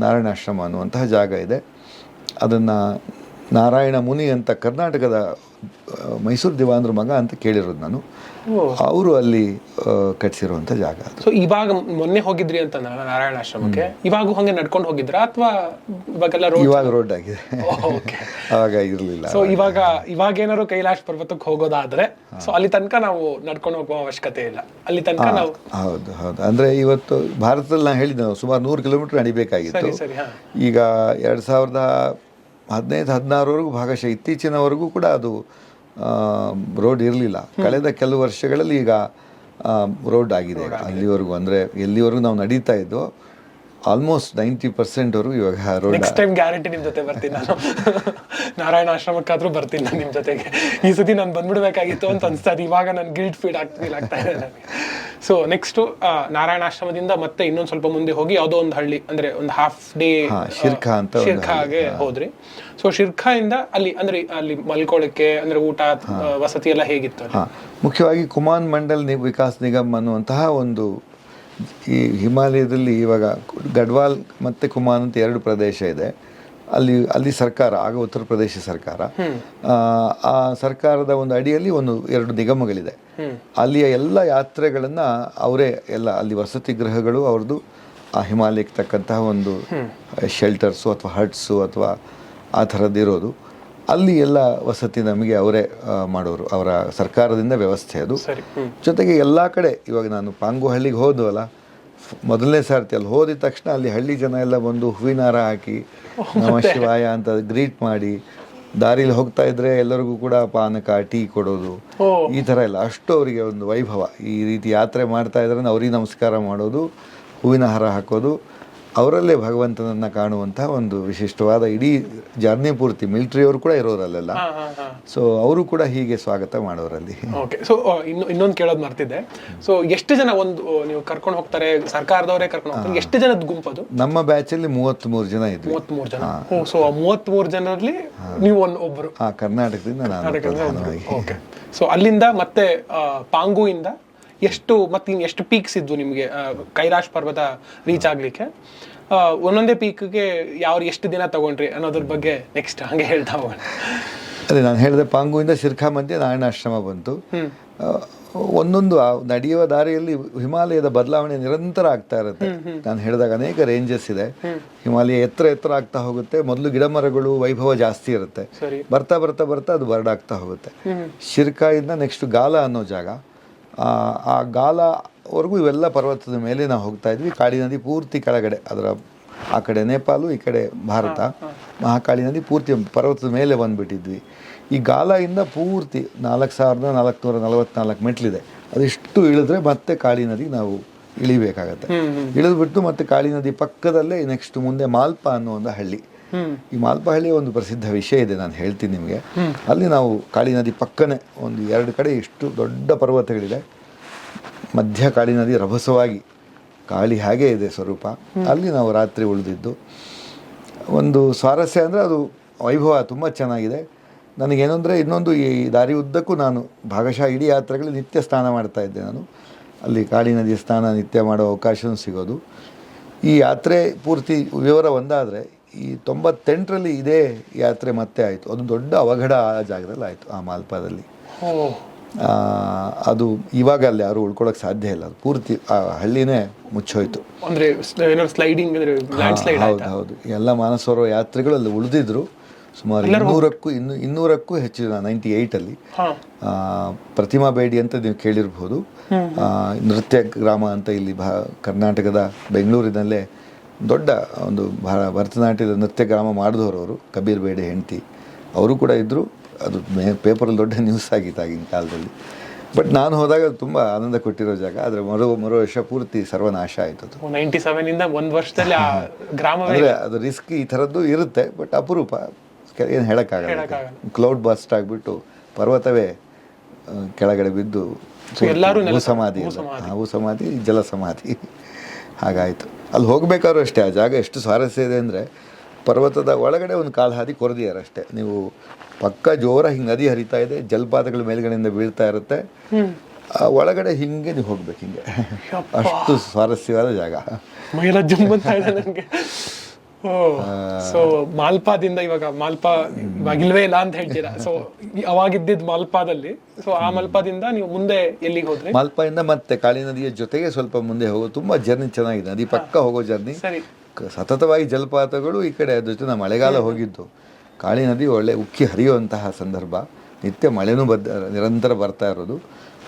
ನಾರಾಯಣಾಶ್ರಮ ಅನ್ನುವಂತಹ ಜಾಗ ಇದೆ. ಅದನ್ನು ನಾರಾಯಣ ಮುನಿ ಅಂತ ಕರ್ನಾಟಕದ ಮೈಸೂರು ದಿವಾನರ ಮಗ ಅಂತ ಕೇಳಿರೋದು ನಾನು. ಅವರು ಅಲ್ಲಿ ಕಟ್ಸಿರುವಂಥ ಜಾಗ. ಸೊ ಇವಾಗ ಮೊನ್ನೆ ಹೋಗಿದ್ರಿ ಅಂತ ನಾರಾಯಣಾಶ್ರಮಕ್ಕೆ, ಇವಾಗ ಹಂಗೆ ನಡ್ಕೊಂಡು ಹೋಗಿದ್ರಾ ಅಥವಾ ಇವಾಗ ರೋಡ್ ಆಗಿದೆ? ಅವಾಗ ಇರಲಿಲ್ಲ. ಸೊ ಇವಾಗ ಏನಾದ್ರು ಕೈಲಾಸ ಪರ್ವತಕ್ಕೆ ಹೋಗೋದಾದ್ರೆ ಸೊ ಅಲ್ಲಿ ತನಕ ನಾವು ನಡ್ಕೊಂಡು ಹೋಗುವ ಅವಶ್ಯಕತೆ ಇಲ್ಲ. ಅಲ್ಲಿ ತನಕ ನಾವು ಹೌದು ಅಂದ್ರೆ ಇವತ್ತು ಭಾರತದಲ್ಲಿ ನಾನು ಹೇಳಿದ್ದೆ ಸುಮಾರು 100 ಕಿಲೋಮೀಟರ್ ನಡಿಬೇಕಾಗಿತ್ತು. ಈಗ 15-16ವರೆಗೂ ಭಾಗಶಃ ಇತ್ತೀಚಿನವರೆಗೂ ಕೂಡ ಅದು ರೋಡ್ ಇರಲಿಲ್ಲ. ಕಳೆದ ಕೆಲವು ವರ್ಷಗಳಲ್ಲಿ ಈಗ ರೋಡ್ ಆಗಿದೆ. ಅಲ್ಲಿವರೆಗೂ ಅಂದರೆ ಎಲ್ಲಿವರೆಗೂ ನಾವು ನಡೀತಾ ಇದ್ದೋ ಆಲ್ಮೋಸ್ಟ್ 90%ವರೆಗೂ ಇವಾಗ ರೋಡ್. ನೆಕ್ಸ್ಟ್ ಟೈಮ್ ಗ್ಯಾರಂಟಿ ನಿಮ್ಮ ಜೊತೆ ಬರ್ತೀನಿ ನಾನು. ನಾರಾಯಣ ಆಶ್ರಮಕ್ಕಾದ್ರೂ ಬರ್ತೀನಿ ನಾನು ನಿಮ್ಮ ಜೊತೆಗೆ. ಈ ಸತಿ ನಾನು ಬಂದ್ಬಿಡ್ಬೇಕಾಗಿತ್ತು ಅಂತ ಅನ್ಸ್ತದೆ. ಇವಾಗ ನಾನು ಗಿಲ್ಟ್ ಫೀಲ್ ಆಗ್ತಾ ಇದೆ ನನಗೆ. ಸೊ ನೆಕ್ಸ್ಟು ನಾರಾಯಣ ಆಶ್ರಮದಿಂದ ಮತ್ತೆ ಇನ್ನೊಂದು ಸ್ವಲ್ಪ ಮುಂದೆ ಹೋಗಿ ಯಾವುದೋ ಒಂದು ಹಳ್ಳಿ, ಅಂದ್ರೆ ಒಂದು ಹಾಫ್ ಡೇ ಶಿರ್ಖಾಗೆ ಹೋದ್ರಿ. ಸೊ ಶಿರ್ಖಾಯಿಂದ ಅಲ್ಲಿ ಮಲ್ಕೊಳ್ಳಿಕ್ಕೆ ಅಂದ್ರೆ ಊಟ ವಸತಿ ಎಲ್ಲ ಹೇಗಿತ್ತು? ಮುಖ್ಯವಾಗಿ ಕುಮಾನ್ ಮಂಡಲ್ ವಿಕಾಸ್ ನಿಗಮ್ ಅನ್ನುವಂತಹ ಒಂದು, ಈ ಹಿಮಾಲಯದಲ್ಲಿ ಇವಾಗ ಗಡ್ವಾಲ್ ಮತ್ತು ಕುಮಾನ್ ಅಂತ 2 ಪ್ರದೇಶ ಇದೆ. ಅಲ್ಲಿ ಸರ್ಕಾರ, ಆಗ ಉತ್ತರ ಪ್ರದೇಶ ಸರ್ಕಾರ, ಆ ಸರ್ಕಾರದ ಒಂದು ಅಡಿಯಲ್ಲಿ 2 ನಿಗಮಗಳಿದೆ. ಅಲ್ಲಿಯ ಎಲ್ಲ ಯಾತ್ರೆಗಳನ್ನು ಅವರೇ ಎಲ್ಲ, ಅಲ್ಲಿ ವಸತಿ ಗೃಹಗಳು ಅವ್ರದ್ದು, ಆ ಹಿಮಾಲಯಕ್ಕೆ ತಕ್ಕಂತಹ ಒಂದು ಶೆಲ್ಟರ್ಸು ಅಥವಾ ಹಟ್ಸು ಅಥವಾ ಆ ಥರದ್ದು ಇರೋದು. ಅಲ್ಲಿ ಎಲ್ಲ ವಸತಿ ನಮಗೆ ಅವರೇ ಮಾಡೋರು, ಅವರ ಸರ್ಕಾರದಿಂದ ವ್ಯವಸ್ಥೆ ಅದು. ಜೊತೆಗೆ ಎಲ್ಲ ಕಡೆ ಇವಾಗ ನಾನು ಪಾಂಗು ಹಳ್ಳಿಗೆ ಹೋದ್ವಲ್ಲ, ಮೊದಲನೇ ಸಾರ್ತಿ ಅಲ್ಲಿ ಹೋದಿದ ತಕ್ಷಣ ಅಲ್ಲಿ ಹಳ್ಳಿ ಜನ ಎಲ್ಲ ಬಂದು ಹೂವಿನ ಹಾರ ಹಾಕಿ ನಮ ಶಿವಾಯ ಅಂತ ಗ್ರೀಟ್ ಮಾಡಿ, ದಾರಿಲಿ ಹೋಗ್ತಾ ಇದ್ರೆ ಎಲ್ಲರಿಗೂ ಕೂಡ ಪಾನಕ ಟೀ ಕೊಡೋದು, ಈ ಥರ ಎಲ್ಲ ಅಷ್ಟು ಅವರಿಗೆ ಒಂದು ವೈಭವ. ಈ ರೀತಿ ಯಾತ್ರೆ ಮಾಡ್ತಾ ಇದ್ರೆ ಅವ್ರಿಗೆ ನಮಸ್ಕಾರ ಮಾಡೋದು, ಹೂವಿನ ಹಾರ ಹಾಕೋದು, ಅವರಲ್ಲೇ ಭಗವಂತನನ್ನ ಕಾಣುವಂತಹ ಒಂದು ವಿಶಿಷ್ಟವಾದ ಇಡೀ ಜರ್ನಿ ಪೂರ್ತಿ ಮಿಲಿಟರಿಯವರು ಕೂಡ ಇರೋರಲ್ಲೆಲ್ಲ. ಸೊ ಅವರು ಕೂಡ ಹೀಗೆ ಸ್ವಾಗತ ಮಾಡೋರಲ್ಲಿ. ಓಕೆ. ಸೊ ಇನ್ನೊಂದು ಕೇಳೋದು ಮರ್ತಿದ್ದೆ. ಸೊ ಎಷ್ಟು ಜನ ಒಂದು ನೀವು ಕರ್ಕೊಂಡು ಹೋಗ್ತಾರೆ, ಸರ್ಕಾರದವರೇ ಕರ್ಕೊಂಡು ಹೋಗ್ತಾರೆ, ಎಷ್ಟು ಜನದ ಗುಂಪದು? ನಮ್ಮ ಬ್ಯಾಚಲ್ಲಿ 33 ಜನ ಇದ್ವಿ. 33 ಜನ. ಸೊ 33 ಜನರಲ್ಲಿ ನೀವು ಒಬ್ಬರು ಕರ್ನಾಟಕದಿಂದ ನಾನು. ಓಕೆ. ಸೊ ಅಲ್ಲಿಂದ ಮತ್ತೆ ಪಾಂಗುಯಿಂದ ಎಷ್ಟು ಪೀಕ್ಸ್ ಇದ್ವು ನಿಮಗೆ ಕೈಲಾಶ್ ಪರ್ವತ ರೀಚ್ ಆಗ್ಲಿಕ್ಕೆ? ಒಂದೊಂದೇ ಪೀಕ್ಗೆ ಎಷ್ಟು ದಿನ ತಗೊಂಡ್ರಿ ಅನ್ನೋದ್ರ ಬಗ್ಗೆ ನೆಕ್ಸ್ಟ್ ಹಂಗೆ ಹೇಳ್ತಾ ಹೋಗೋಣ. ಅದೇ ನಾನು ಹೇಳಿದೆ, ಪಾಂಗುವಿಂದ ಶಿರ್ಖಾ ಮಧ್ಯೆ ನಾರಾಯಣಾಶ್ರಮ ಬಂತು. ಒಂದೊಂದು ನಡೆಯುವ ದಾರಿಯಲ್ಲಿ ಹಿಮಾಲಯದ ಬದಲಾವಣೆ ನಿರಂತರ ಆಗ್ತಾ ಇರುತ್ತೆ. ನಾನು ಹೇಳಿದಾಗ ಅನೇಕ ರೇಂಜಸ್ ಇದೆ. ಹಿಮಾಲಯ ಎತ್ತರ ಆಗ್ತಾ ಹೋಗುತ್ತೆ. ಮೊದಲು ಗಿಡ ಮರಗಳು ವೈಭವ ಜಾಸ್ತಿ ಇರುತ್ತೆ. ಬರ್ತಾ ಬರ್ತಾ ಬರ್ತಾ ಅದು ಬರಡಾಗ್ತಾ ಹೋಗುತ್ತೆ. ಶಿರ್ಖಾಯಿಂದ ನೆಕ್ಸ್ಟ್ ಗಾಲ ಅನ್ನೋ ಜಾಗ, ಆ ಗಾಲವರೆಗೂ ಇವೆಲ್ಲ ಪರ್ವತದ ಮೇಲೆ ನಾವು ಹೋಗ್ತಾ ಇದ್ವಿ. ಕಾಳಿ ನದಿ ಪೂರ್ತಿ ಕೆಳಗಡೆ, ಅದರ ಆ ಕಡೆ ನೇಪಾಳು, ಈ ಕಡೆ ಭಾರತ. ಮಹಾಕಾಳಿ ನದಿ ಪೂರ್ತಿ ಪರ್ವತದ ಮೇಲೆ ಬಂದುಬಿಟ್ಟಿದ್ವಿ. ಈ ಗಾಲದಿಂದ ಪೂರ್ತಿ 4444 ಮೆಟ್ಲಿದೆ. ಅದಿಷ್ಟು ಇಳಿದ್ರೆ ಮತ್ತೆ ಕಾಳಿ ನದಿ ನಾವು ಇಳಿಬೇಕಾಗತ್ತೆ. ಇಳಿದ್ಬಿಟ್ಟು ಮತ್ತೆ ಕಾಳಿ ನದಿ ಪಕ್ಕದಲ್ಲೇ ನೆಕ್ಸ್ಟ್ ಮುಂದೆ ಮಾಲ್ಪಾ ಅನ್ನೋ ಒಂದು ಹಳ್ಳಿ. ಈ ಮಾಲ್ಪಾ ಹಳ್ಳಿ ಒಂದು ಪ್ರಸಿದ್ಧ ವಿಷಯ ಇದೆ, ನಾನು ಹೇಳ್ತೀನಿ ನಿಮಗೆ. ಅಲ್ಲಿ ನಾವು ಕಾಳಿ ನದಿ ಪಕ್ಕನೆ ಒಂದು 2 ಕಡೆ ಇಷ್ಟು ದೊಡ್ಡ ಪರ್ವತಗಳಿದೆ. ಮಧ್ಯ ಕಾಳಿ ನದಿ ರಭಸವಾಗಿ, ಕಾಳಿ ಹಾಗೇ ಇದೆ ಸ್ವರೂಪ. ಅಲ್ಲಿ ನಾವು ರಾತ್ರಿ ಉಳಿದಿದ್ದು. ಒಂದು ಸ್ವಾರಸ್ಯ ಅಂದರೆ ಅದು ವೈಭವ ತುಂಬ ಚೆನ್ನಾಗಿದೆ. ನನಗೇನೆಂದರೆ ಇನ್ನೊಂದು, ಈ ದಾರಿ ಉದ್ದಕ್ಕೂ ನಾನು ಭಾಗಶಃ ಇಡೀ ಯಾತ್ರೆಗಳಲ್ಲಿ ನಿತ್ಯ ಸ್ನಾನ ಮಾಡ್ತಾ ಇದ್ದೆ. ನಾನು ಅಲ್ಲಿ ಕಾಳಿ ನದಿಯ ಸ್ನಾನ ನಿತ್ಯ ಮಾಡೋ ಅವಕಾಶವೂ ಸಿಗೋದು. ಈ ಯಾತ್ರೆ ಪೂರ್ತಿ ವಿವರ ಒಂದಾದರೆ, ಈ 98ರಲ್ಲಿ ಇದೇ ಯಾತ್ರೆ ಮತ್ತೆ ಆಯಿತು. ಅದು ದೊಡ್ಡ ಅವಘಡ ಆ ಜಾಗದಲ್ಲಿ ಆಯಿತು, ಆ ಮಾಲ್ಪಾದಲ್ಲಿ. ಅದು ಇವಾಗ ಅಲ್ಲಿ ಯಾರು ಉಳ್ಕೊಳ್ಳೋಕೆ ಸಾಧ್ಯ ಇಲ್ಲ. ಅದು ಪೂರ್ತಿ ಆ ಹಳ್ಳಿನೇ ಮುಚ್ಚೋಯ್ತು. ಹೌದು. ಎಲ್ಲ ಮಾನಸರೋವರ ಯಾತ್ರಿಗಳು ಅಲ್ಲಿ ಉಳಿದಿದ್ರು. ಸುಮಾರು 200ಕ್ಕೂ ಹೆಚ್ಚು. 98ಅಲ್ಲಿ ಪ್ರತಿಮಾ ಬೇಡಿ ಅಂತ ನೀವು ಕೇಳಿರ್ಬೋದು. ನೃತ್ಯ ಗ್ರಾಮ ಅಂತ ಇಲ್ಲಿ ಕರ್ನಾಟಕದ ಬೆಂಗಳೂರಿನಲ್ಲೇ ದೊಡ್ಡ ಒಂದು ಭರತನಾಟ್ಯದ ನೃತ್ಯ ಗ್ರಾಮ ಮಾಡಿದವರು ಅವರು, ಕಬೀರ್ ಬೇಡೆ ಹೆಂಡತಿ. ಅವರು ಕೂಡ ಇದ್ದರು. ಅದು ಪೇಪರಲ್ಲಿ ದೊಡ್ಡ ನ್ಯೂಸ್ ಆಗಿತ್ತು ಆಗಿನ ಕಾಲದಲ್ಲಿ. ಬಟ್ ನಾನು ಹೋದಾಗ ತುಂಬ ಆನಂದ ಕೊಟ್ಟಿರೋ ಜಾಗ. ಆದರೆ ಮರು ವರ್ಷ ಪೂರ್ತಿ ಸರ್ವನಾಶ ಆಯಿತು. ಅದು 97ಇಂದ 1 ವರ್ಷದಲ್ಲಿ ಅಂದರೆ ಅದು ರಿಸ್ಕ್ ಈ ಥರದ್ದು ಇರುತ್ತೆ. ಬಟ್ ಅಪರೂಪ, ಏನು ಹೇಳೋಕ್ಕಾಗಲ್ಲ. ಕ್ಲೌಡ್ ಬಸ್ಟ್ ಆಗಿಬಿಟ್ಟು ಪರ್ವತವೇ ಕೆಳಗಡೆ ಬಿದ್ದು ಸಮಾಧಿ, ಸಮಾಧಿ, ಜಲ ಸಮಾಧಿ ಹಾಗಾಯಿತು. ಅಲ್ಲಿ ಹೋಗಬೇಕಾದ್ರೂ ಅಷ್ಟೇ, ಆ ಜಾಗ ಎಷ್ಟು ಸ್ವಾರಸ್ಯ ಇದೆ ಅಂದರೆ, ಪರ್ವತದ ಒಳಗಡೆ ಒಂದು ಕಾಲು ಹಾದಿ ಕೊರೆದಿದ್ದಾರೆ ಅಷ್ಟೇ. ನೀವು ಪಕ್ಕ ಜೋರ ಹಿಂಗೆ ನದಿ ಹರಿತಾ ಇದೆ, ಜಲಪಾತಗಳು ಮೇಲ್ಗಡೆಯಿಂದ ಬೀಳ್ತಾ ಇರುತ್ತೆ. ಒಳಗಡೆ ಹಿಂಗೆ ನೀವು ಹೋಗ್ಬೇಕು, ಹಿಂಗೆ. ಅಷ್ಟು ಸ್ವಾರಸ್ಯವಾದ ಜಾಗ. ನನಗೆ ಸೊ ಮಾಲ್ಪಾದಿಂದ ಇವಾಗ ಮಾಲ್ಪಾ ಇಲ್ವೇ ಇಲ್ಲ ಅಂತ ಹೇಳ್ತೀರಾ. ಸೊ ಅವಾಗಿದ್ದಿದ್ದು ಮಾಲ್ಪಾದಲ್ಲಿ. ಸೊ ಆ ಮಾಲ್ಪಾದಿಂದ ನೀವು ಮುಂದೆ ಎಲ್ಲಿಗೆ ಹೋದ್ರಿ? ಮಾಲ್ಪಾದಿಂದ ಮತ್ತೆ ಕಾಳಿ ನದಿಯ ಜೊತೆಗೆ ಸ್ವಲ್ಪ ಮುಂದೆ ಹೋಗೋ ತುಂಬಾ ಜರ್ನಿ ಚೆನ್ನಾಗಿದೆ. ನದಿ ಪಕ್ಕ ಹೋಗೋ ಜರ್ನಿ. ಸತತವಾಗಿ ಜಲಪಾತಗಳು ಈ ಕಡೆ. ಅದ್ರ ಜೊತೆ ಮಳೆಗಾಲ ಹೋಗಿದ್ದು, ಕಾಳಿ ನದಿ ಒಳ್ಳೆ ಉಕ್ಕಿ ಹರಿಯುವಂತಹ ಸಂದರ್ಭ. ನಿತ್ಯ ಮಳೆನೂ ನಿರಂತರ ಬರ್ತಾ ಇರೋದು.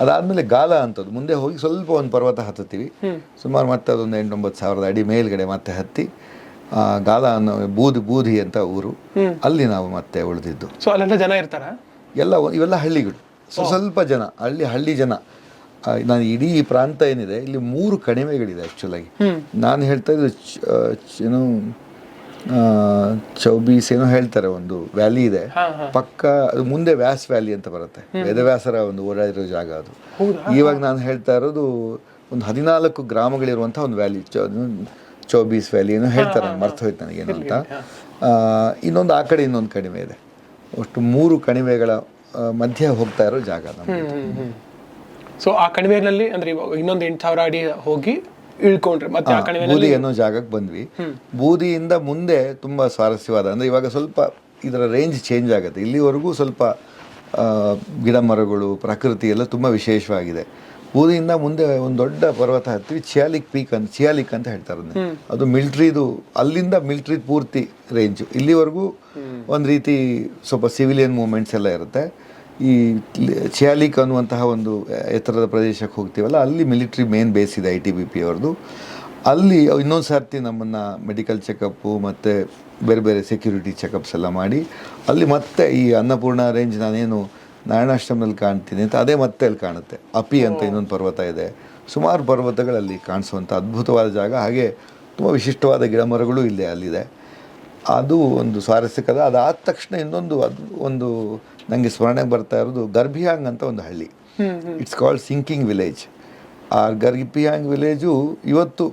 ಅದಾದಮೇಲೆ ಗಾಲ ಅಂತದ್ದು. ಮುಂದೆ ಹೋಗಿ ಸ್ವಲ್ಪ ಒಂದು ಪರ್ವತ ಹತ್ತುತ್ತೀವಿ. ಸುಮಾರು ಮತ್ತೆ ಅದೊಂದು 8-9 ಸಾವಿರದ ಅಡಿ ಮೇಲ್ಗಡೆ ಮತ್ತೆ ಹತ್ತಿ ಗಾಲ ಅನ್ನೋ ಬೂದಿ ಅಂತ ಊರು, ಅಲ್ಲಿ ನಾವು ಮತ್ತೆ ಉಳಿದಿದ್ದು. ಸೊ ಅಲ್ಲೆಲ್ಲ ಜನ ಇರ್ತಾರ? ಇವೆಲ್ಲ ಹಳ್ಳಿಗಳು, ಸ್ವಲ್ಪ ಜನ, ಹಳ್ಳಿ ಜನ. ನಾನು ಇಡೀ ಪ್ರಾಂತ ಏನಿದೆ ಇಲ್ಲಿ 3 ಕಣಿವೆಗಳಿದೆ ಆ್ಯಕ್ಚುಲಾಗಿ. ನಾನು ಹೇಳ್ತಾ ಇದ್ದು ಏನೋ ಚೌಬೀಸ್ ಏನೋ ಹೇಳ್ತಾರೆ, ಒಂದು ವ್ಯಾಲಿ ಇದೆ ಪಕ್ಕ, ಅದು ಮುಂದೆ ವ್ಯಾಸ್ ವ್ಯಾಲಿ ಅಂತ ಬರುತ್ತೆ, ವೇದವ್ಯಾಸರ ಒಂದು ಓಡಾಡಿರೋ ಜಾಗ ಅದು. ಇವಾಗ ನಾನು ಹೇಳ್ತಾ ಇರೋದು ಒಂದು 14 ಗ್ರಾಮಗಳಿರುವಂಥ ಒಂದು ವ್ಯಾಲಿ, ಚೌಬೀಸ್ ವ್ಯಾಲಿ ಏನೋ ಹೇಳ್ತಾರೆ, ನಾನು ಮರ್ತು ಹೋಯ್ತು ನನಗೇನು ಅಂತ. ಇನ್ನೊಂದು ಆ ಕಡೆ ಇನ್ನೊಂದು ಕಣಿವೆ ಇದೆ, ಅಷ್ಟು 3 ಕಣಿವೆಗಳ ಮಧ್ಯೆ ಹೋಗ್ತಾ ಇರೋ ಜಾಗ ನಮಗೆ. ಸೊ ಆ ಕಣಿವೆಯಲ್ಲಿ ಅಂದ್ರೆ ಇನ್ನೊಂದು 8,000 ಅಡಿ ಹೋಗಿ ಇಳ್ಕೊಂಡ್ರೆ ಮತ್ತೆ ಆ ಕಣಿವೆ ಬೂದಿ ಅನ್ನೋ ಜಾಗಕ್ಕೆ ಬಂದ್ವಿ. ಬೂದಿಯಿಂದ ಮುಂದೆ ತುಂಬಾ ಸ್ವಾರಸ್ಯವಾದ, ಅಂದ್ರೆ ಇವಾಗ ಸ್ವಲ್ಪ ಇದರ ರೇಂಜ್ ಚೇಂಜ್ ಆಗುತ್ತೆ. ಇಲ್ಲಿವರೆಗೂ ಸ್ವಲ್ಪ ಗಿಡ ಮರಗಳು, ಪ್ರಕೃತಿ ಎಲ್ಲ ತುಂಬಾ ವಿಶೇಷವಾಗಿದೆ. ಬೂದಿಯಿಂದ ಮುಂದೆ ಒಂದು ದೊಡ್ಡ ಪರ್ವತ ಹತ್ತೀವಿ, ಚಿಯಾಲಿಕ್ ಅಂತ ಹೇಳ್ತಾರೆ. ಅದು ಮಿಲ್ಟ್ರಿದು, ಅಲ್ಲಿಂದ ಮಿಲ್ಟ್ರಿ ಪೂರ್ತಿ ರೇಂಜು. ಇಲ್ಲಿವರೆಗೂ ಒಂದು ರೀತಿ ಸ್ವಲ್ಪ ಸಿವಿಲಿಯನ್ ಮೂವ್ಮೆಂಟ್ಸ್ ಎಲ್ಲ ಇರುತ್ತೆ. ಈ ಚಿಯಾಲಿಕ್ ಅನ್ನುವಂತಹ ಒಂದು ಎತ್ತರದ ಪ್ರದೇಶಕ್ಕೆ ಹೋಗ್ತೀವಲ್ಲ, ಅಲ್ಲಿ ಮಿಲಿಟ್ರಿ ಮೇನ್ ಬೇಸ್ ಇದೆ ITBP ಅವ್ರದ್ದು. ಅಲ್ಲಿ ಇನ್ನೊಂದು ಸರ್ತಿ ನಮ್ಮನ್ನು ಮೆಡಿಕಲ್ ಚೆಕಪ್ಪು ಮತ್ತು ಬೇರೆ ಬೇರೆ ಸೆಕ್ಯೂರಿಟಿ ಚೆಕಪ್ಸ್ ಎಲ್ಲ ಮಾಡಿ, ಅಲ್ಲಿ ಮತ್ತೆ ಈ ಅನ್ನಪೂರ್ಣ ರೇಂಜ್ ನಾನೇನು ನಾರಾಯಣಾಶ್ರಮದಲ್ಲಿ ಕಾಣ್ತೀನಿ ಅಂತ ಅದೇ ಮತ್ತೆ ಅಲ್ಲಿ ಕಾಣುತ್ತೆ. ಅಪಿ ಅಂತ ಇನ್ನೊಂದು ಪರ್ವತ ಇದೆ, ಸುಮಾರು ಪರ್ವತಗಳಲ್ಲಿ ಕಾಣಿಸುವಂಥ ಅದ್ಭುತವಾದ ಜಾಗ. ಹಾಗೆ ತುಂಬ ವಿಶಿಷ್ಟವಾದ ಗಿಡ ಮರಗಳು ಅಲ್ಲಿದೆ. ಅದು ಒಂದು ಸ್ವಾರಸ್ಯಕರ. ಅದಾದ ತಕ್ಷಣ ಇನ್ನೊಂದು ಒಂದು ನನಗೆ ಸ್ಮರಣೆಗೆ ಬರ್ತಾ ಇರೋದು ಗರ್ಭಿಯಾಂಗ್ ಅಂತ ಒಂದು ಹಳ್ಳಿ. It's called sinking village. ಆ ಗರ್ಭಿಯಾಂಗ್ ವಿಲೇಜು ಇವತ್ತು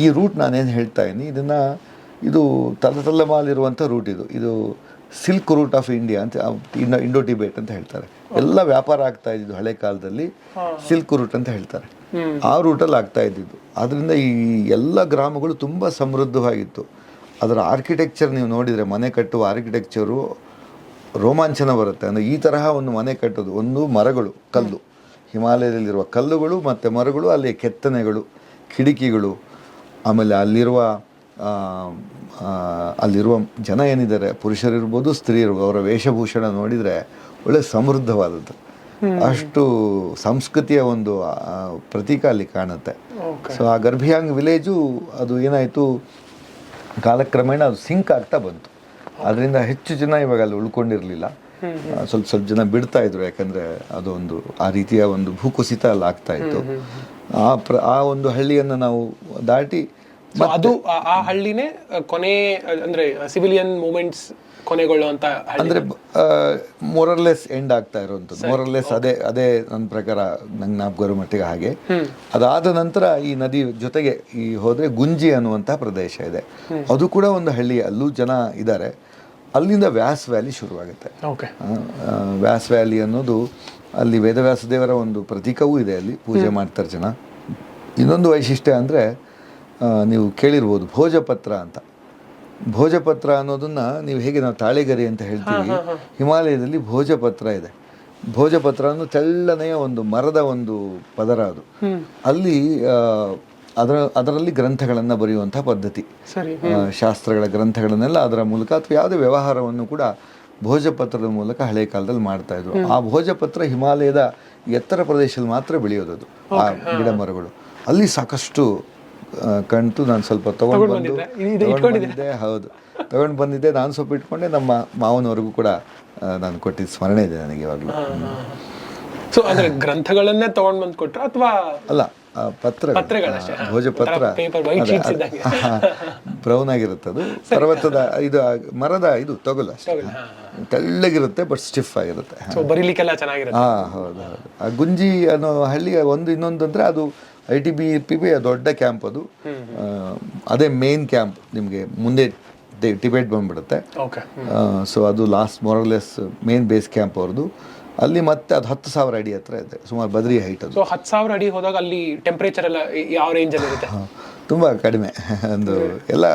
ಈ ರೂಟ್ ನಾನೇನು ಹೇಳ್ತಾ ಇದ್ದೀನಿ, ಇದು ತಲೆಮಾಲಿರುವಂಥ ರೂಟ್. ಇದು ಸಿಲ್ಕ್ ರೂಟ್ ಆಫ್ ಇಂಡಿಯಾ ಅಂತ, ಇಂಡೋ ಟಿಬೇಟ್ ಅಂತ ಹೇಳ್ತಾರೆ. ಎಲ್ಲ ವ್ಯಾಪಾರ ಆಗ್ತಾ ಇದ್ದಿದ್ದು ಹಳೆ ಕಾಲದಲ್ಲಿ ಸಿಲ್ಕ್ ರೂಟ್ ಅಂತ ಹೇಳ್ತಾರೆ. ಆ ರೂಟಲ್ಲಿ ಆಗ್ತಾ ಇದ್ದಿದ್ದು. ಆದ್ದರಿಂದ ಈ ಎಲ್ಲ ಗ್ರಾಮಗಳು ತುಂಬ ಸಮೃದ್ಧವಾಗಿತ್ತು. ಅದರ ಆರ್ಕಿಟೆಕ್ಚರ್ ನೀವು ನೋಡಿದರೆ, ಮನೆ ಕಟ್ಟುವ ಆರ್ಕಿಟೆಕ್ಚರು ರೋಮಾಂಚನ ಬರುತ್ತೆ. ಅಂದರೆ ಈ ತರಹ ಒಂದು ಮನೆ ಕಟ್ಟೋದು, ಒಂದು ಮರಗಳು, ಕಲ್ಲು, ಹಿಮಾಲಯದಲ್ಲಿರುವ ಕಲ್ಲುಗಳು ಮತ್ತು ಮರಗಳು, ಅಲ್ಲಿ ಕೆತ್ತನೆಗಳು, ಕಿಟಕಿಗಳು, ಆಮೇಲೆ ಅಲ್ಲಿರುವ ಜನ ಏನಿದ್ದಾರೆ, ಪುರುಷರಿರ್ಬೋದು ಸ್ತ್ರೀ ಇರ್ಬೋದು, ಅವರ ವೇಷಭೂಷಣ ನೋಡಿದರೆ ಒಳ್ಳೆ ಸಮೃದ್ಧವಾದದ್ದು. ಅಷ್ಟು ಸಂಸ್ಕೃತಿಯ ಒಂದು ಪ್ರತೀಕ ಅಲ್ಲಿ ಕಾಣುತ್ತೆ. ಸೊ ಆ ಗರ್ಭಿಯಾಂಗ್ ವಿಲೇಜು ಅದು ಏನಾಯಿತು, ಕಾಲಕ್ರಮೇಣ ಅದು ಸಿಂಕ್ ಆಗ್ತಾ ಬಂತು. ಅದರಿಂದ ಹೆಚ್ಚು ಜನ ಇವಾಗ ಅಲ್ಲಿ ಉಳ್ಕೊಂಡಿರಲಿಲ್ಲ. ಸ್ವಲ್ಪ ಜನ ಬಿಡ್ತಾ ಇದ್ರು, ಯಾಕಂದರೆ ಅದೊಂದು ಆ ರೀತಿಯ ಒಂದು ಭೂಕುಸಿತ ಅಲ್ಲಿ ಆಗ್ತಾ ಇತ್ತು. ಆ ಒಂದು ಹಳ್ಳಿಯನ್ನು ನಾವು ದಾಟಿ ಅದು ಆ ಹಳ್ಳಿನೇ ಕೊನೆ, ಅಂದ್ರೆ ಸಿವಿಲಿಯನ್ ಮೂವ್ಮೆಂಟ್ಸ್ ಕೊನೆಗೊಳ್ಳುವಂತ, ಅಂದರೆ ಮೋರಲ್ಲೆಸ್ ಎಂಡ್ ಆಗ್ತಾ ಇರುವಂಥದ್ದು. ಮೋರಲ್ಲೆಸ್ ಅದೇ ನನ್ನ ಪ್ರಕಾರ ನಂಗೆ ಜ್ಞಾಪಕ ಮಟ್ಟಿಗೆ ಹಾಗೆ. ಅದಾದ ನಂತರ ಈ ನದಿ ಜೊತೆಗೆ ಹೋದರೆ ಗುಂಜಿ ಅನ್ನುವಂಥ ಪ್ರದೇಶ ಇದೆ. ಅದು ಕೂಡ ಒಂದು ಹಳ್ಳಿ, ಅಲ್ಲೂ ಜನ ಇದ್ದಾರೆ. ಅಲ್ಲಿಂದ ವ್ಯಾಸ್ ವ್ಯಾಲಿ ಶುರುವಾಗುತ್ತೆ. ವ್ಯಾಸ್ ವ್ಯಾಲಿ ಅನ್ನೋದು ಅಲ್ಲಿ ವೇದವ್ಯಾಸ ದೇವರ ಒಂದು ಪ್ರತೀಕವೂ ಇದೆ, ಅಲ್ಲಿ ಪೂಜೆ ಮಾಡ್ತಾರೆ ಜನ. ಇನ್ನೊಂದು ವೈಶಿಷ್ಟ್ಯ ಅಂದರೆ, ನೀವು ಕೇಳಿರ್ಬೋದು ಭೋಜಪತ್ರ ಅಂತ. ಭೋಜಪತ್ರ ಅನ್ನೋದನ್ನು ನೀವು ಹೇಗೆ ನಾವು ತಾಳೆಗರಿ ಅಂತ ಹೇಳ್ತೀವಿ, ಹಿಮಾಲಯದಲ್ಲಿ ಭೋಜಪತ್ರ ಇದೆ. ಭೋಜಪತ್ರ ಅನ್ನೋ ತೆಳ್ಳನೆಯ ಒಂದು ಮರದ ಒಂದು ಪದರ ಅದು. ಅಲ್ಲಿ ಅದರಲ್ಲಿ ಗ್ರಂಥಗಳನ್ನು ಬರೆಯುವಂಥ ಪದ್ಧತಿ, ಶಾಸ್ತ್ರಗಳ ಗ್ರಂಥಗಳನ್ನೆಲ್ಲ ಅದರ ಮೂಲಕ, ಅಥವಾ ಯಾವುದೇ ವ್ಯವಹಾರವನ್ನು ಕೂಡ ಭೋಜಪತ್ರದ ಮೂಲಕ ಹಳೆ ಕಾಲದಲ್ಲಿ ಮಾಡ್ತಾ ಇದ್ರು. ಆ ಭೋಜಪತ್ರ ಹಿಮಾಲಯದ ಎತ್ತರ ಪ್ರದೇಶದಲ್ಲಿ ಮಾತ್ರ ಬೆಳೆಯೋದು, ಅದು ಆ ಗಿಡ ಮರಗಳು. ಅಲ್ಲಿ ಸಾಕಷ್ಟು ಕಣ್ತು. ನಾನು ಸ್ವಲ್ಪ ತಗೊಂಡು ಬಂದಿದ್ದೆ. ನಾನು ಸ್ವಲ್ಪ ಇಟ್ಕೊಂಡೆ. ನಮ್ಮ ಮಾವನವರೆಗೂ ಕೂಡ ನಾನು ಕೊಟ್ಟಿದ್ದ ಸ್ಮರಣೆ ಇದೆ ನನಗೆ ಇವಾಗಲೂ. ಸೊ ಅಂದ್ರೆ ಗ್ರಂಥಗಳನ್ನೇ ತಗೊಂಡು ಬಂದು ಕೊಟ್ರ ಅಥವಾ ಅಲ್ಲ, ಭೋಜಪತ್ರ ಬ್ರೌನ್ ಆಗಿರುತ್ತದು. ಪರ್ವತದ ಇದು ಮರದ ಇದು ತೊಗಲು ಅಷ್ಟೇ, ತೆಳ್ಳಗಿರುತ್ತೆ, ಬಟ್ ಸ್ಟಿಫ್ ಆಗಿರುತ್ತೆ. ಹೌದು. ಆ ಗುಂಜಿ ಅನ್ನೋ ಹಳ್ಳಿ ಇನ್ನೊಂದು ಅಂದರೆ, ಅದು ITBP ದೊಡ್ಡ ಕ್ಯಾಂಪ್ ಅದು. ಅದೇ ಮೇನ್ ಕ್ಯಾಂಪ್. ನಿಮಗೆ ಮುಂದೆ ಟಿಬೇಟ್ ಬಂದ್ಬಿಡುತ್ತೆ. ಸೊ ಅದು ಲಾಸ್ಟ್ ಮೊರಲೆಸ್ ಮೇನ್ ಬೇಸ್ ಕ್ಯಾಂಪ್ ಅವ್ರದ್ದು. ಅಲ್ಲಿ ಮತ್ತೆ ಅದು 10,000 ಅಡಿ ಹತ್ರ ಇದೆ, ಸುಮಾರು ಬದ್ರಿ ಹೈಟ್ ಅದು. 10,000 ಅಡಿ ಹೋದಾಗ ಅಲ್ಲಿ ಟೆಂಪರೇಚರ್ ಎಲ್ಲ ಯಾವ ರೇಂಜಲ್ಲಿ ಇರುತ್ತೆ? ತುಂಬ ಕಡಿಮೆ, ಎಲ್ಲ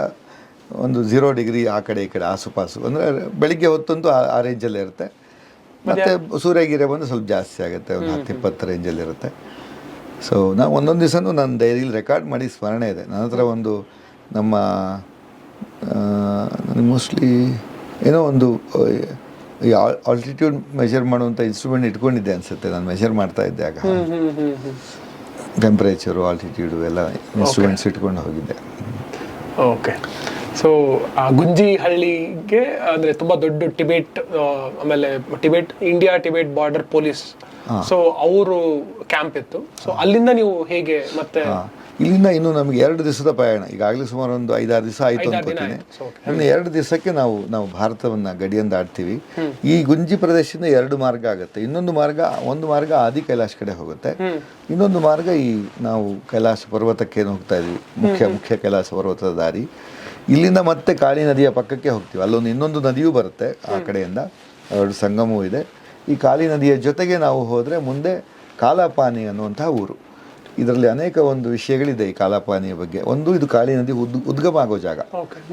0 ಡಿಗ್ರಿ ಆ ಕಡೆ ಈ ಕಡೆ ಆಸುಪಾಸು. ಅಂದರೆ ಬೆಳಿಗ್ಗೆ ಹೊತ್ತಂತೂ ಆ ರೇಂಜಲ್ಲೇ ಇರುತ್ತೆ. ಮತ್ತು ಸೂರ್ಯಗಿರಿ ಬಂದು ಸ್ವಲ್ಪ ಜಾಸ್ತಿ ಆಗುತ್ತೆ, ಒಂದು 10-20 ರೇಂಜಲ್ಲಿರುತ್ತೆ. ಸೊ ನಾವು ಒಂದೊಂದು ದಿವಸನೂ ನನ್ನ ಡೈರಿಲಿ ರೆಕಾರ್ಡ್ ಮಾಡಿ ಸ್ಮರಣೆ ಇದೆ. ನನ್ನ ಹತ್ರ ಒಂದು ನಮ್ಮ ಮೋಸ್ಟ್ಲಿ ಏನೋ ಒಂದು ಈ ಆಲ್ಟಿಟ್ಯೂಡ್ ಮೆಷರ್ ಮಾಡುವಂಥ ಇನ್ಸ್ಟ್ರೂಮೆಂಟ್ ಇಟ್ಕೊಂಡಿದ್ದೆ ಅನಿಸುತ್ತೆ. ನಾನು ಮೆಷರ್ ಮಾಡ್ತಾ ಇದ್ದೆ ಆಗ, ಟೆಂಪ್ರೇಚರು, ಆಲ್ಟಿಟ್ಯೂಡು ಎಲ್ಲ ಇನ್ಸ್ಟ್ರೂಮೆಂಟ್ಸ್ ಇಟ್ಕೊಂಡು ಹೋಗಿದ್ದೆ. ಓಕೆ. ಸೊ ಆ ಗುಂಜಿ ಹಳ್ಳಿಗೆ ಅಂದರೆ ತುಂಬ ದೊಡ್ಡ ಟಿಬೇಟ್, ಆಮೇಲೆ India Tibet border police, so ಅವರು ಕ್ಯಾಂಪ್ ಇತ್ತು. ಸೊ ಅಲ್ಲಿಂದ ನೀವು ಹೇಗೆ ಮತ್ತೆ ಇಲ್ಲಿಂದ ಇನ್ನು ನಮಗೆ 2 ದಿವಸದ ಪ್ರಯಾಣ, ಈಗಾಗಲೇ ಸುಮಾರು ಒಂದು 5-6 ದಿವಸ ಆಯಿತು ಅನ್ಕೋತೀನಿ. ಇನ್ನು 2 ದಿವಸಕ್ಕೆ ನಾವು ಭಾರತವನ್ನ ಗಡಿಯನ್ನು ದಾಟ್ತೀವಿ. ಈ ಗುಂಜಿ ಪ್ರದೇಶದಿಂದ 2 ಮಾರ್ಗ ಆಗುತ್ತೆ. ಒಂದು ಮಾರ್ಗ ಆದಿ ಕೈಲಾಶ್ ಕಡೆ ಹೋಗುತ್ತೆ, ಇನ್ನೊಂದು ಮಾರ್ಗ ಈ ನಾವು ಕೈಲಾಸ ಪರ್ವತಕ್ಕೆ ಹೋಗ್ತಾ ಇದೀವಿ, ಮುಖ್ಯ ಕೈಲಾಸ ಪರ್ವತದ ದಾರಿ. ಇಲ್ಲಿಂದ ಮತ್ತೆ ಕಾಳಿ ನದಿಯ ಪಕ್ಕಕ್ಕೆ ಹೋಗ್ತೀವಿ. ಅಲ್ಲೊಂದು ಇನ್ನೊಂದು ನದಿಯೂ ಬರುತ್ತೆ ಆ ಕಡೆಯಿಂದ, 2 ಸಂಗಮವೂ ಇದೆ. ಈ ಕಾಳಿ ನದಿಯ ಜೊತೆಗೆ ನಾವು ಹೋದರೆ ಮುಂದೆ ಕಾಲಾಪಾನಿ ಅನ್ನುವಂತಹ ಊರು. ಇದರಲ್ಲಿ ಅನೇಕ ಒಂದು ವಿಷಯಗಳಿದೆ ಈ ಕಾಲಾಪಾನಿಯ ಬಗ್ಗೆ. ಒಂದು, ಇದು ಕಾಳಿ ನದಿ ಉದ್ಗಮ ಆಗೋ ಜಾಗ.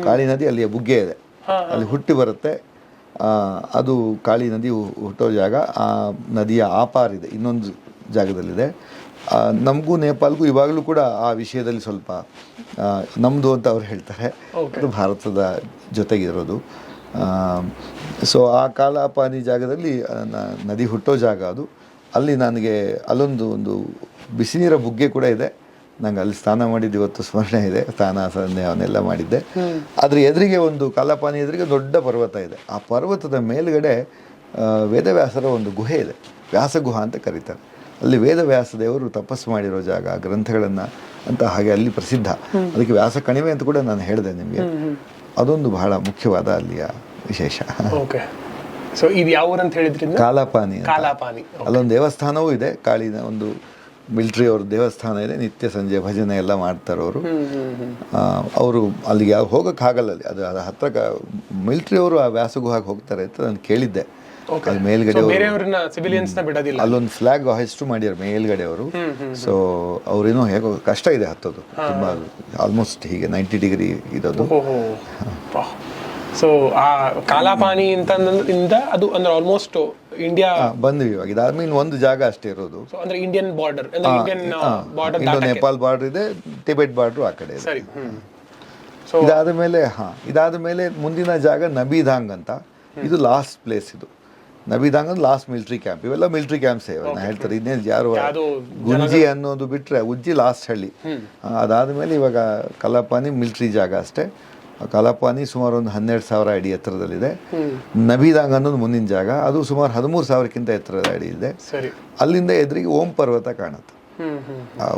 ಕಾಳಿ ನದಿ ಅಲ್ಲಿಯ ಬುಗ್ಗೆ ಇದೆ, ಅಲ್ಲಿ ಹುಟ್ಟಿ ಬರುತ್ತೆ. ಅದು ಕಾಳಿ ನದಿ ಹುಟ್ಟೋ ಜಾಗ. ಆ ನದಿಯ ಆಪಾರಿದೆ, ಇನ್ನೊಂದು ಜಾಗದಲ್ಲಿದೆ. ನಮಗೂ ನೇಪಾಲ್ಗೂ ಇವಾಗಲೂ ಕೂಡ ಆ ವಿಷಯದಲ್ಲಿ ಸ್ವಲ್ಪ ನಮ್ಮದು ಅಂತ ಅವ್ರು ಹೇಳ್ತಾರೆ. ಅದು ಭಾರತದ ಜೊತೆಗಿರೋದು. ಸೊ ಆ ಕಾಲಾಪಾನಿ ಜಾಗದಲ್ಲಿ ನದಿ ಹುಟ್ಟೋ ಜಾಗ ಅದು. ಅಲ್ಲಿ ನನಗೆ ಒಂದು ಬಿಸಿ ನೀರ ಬುಗ್ಗೆ ಕೂಡ ಇದೆ. ನಂಗೆ ಅಲ್ಲಿ ಸ್ನಾನ ಮಾಡಿದ್ದು ಇವತ್ತು ಸ್ಮರಣೆ ಇದೆ. ಸ್ನಾನ ಸಂಧೆ ಅವನ್ನೆಲ್ಲ ಮಾಡಿದ್ದೆ. ಅದ್ರ ಎದುರಿಗೆ ಒಂದು ಕಾಲಾಪಾನಿ ಎದುರಿಗೆ ದೊಡ್ಡ ಪರ್ವತ ಇದೆ. ಆ ಪರ್ವತದ ಮೇಲುಗಡೆ ವೇದವ್ಯಾಸರ ಒಂದು ಗುಹೆ ಇದೆ, ವ್ಯಾಸಗುಹ ಅಂತ ಕರೀತಾರೆ. ಅಲ್ಲಿ ವೇದವ್ಯಾಸ ದೇವರು ತಪಸ್ಸು ಮಾಡಿರೋ ಜಾಗ, ಗ್ರಂಥಗಳನ್ನು ಅಂತ ಹಾಗೆ ಅಲ್ಲಿ ಪ್ರಸಿದ್ಧ. ಅದಕ್ಕೆ ವ್ಯಾಸ ಕಣಿವೆ ಅಂತ ಕೂಡ ನಾನು ಹೇಳಿದೆ ನಿಮಗೆ. ಅದೊಂದು ಬಹಳ ಮುಖ್ಯವಾದ ಅಲ್ಲಿಯ ವಿಶೇಷ. ಓಕೆ. ಸೊ ಇದು ಯಾವ ಊರು ಅಂತ ಹೇಳಿದ್ರಿ? ಕಾಲಾಪಾನಿ. ಅಲ್ಲೊಂದು ದೇವಸ್ಥಾನವೂ ಇದೆ, ಕಾಳಿನ ಒಂದು ಮಿಲಿಟ್ರಿ ಅವ್ರ ದೇವಸ್ಥಾನ ಇದೆ. ನಿತ್ಯ ಸಂಜೆ ಭಜನೆ ಎಲ್ಲ ಮಾಡ್ತಾರೆ ಅವರು. ಅಲ್ಲಿಗೆ ಹೋಗೋಕ್ಕಾಗಲ್ಲ, ಅಲ್ಲಿ ಹತ್ರ ಮಿಲಿಟ್ರಿ ಅವರು ಆ ವ್ಯಾಸಗುಹಾಗೆ ಹೋಗ್ತಾರೆ ಅಂತ ನಾನು ಕೇಳಿದ್ದೆ. ಅಲ್ಲಿ ಮೇಲ್ಗಡೆ ಅಲ್ಲೊಂದು ಫ್ಲಾಗ್ ಹಾಯ್ಸ್ಟ್ ಮಾಡ್ಯಾರ ಮೇಲ್ಗಡೆ ಅವರು. ಸೊ ಅವ್ರೇನೋ ಹೇಗೋ ಕಷ್ಟ ಇದೆ ಹತ್ತೋದು, ತುಂಬಾ ಆಲ್ಮೋಸ್ಟ್ ಹೀಗೆ 90 ಡಿಗ್ರಿ ಇರೋದು. ಸೊ ಆ ಕಾಲಾಪಾನಿ ಇಂದ ಅದು ಅಂದ್ರೆ ಆಲ್ಮೋಸ್ಟ್ ಇಂಡಿಯಾ ಬಂದ್ವಿ. ಇವಾಗ ಇದಾದ್ಮೇಲೆ ಒಂದು ಜಾಗ ಅಷ್ಟೇ ಇರೋದು, ಅಂದ್ರೆ Indian border, Indo Nepal border ಇದೆ, ಟಿಬೆಟ್ ಬಾರ್ಡರ್ ಆ ಕಡೆ ಇದೆ. ಇದಾದ ಮೇಲೆ ಮುಂದಿನ ಜಾಗ ನಬಿಧಾಂಗ್ ಅಂತ. ಇದು ಲಾಸ್ಟ್ ಪ್ಲೇಸ್. ಇದು ನಬಿಧಾಂಗ್ ಅಂದ್ರೆ ಲಾಸ್ಟ್ ಮಿಲಿಟರಿ ಕ್ಯಾಂಪ್. ಇವೆಲ್ಲ ಮಿಲಿಟರಿ ಕ್ಯಾಂಪ್ಸೇ ಹೇಳ್ತಾರೆ. ಇನ್ನೇನು ಯಾರು ಗುಂಜಿ ಅನ್ನೋದು ಬಿಟ್ರೆ ಉಜ್ಜಿ ಲಾಸ್ಟ್ ಹಳ್ಳಿ. ಅದಾದ್ಮೇಲೆ ಇವಾಗ ಕಾಲಾಪಾನಿ ಮಿಲಿಟರಿ ಜಾಗ ಅಷ್ಟೇ. ಕಾಲಾಪಾನಿ ಸುಮಾರು ಒಂದು 12,000 ಅಡಿ ಎತ್ತರದಲ್ಲಿದೆ. ನಬಿಧಾಂಗ್ ಅನ್ನೋದು ಮುಂದಿನ ಜಾಗ, ಅದು ಸುಮಾರು 13,000ಕ್ಕಿಂತ ಎತ್ತರದ ಅಡಿ ಇದೆ. ಅಲ್ಲಿಂದ ಎದುರಿಗೆ ಓಂ ಪರ್ವತ ಕಾಣುತ್ತೆ.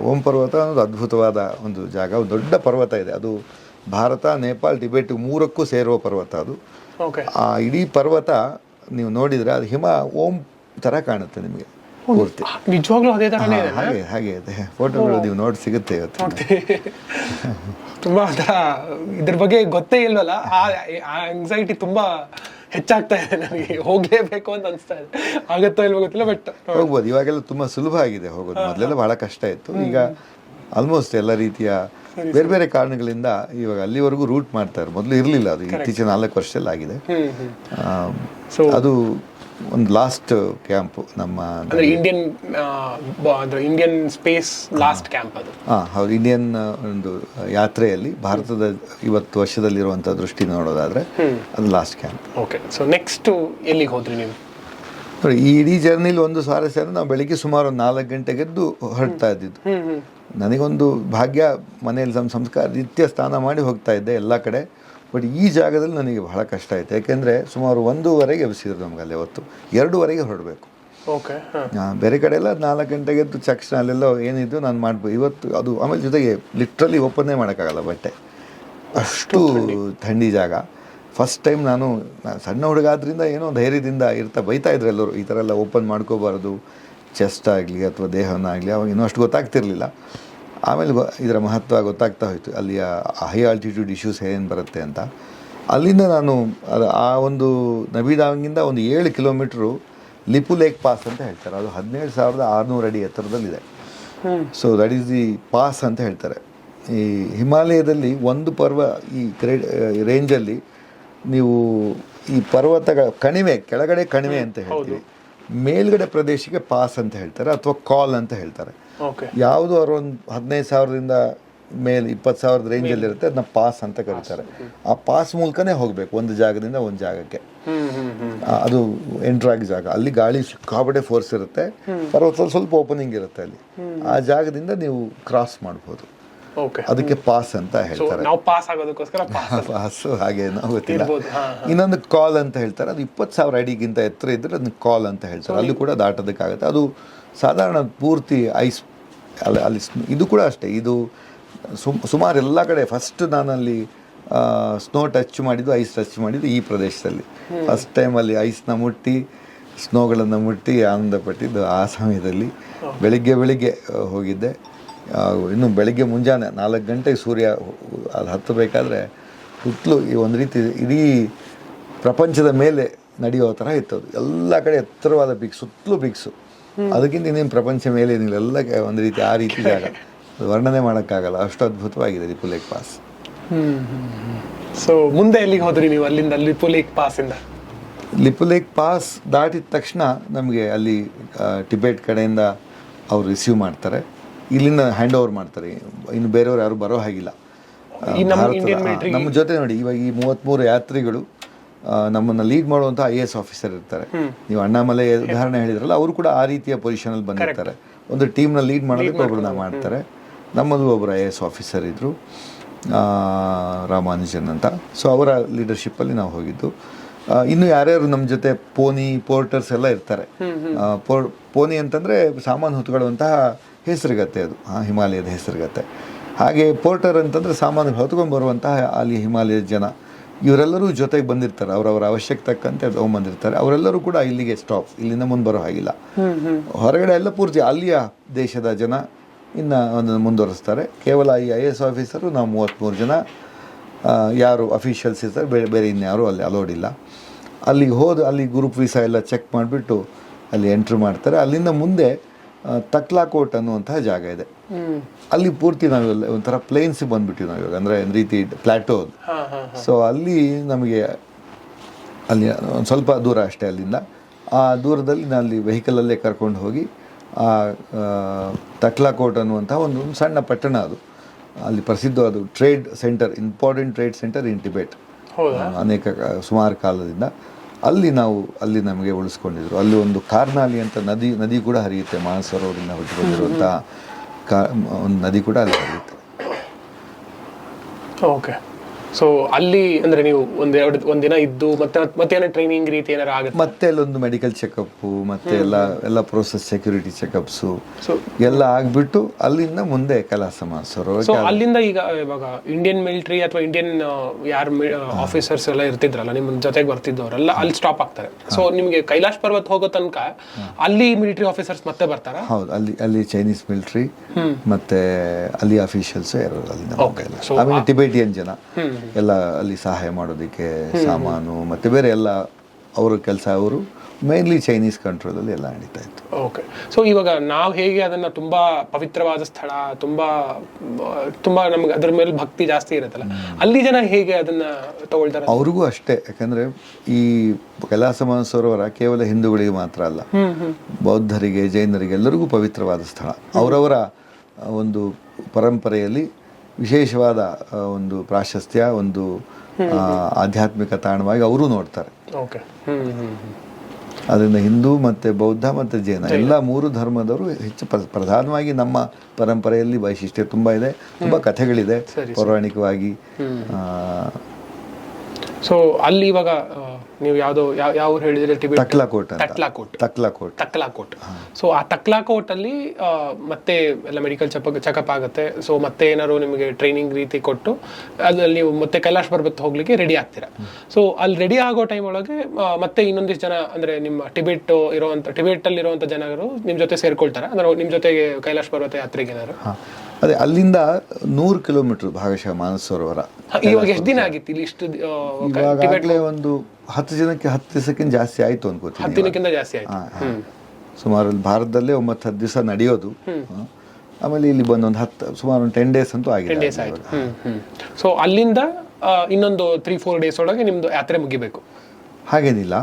ಓಂ ಪರ್ವತ ಅನ್ನೋದು ಅದ್ಭುತವಾದ ಒಂದು ಜಾಗ, ಒಂದು ದೊಡ್ಡ ಪರ್ವತ ಇದೆ. ಅದು ಭಾರತ, ನೇಪಾಲ್, ಟಿಬೆಟ್ 3ಕ್ಕೂ ಸೇರುವ ಪರ್ವತ ಅದು. ಆ ಇಡೀ ಪರ್ವತ ನೀವು ನೋಡಿದ್ರೆ ಅದು ಹಿಮ ಓಂ ಥರ ಕಾಣುತ್ತೆ ನಿಮಗೆ ಪೂರ್ತಿ. ನಿಜವಾಗ್ಲೂ ಅದೇ ತರ ಹಾಗೆ ಇದೆ. ಫೋಟೋಗಳು ನೀವು ನೋಡಿ ಸಿಗುತ್ತೆ ಇವತ್ತು. ತುಂಬಾ ಇದ್ರ ಬಗ್ಗೆ ಗೊತ್ತೇ ಇಲ್ವಲ್ಲ, ಆ ಆಂಗ್ಸೈಟಿ ತುಂಬಾ ಹೆಚ್ಚಾಗ್ತಾ ಇದೆ ನನಗೆ. ಹೋಗ್ಲೇಬೇಕು ಅಂತ ಅನಿಸ್ತಾ ಇದೆ. ಆಗತ್ತೋ ಇಲ್ವೋ ಗೊತ್ತಿಲ್ಲ, ಬಟ್ ಹೋಗ್ಬೋದು. ಇವಾಗೆಲ್ಲ ತುಂಬಾ ಸುಲಭ ಆಗಿದೆ ಹೋಗೋದು. ಮೊದಲೆಲ್ಲ ಬಹಳ ಕಷ್ಟ ಇತ್ತು. ಈಗ ಆಲ್ಮೋಸ್ಟ್ ಎಲ್ಲ ರೀತಿಯ ಬೇರೆ ಬೇರೆ ಕಾರಣಗಳಿಂದ ಇವಾಗ ಅಲ್ಲಿವರೆಗೂ ರೂಟ್ ಮಾಡ್ತಾರೆ. ಮೊದಲು ಇರಲಿಲ್ಲ, ಅದು ಇತ್ತೀಚಿನ 4 ವರ್ಷದಲ್ಲಿ ಆಗಿದೆ. ಅದು ಒಂದು ಲಾಸ್ಟ್ ಕ್ಯಾಂಪ್ ನಮ್ಮ ಇಂಡಿಯನ್ ಸ್ಪೇಸ್ ಲಾಸ್ಟ್ ಕ್ಯಾಂಪ್ ಅದು. ಹೌದು, ಇಂಡಿಯನ್ ಒಂದು ಯಾತ್ರೆಯಲ್ಲಿ ಭಾರತದ ಇವತ್ತು ವರ್ಷದಲ್ಲಿರುವಂಥ ದೃಷ್ಟಿ ನೋಡೋದಾದ್ರೆ ಅದು last camp. Okay. So next ಎಲ್ಲಿಗೆ ಹೋದ್ರಿ ನೀವು? ಈ ಇಡೀ ಜರ್ನಿಲಿ ಒಂದು ಸ್ವಾರಸ್ಯ ಅಂದರೆ ನಾವು ಬೆಳಿಗ್ಗೆ ಸುಮಾರು 4 ಗಂಟೆಗೆದ್ದು ಹೊರಡ್ತಾ ಇದ್ದಿದ್ದು. ನನಗೊಂದು ಭಾಗ್ಯ, ಮನೆಯಲ್ಲಿ ಸಂಸ್ಕಾರ ನಿತ್ಯ ಸ್ನಾನ ಮಾಡಿ ಹೋಗ್ತಾ ಇದ್ದೆ ಎಲ್ಲ ಕಡೆ. ಬಟ್ ಈ ಜಾಗದಲ್ಲಿ ನನಗೆ ಬಹಳ ಕಷ್ಟ ಆಯಿತು. ಯಾಕೆಂದರೆ ಸುಮಾರು 1:30ಗೆ ಎಬ್ಸಿದ್ರು ನಮ್ಗೆ ಅಲ್ಲಿ. ಅವತ್ತು 2:30ಗೆ ಹೊರಡಬೇಕು. ಓಕೆ. ಬೇರೆ ಕಡೆ ಎಲ್ಲ 4 ಗಂಟೆಗೆದ್ದು ತಕ್ಷಣ ಅಲ್ಲೆಲ್ಲ ಏನಿದ್ದು ನಾನು ಮಾಡ್ಬೋದು. ಇವತ್ತು ಅದು ಆಮೇಲೆ ಜೊತೆಗೆ ಲಿಟ್ರಲಿ ಓಪನ್ನೇ ಮಾಡೋಕ್ಕಾಗಲ್ಲ ಬಟ್ಟೆ, ಅಷ್ಟು ಥಂಡಿ ಜಾಗ. ಫಸ್ಟ್ ಟೈಮ್ ನಾನು ಸಣ್ಣ ಹುಡುಗ ಆದ್ದರಿಂದ ಏನೋ ಧೈರ್ಯದಿಂದ ಬೈತಾ ಇದ್ರು ಎಲ್ಲರೂ, ಈ ಥರ ಎಲ್ಲ ಓಪನ್ ಮಾಡ್ಕೋಬಾರ್ದು, ಚೆಸ್ಟ್ ಆಗಲಿ ಅಥವಾ ದೇಹವನ್ನಾಗಲಿ. ಅವಾಗ ಇನ್ನೂ ಅಷ್ಟು ಗೊತ್ತಾಗ್ತಿರ್ಲಿಲ್ಲ. ಆಮೇಲೆ ಇದರ ಮಹತ್ವ ಗೊತ್ತಾಗ್ತಾ ಹೋಯಿತು, ಅಲ್ಲಿಯ ಹೈ ಆಲ್ಟಿಟ್ಯೂಡ್ ಇಶ್ಯೂಸ್ ಏನೇನು ಬರುತ್ತೆ ಅಂತ. ಅಲ್ಲಿಂದ ನಾನು ಆ ಒಂದು ನಬಿಧಾಂಗಿಂದ ಒಂದು 7 ಕಿಲೋಮೀಟ್ರು ಲಿಪು ಲೇಕ್ ಪಾಸ್ ಅಂತ ಹೇಳ್ತಾರೆ. ಅದು 17,600 ಅಡಿ ಎತ್ತರದಲ್ಲಿದೆ. So that is the pass ಅಂತ ಹೇಳ್ತಾರೆ. ಈ ಹಿಮಾಲಯದಲ್ಲಿ ಒಂದು ಈ ರೇಂಜಲ್ಲಿ ನೀವು ಈ ಪರ್ವತಗಳ ಕಣಿವೆ, ಕೆಳಗಡೆ ಕಣಿವೆ ಅಂತ ಹೇಳ್ತೀವಿ, ಮೇಲ್ಗಡೆ ಪ್ರದೇಶಕ್ಕೆ ಪಾಸ್ ಅಂತ ಹೇಳ್ತಾರೆ ಅಥವಾ ಕಾಲ್ ಅಂತ ಹೇಳ್ತಾರೆ. ಯಾವುದು ಅರೌಂಡ್ 15,000ದಿಂದ ಮೇಲೆ 20,000 ರೇಂಜಲ್ಲಿ ಇರುತ್ತೆ, ಅದನ್ನ ಪಾಸ್ ಅಂತ ಕರೀತಾರೆ. ಆ ಪಾಸ್ ಮೂಲಕನೇ ಹೋಗಬೇಕು ಒಂದು ಜಾಗದಿಂದ ಒಂದು ಜಾಗಕ್ಕೆ. ಅದು ಎಂಟ್ರಾಗಿ ಜಾಗ. ಅಲ್ಲಿ ಗಾಳಿ ಸಿಕ್ಕಾಪಟ್ಟೆ ಫೋರ್ಸ್ ಇರುತ್ತೆ, ಪರ್ವತದಲ್ಲಿ ಸ್ವಲ್ಪ ಓಪನಿಂಗ್ ಇರುತ್ತೆ ಅಲ್ಲಿ. ಆ ಜಾಗದಿಂದ ನೀವು ಕ್ರಾಸ್ ಮಾಡ್ಬೋದು. ಓಕೆ. ಅದಕ್ಕೆ ಪಾಸ್ ಅಂತ ಸೊ ಹೇಳ್ತಾರೆ. ನಾವು ಪಾಸ್ ಆಗೋದಕ್ಕೋಸ್ಕರ ಪಾಸು ಹಾಗೆ ನಾವು ಗೊತ್ತಿಲ್ಲ. ಇರ್ಬೋದು. ಹಾ, ಇನ್ನೊಂದು ಕಾಲ್ ಅಂತ ಹೇಳ್ತಾರೆ, ಅದು 20,000 ಅಡಿಗಿಂತ ಎತ್ತರ ಇದ್ದರೆ ಅದನ್ನ ಕಾಲ್ ಅಂತ ಹೇಳ್ತಾರೆ. ಅಲ್ಲಿ ಕೂಡ ದಾಟೋದಕ್ಕಾಗುತ್ತೆ. ಅದು ಸಾಧಾರಣ ಪೂರ್ತಿ ಐಸ್ ಅಲ್ಲಿ ಇದು ಕೂಡ ಅಷ್ಟೇ. ಇದು ಸುಮಾರು ಎಲ್ಲ ಕಡೆ ಫಸ್ಟ್ ನಾನಲ್ಲಿ ಸ್ನೋ ಟಚ್ ಮಾಡಿದ್ದು, ಐಸ್ ಟಚ್ ಮಾಡಿದ್ದು ಈ ಪ್ರದೇಶದಲ್ಲಿ. ಫಸ್ಟ್ ಟೈಮಲ್ಲಿ ಐಸ್ನ ಮುಟ್ಟಿ ಸ್ನೋಗಳನ್ನು ಮುಟ್ಟಿ ಆನಂದ ಪಟ್ಟಿದ್ದು ಆ ಸಮಯದಲ್ಲಿ. ಬೆಳಿಗ್ಗೆ ಹೋಗಿದ್ದೆ. ಇನ್ನು ಬೆಳಿಗ್ಗೆ ಮುಂಜಾನೆ 4 ಗಂಟೆಗೆ ಸೂರ್ಯ ಅಲ್ಲಿ ಹತ್ತಬೇಕಾದ್ರೆ ಸುತ್ತಲೂ ಈ ಒಂದು ರೀತಿ ಇಡೀ ಪ್ರಪಂಚದ ಮೇಲೆ ನಡೆಯೋ ಥರ ಇತ್ತು ಅದು. ಎಲ್ಲ ಕಡೆ ಎತ್ತರವಾದ ಸುತ್ತಲೂ ಪಿಕ್ಸು. ಅದಕ್ಕಿಂತ ಇನ್ನೇನು ಪ್ರಪಂಚ ಮೇಲೆ ಏನಿಲ್ಲ, ಎಲ್ಲ ಒಂದು ರೀತಿ ಆ ರೀತಿ ಜಾಗ. ವರ್ಣನೆ ಮಾಡೋಕ್ಕಾಗಲ್ಲ, ಅಷ್ಟು ಅದ್ಭುತವಾಗಿದೆ ಲಿಪು ಲೇಕ್ ಪಾಸ್. ಸೊ ಮುಂದೆ ಎಲ್ಲಿಗೆ ಹೋದ್ರಿ ನೀವು ಅಲ್ಲಿಂದ Lipu lake ಪಾಸಿಂದ? Lipu lake pass ದಾಟಿದ ತಕ್ಷಣ ನಮಗೆ ಅಲ್ಲಿ ಟಿಬೆಟ್ ಕಡೆಯಿಂದ ಅವ್ರು ರಿಸೀವ್ ಮಾಡ್ತಾರೆ. ಇಲ್ಲಿಂದ ಹ್ಯಾಂಡ್ ಓವರ್ ಮಾಡ್ತಾರೆ. ಇನ್ನು ಬೇರೆಯವ್ರು ಯಾರು ಬರೋ ಹಾಗಿಲ್ಲ. ನಮ್ಮ ಜೊತೆ ನೋಡಿ ಇವಾಗ ಈ 33 ಯಾತ್ರಿಗಳು ನಮ್ಮನ್ನು ಲೀಡ್ ಮಾಡುವಂಥ IAS ಆಫೀಸರ್ ಇರ್ತಾರೆ. ನೀವು ಅಣ್ಣಾಮಲೈ ಉದಾಹರಣೆ ಹೇಳಿದ್ರಲ್ಲ, ಅವರು ಕೂಡ ಆ ರೀತಿಯ ಪೊಸಿಷನಲ್ಲಿ ಬಂದಿರ್ತಾರೆ. ಒಂದು ಟೀಮ್ನ ಲೀಡ್ ಮಾಡೋದಕ್ಕೆ ಒಬ್ಬರನ್ನ ಮಾಡ್ತಾರೆ. ನಮ್ಮದು ಒಬ್ಬರು IAS ಆಫೀಸರ್ ಇದ್ದರು, ರಾಮಾನುಜನ್ ಅಂತ. ಸೊ ಅವರ ಲೀಡರ್ಶಿಪ್ಪಲ್ಲಿ ನಾವು ಹೋಗಿದ್ದು. ಇನ್ನು ಯಾರ್ಯಾರು ನಮ್ಮ ಜೊತೆ ಪೋರ್ಟರ್ಸ್ ಎಲ್ಲ ಇರ್ತಾರೆ. ಪೋನಿ ಅಂತಂದರೆ ಸಾಮಾನು ಹೊತ್ಕೊಳ್ಳುವಂತಹ ಹೆಸರುಗತ್ತೆ, ಅದು ಹಿಮಾಲಯದ ಹೆಸರುಗತ್ತೆ. ಹಾಗೆ ಪೋರ್ಟರ್ ಅಂತಂದರೆ ಸಾಮಾನು ಹೊತ್ಕೊಂಡು ಬರುವಂತಹ ಅಲ್ಲಿ ಹಿಮಾಲಯದ ಜನ. ಇವರೆಲ್ಲರೂ ಜೊತೆಗೆ ಬಂದಿರ್ತಾರೆ, ಅವರವರ ಅವಶ್ಯಕ್ಕೆ ತಕ್ಕಂತೆ ತೊಗೊಂಬಂದಿರ್ತಾರೆ. ಅವರೆಲ್ಲರೂ ಕೂಡ ಇಲ್ಲಿಗೆ ಸ್ಟಾಪ್, ಇಲ್ಲಿಂದ ಮುಂದೆ ಬರೋ ಹಾಗಿಲ್ಲ. ಹೊರಗಡೆ ಎಲ್ಲ ಪೂರ್ತಿ ಅಲ್ಲಿಯ ದೇಶದ ಜನ ಇನ್ನು ಒಂದು ಮುಂದುವರಿಸ್ತಾರೆ. ಕೇವಲ ಈ IAS ಆಫೀಸರು ನಾವು 33 ಜನ ಯಾರು ಅಫಿಷಿಯಲ್ಸ್ ಇರ್ತಾರೆ, ಬೇರೆ ಇನ್ಯಾರು ಅಲ್ಲಿ ಅಲೋಡ್ ಇಲ್ಲ. ಅಲ್ಲಿಗೆ ಹೋದ ಅಲ್ಲಿ ಗ್ರೂಪ್ ವೀಸಾ ಎಲ್ಲ ಚೆಕ್ ಮಾಡಿಬಿಟ್ಟು ಅಲ್ಲಿ ಎಂಟ್ರಿ ಮಾಡ್ತಾರೆ. ಅಲ್ಲಿಂದ ಮುಂದೆ ತಕ್ಲಾಕೋಟ್ ಅನ್ನುವಂತಹ ಜಾಗ ಇದೆ. ಅಲ್ಲಿ ಪೂರ್ತಿ ನಾವೆಲ್ಲ ಒಂಥರ ಪ್ಲೇನ್ಸಿಗೆ ಬಂದುಬಿಟ್ಟಿವಿ ನಾವು ಇವಾಗ, ಅಂದರೆ ಒಂದು ರೀತಿ ಪ್ಲ್ಯಾಟೋ. ಸೊ ಅಲ್ಲಿ ನಮಗೆ ಅಲ್ಲಿ ಒಂದು ಸ್ವಲ್ಪ ದೂರ ಅಷ್ಟೇ ಅಲ್ಲಿಂದ. ಆ ದೂರದಲ್ಲಿ ನಾನು ಅಲ್ಲಿ ವೆಹಿಕಲಲ್ಲೇ ಕರ್ಕೊಂಡು ಹೋಗಿ ಆ ತಕ್ಲಾಕೋಟ್ ಅನ್ನುವಂಥ ಒಂದು ಸಣ್ಣ ಪಟ್ಟಣ. ಅದು ಅಲ್ಲಿ ಪ್ರಸಿದ್ಧವಾದ trade centre, important trade centre ಇನ್ ಟಿಬೆಟ್. ಸುಮಾರು ಕಾಲದಿಂದ ಅಲ್ಲಿ ನಮಗೆ ಉಳಿಸ್ಕೊಂಡಿದ್ರು. ಅಲ್ಲಿ ಒಂದು ಕಾರ್ನಾಲಿ ಅಂತ ನದಿ ಕೂಡ ಹರಿಯುತ್ತೆ. ಮಾನಸರೋವರಿಂದ ಹುಟ್ಟು ಬಂದಿರುವಂಥ ಒಂದು ನದಿ ಕೂಡ ಅಲ್ಲಿ ಹರಿಯುತ್ತೆ. ಓಕೆ. ಸೊ ಅಲ್ಲಿ ಅಂದರೆ ನೀವು ಒಂದಿನ ಇದ್ದು ಮತ್ತೆ ಟ್ರೈನಿಂಗ್ ರೀತಿ ಏನಾರು ಆಗುತ್ತೆ? ಮತ್ತೆ ಅಲ್ಲೊಂದು ಮೆಡಿಕಲ್ ಚೆಕಪ್ಪು, ಮತ್ತೆ ಎಲ್ಲ ಪ್ರೋಸೆಸ್ ಸೆಕ್ಯೂರಿಟಿ ಚೆಕಪ್ಸು ಎಲ್ಲ ಆಗಿಬಿಟ್ಟು ಅಲ್ಲಿಂದ ಮುಂದೆ ಕೈಲಾಸ ಮಾನಸರೋವರ. ಸೊ ಅಲ್ಲಿಂದ ಇವಾಗ ಇಂಡಿಯನ್ ಮಿಲಿಟರಿ ಅಥವಾ ಇಂಡಿಯನ್ ಯಾರು ಆಫೀಸರ್ಸ್ ಎಲ್ಲ ಇರ್ತಿದ್ರಲ್ಲ ನಿಮ್ಮ ಜೊತೆಗೆ ಬರ್ತಿದ್ದವರೆಲ್ಲ ಅಲ್ಲಿ ಸ್ಟಾಪ್ ಆಗ್ತಾರೆ. ಸೊ ನಿಮಗೆ ಕೈಲಾಶ್ ಪರ್ವತ ಹೋಗೋ ತನಕ ಅಲ್ಲಿ ಮಿಲಿಟರಿ ಆಫೀಸರ್ಸ್ ಮತ್ತೆ ಬರ್ತಾರ? ಹೌದು, ಅಲ್ಲಿ ಚೈನೀಸ್ ಮಿಲಿಟರಿ ಮತ್ತೆ ಅಲ್ಲಿ ಅಫಿಷಿಯಲ್ಸ್ ಇರೋದು. ಅಲ್ಲಿಂದ ಆಮೇಲೆ ಟಿಬೇಟಿಯನ್ ಜನ ಎಲ್ಲ ಅಲ್ಲಿ ಸಹಾಯ ಮಾಡೋದಕ್ಕೆ ಸಾಮಾನು ಮತ್ತೆ ಬೇರೆ ಎಲ್ಲ ಅವರ ಕೆಲಸ. ಅವರು ಮೇನ್ಲಿ ಚೈನೀಸ್ ಕಂಟ್ರೋಲಲ್ಲಿ ಎಲ್ಲ ನಡೀತಾ ಇತ್ತು. ಓಕೆ. ಸೊ ಇವಾಗ ನಾವು ಹೇಗೆ ಅದನ್ನು ತುಂಬ ಪವಿತ್ರವಾದ ಸ್ಥಳ, ತುಂಬ ನಮ್ಗೆ ಅದ್ರ ಮೇಲೆ ಭಕ್ತಿ ಜಾಸ್ತಿ ಇರುತ್ತಲ್ಲ, ಅಲ್ಲಿ ಜನ ಹೇಗೆ ಅದನ್ನು ತಗೊಳ್ತಾರೆ? ಅವ್ರಿಗೂ ಅಷ್ಟೇ. ಯಾಕಂದರೆ ಈ ಕೈಲಾಸ ಮಾನಸರೋವರ ಕೇವಲ ಹಿಂದೂಗಳಿಗೆ ಮಾತ್ರ ಅಲ್ಲ, ಬೌದ್ಧರಿಗೆ, ಜೈನರಿಗೆ ಎಲ್ಲರಿಗೂ ಪವಿತ್ರವಾದ ಸ್ಥಳ. ಅವರವರ ಒಂದು ಪರಂಪರೆಯಲ್ಲಿ ವಿಶೇಷವಾದ ಒಂದು ಪ್ರಾಶಸ್ತ್ಯ, ಒಂದು ಆಧ್ಯಾತ್ಮಿಕ ತಾಣವಾಗಿ ಅವರು ನೋಡ್ತಾರೆ. ಅದರಿಂದ ಹಿಂದೂ ಮತ್ತು ಬೌದ್ಧ ಮತ್ತು ಜೈನ ಎಲ್ಲ 3 ಧರ್ಮದವರು ಹೆಚ್ಚು ಪ್ರಧಾನವಾಗಿ ನಮ್ಮ ಪರಂಪರೆಯಲ್ಲಿ ವೈಶಿಷ್ಟ್ಯ ತುಂಬ ಇದೆ, ತುಂಬ ಕಥೆಗಳಿದೆ ಪೌರಾಣಿಕವಾಗಿ. ಸೊ ಅಲ್ಲಿ ಇವಾಗ ನೀವು ಯಾವ ಹೇಳಿದ್ರೆ ತಕ್ಲಾಕೋಟ್. ಸೊ ಆ ತಕ್ಲಾಕೋಟ್ ಅಲ್ಲಿ ಮತ್ತೆ ಎಲ್ಲ ಮೆಡಿಕಲ್ ಚೆಕಪ್ ಆಗುತ್ತೆ. ಸೊ ಮತ್ತೆ ಏನಾದ್ರು ನಿಮಗೆ ಟ್ರೈನಿಂಗ್ ರೀತಿ ಕೊಟ್ಟು ಅದ್ರಲ್ಲಿ ನೀವು ಮತ್ತೆ ಕೈಲಾಶ್ ಪರ್ವತ ಹೋಗ್ಲಿಕ್ಕೆ ರೆಡಿ ಆಗ್ತೀರಾ. ಸೊ ಅಲ್ಲಿ ರೆಡಿ ಆಗೋ ಟೈಮ್ ಒಳಗೆ ಮತ್ತೆ ಇನ್ನೊಂದಿಷ್ಟು ಜನ ಅಂದ್ರೆ ನಿಮ್ಮ ಟಿಬೆಟ್ ಅಲ್ಲಿ ಇರುವಂತ ಜನರು ನಿಮ್ ಜೊತೆ ಸೇರ್ಕೊಳ್ತಾರೆ, ಅಂದ್ರೆ ನಿಮ್ ಜೊತೆಗೆ ಕೈಲಾಶ್ ಪರ್ವತ ಯಾತ್ರೆಗೆ ಏನಾದ್ರು? ಅದೇ ಅಲ್ಲಿಂದ 100 ಕಿಲೋಮೀಟರ್ ಭಾಗಶಃ ಮಾನಸರೋವರ. ಇವಾಗ ಎಷ್ಟು ದಿನ ಆಗಿತ್ತು ಇಲ್ಲಿ? ಇಷ್ಟು ಇವಾಗಲೇ ಒಂದು 10 ದಿವಸಕ್ಕಿಂತ ಜಾಸ್ತಿ ಆಯ್ತು ಅನ್ಕೋತೀನಿ. 10 ದಿನಕ್ಕಿಂತ ಜಾಸ್ತಿ ಆಯ್ತು. ಸುಮಾರು ಭಾರತದಲ್ಲೇ 9-10 ದಿವಸ ನಡೆಯೋದು. ಆಮೇಲೆ ಇಲ್ಲಿ ಬಂದೊಂದು ಸುಮಾರು 10 ಡೇಸ್ ಅಂತೂ ಆಗಿದೆ. ಸೊ ಅಲ್ಲಿಂದ ಇನ್ನೊಂದು 3-4 ಡೇಸ್ ಒಳಗೆ ನಿಮ್ದು ಯಾತ್ರೆ ಮುಗಿಬೇಕು? ಹಾಗೇನಿಲ್ಲ.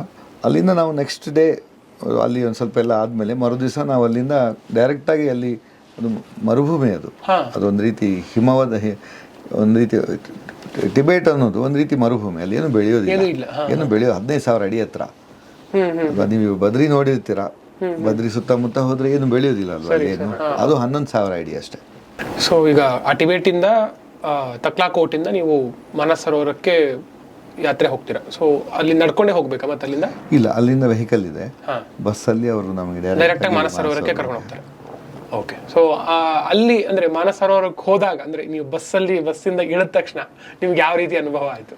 ಅಲ್ಲಿಂದ ನಾವು ನೆಕ್ಸ್ಟ್ ಡೇ ಅಲ್ಲಿ ಒಂದು ಸ್ವಲ್ಪ ಎಲ್ಲ ಆದಮೇಲೆ ಮರುದಿವಸ ನಾವು ಅಲ್ಲಿಂದ ಡೈರೆಕ್ಟಾಗಿ ಅಲ್ಲಿ ಅದು ಮರುಭೂಮಿ, ಅದೊಂದು ರೀತಿ ಹಿಮವಾದ ಒಂದು ರೀತಿ ಟಿಬೇಟ್ ಅನ್ನೋದು ಒಂದು ರೀತಿ ಮರುಭೂಮಿ. ಅಲ್ಲಿ ಏನು ಬೆಳೆಯೋದಿಲ್ಲ, ಏನು 15,000 ಅಡಿ ಹತ್ರ. ನೀವು ಬದ್ರಿ ನೋಡಿರ್ತೀರಾ, ಬದ್ರಿ ಸುತ್ತಮುತ್ತ ಹೋದ್ರೆ ಏನು ಬೆಳೆಯೋದಿಲ್ಲ ಅಲ್ವಾ, ಏನು ಅದು 11,000 ಅಡಿ ಅಷ್ಟೇ. ಸೊ ಈಗ ಆ ಟಿಬೇಟಿಂದ ತಕ್ಲಾಕೋಟಿಂದ ನೀವು ಮಾನಸ್ ಸರೋವರಕ್ಕೆ ಯಾತ್ರೆ ಹೋಗ್ತೀರಾ. ಸೊ ಅಲ್ಲಿ ನಡ್ಕೊಂಡೇ ಹೋಗ್ಬೇಕಾ ಮತ್ತೆ ಅಲ್ಲಿಂದ? ಇಲ್ಲ, ಅಲ್ಲಿಂದ ವೆಹಿಕಲ್ ಇದೆ, ಬಸ್ಸಲ್ಲಿ ಅವರು ನಮಗೆ ಡೈರೆಕ್ಟ್ ಆಗಿ ಮಾನಸ್ ಸರೋವರಕ್ಕೆ ಕರ್ಕೊಂಡು ಹೋಗ್ತಾರೆ. ಓಕೆ. ಸೊ ಅಲ್ಲಿ ಅಂದ್ರೆ ಮಾನಸ್ ಸರೋವರಕ್ಕೆ ಹೋದಾಗ ಅಂದ್ರೆ ನೀವು ಬಸ್ಸಿಂದ ಇಳಿದ ತಕ್ಷಣ ನಿಮ್ಗೆ ಯಾವ ರೀತಿ ಅನುಭವ ಆಯ್ತು?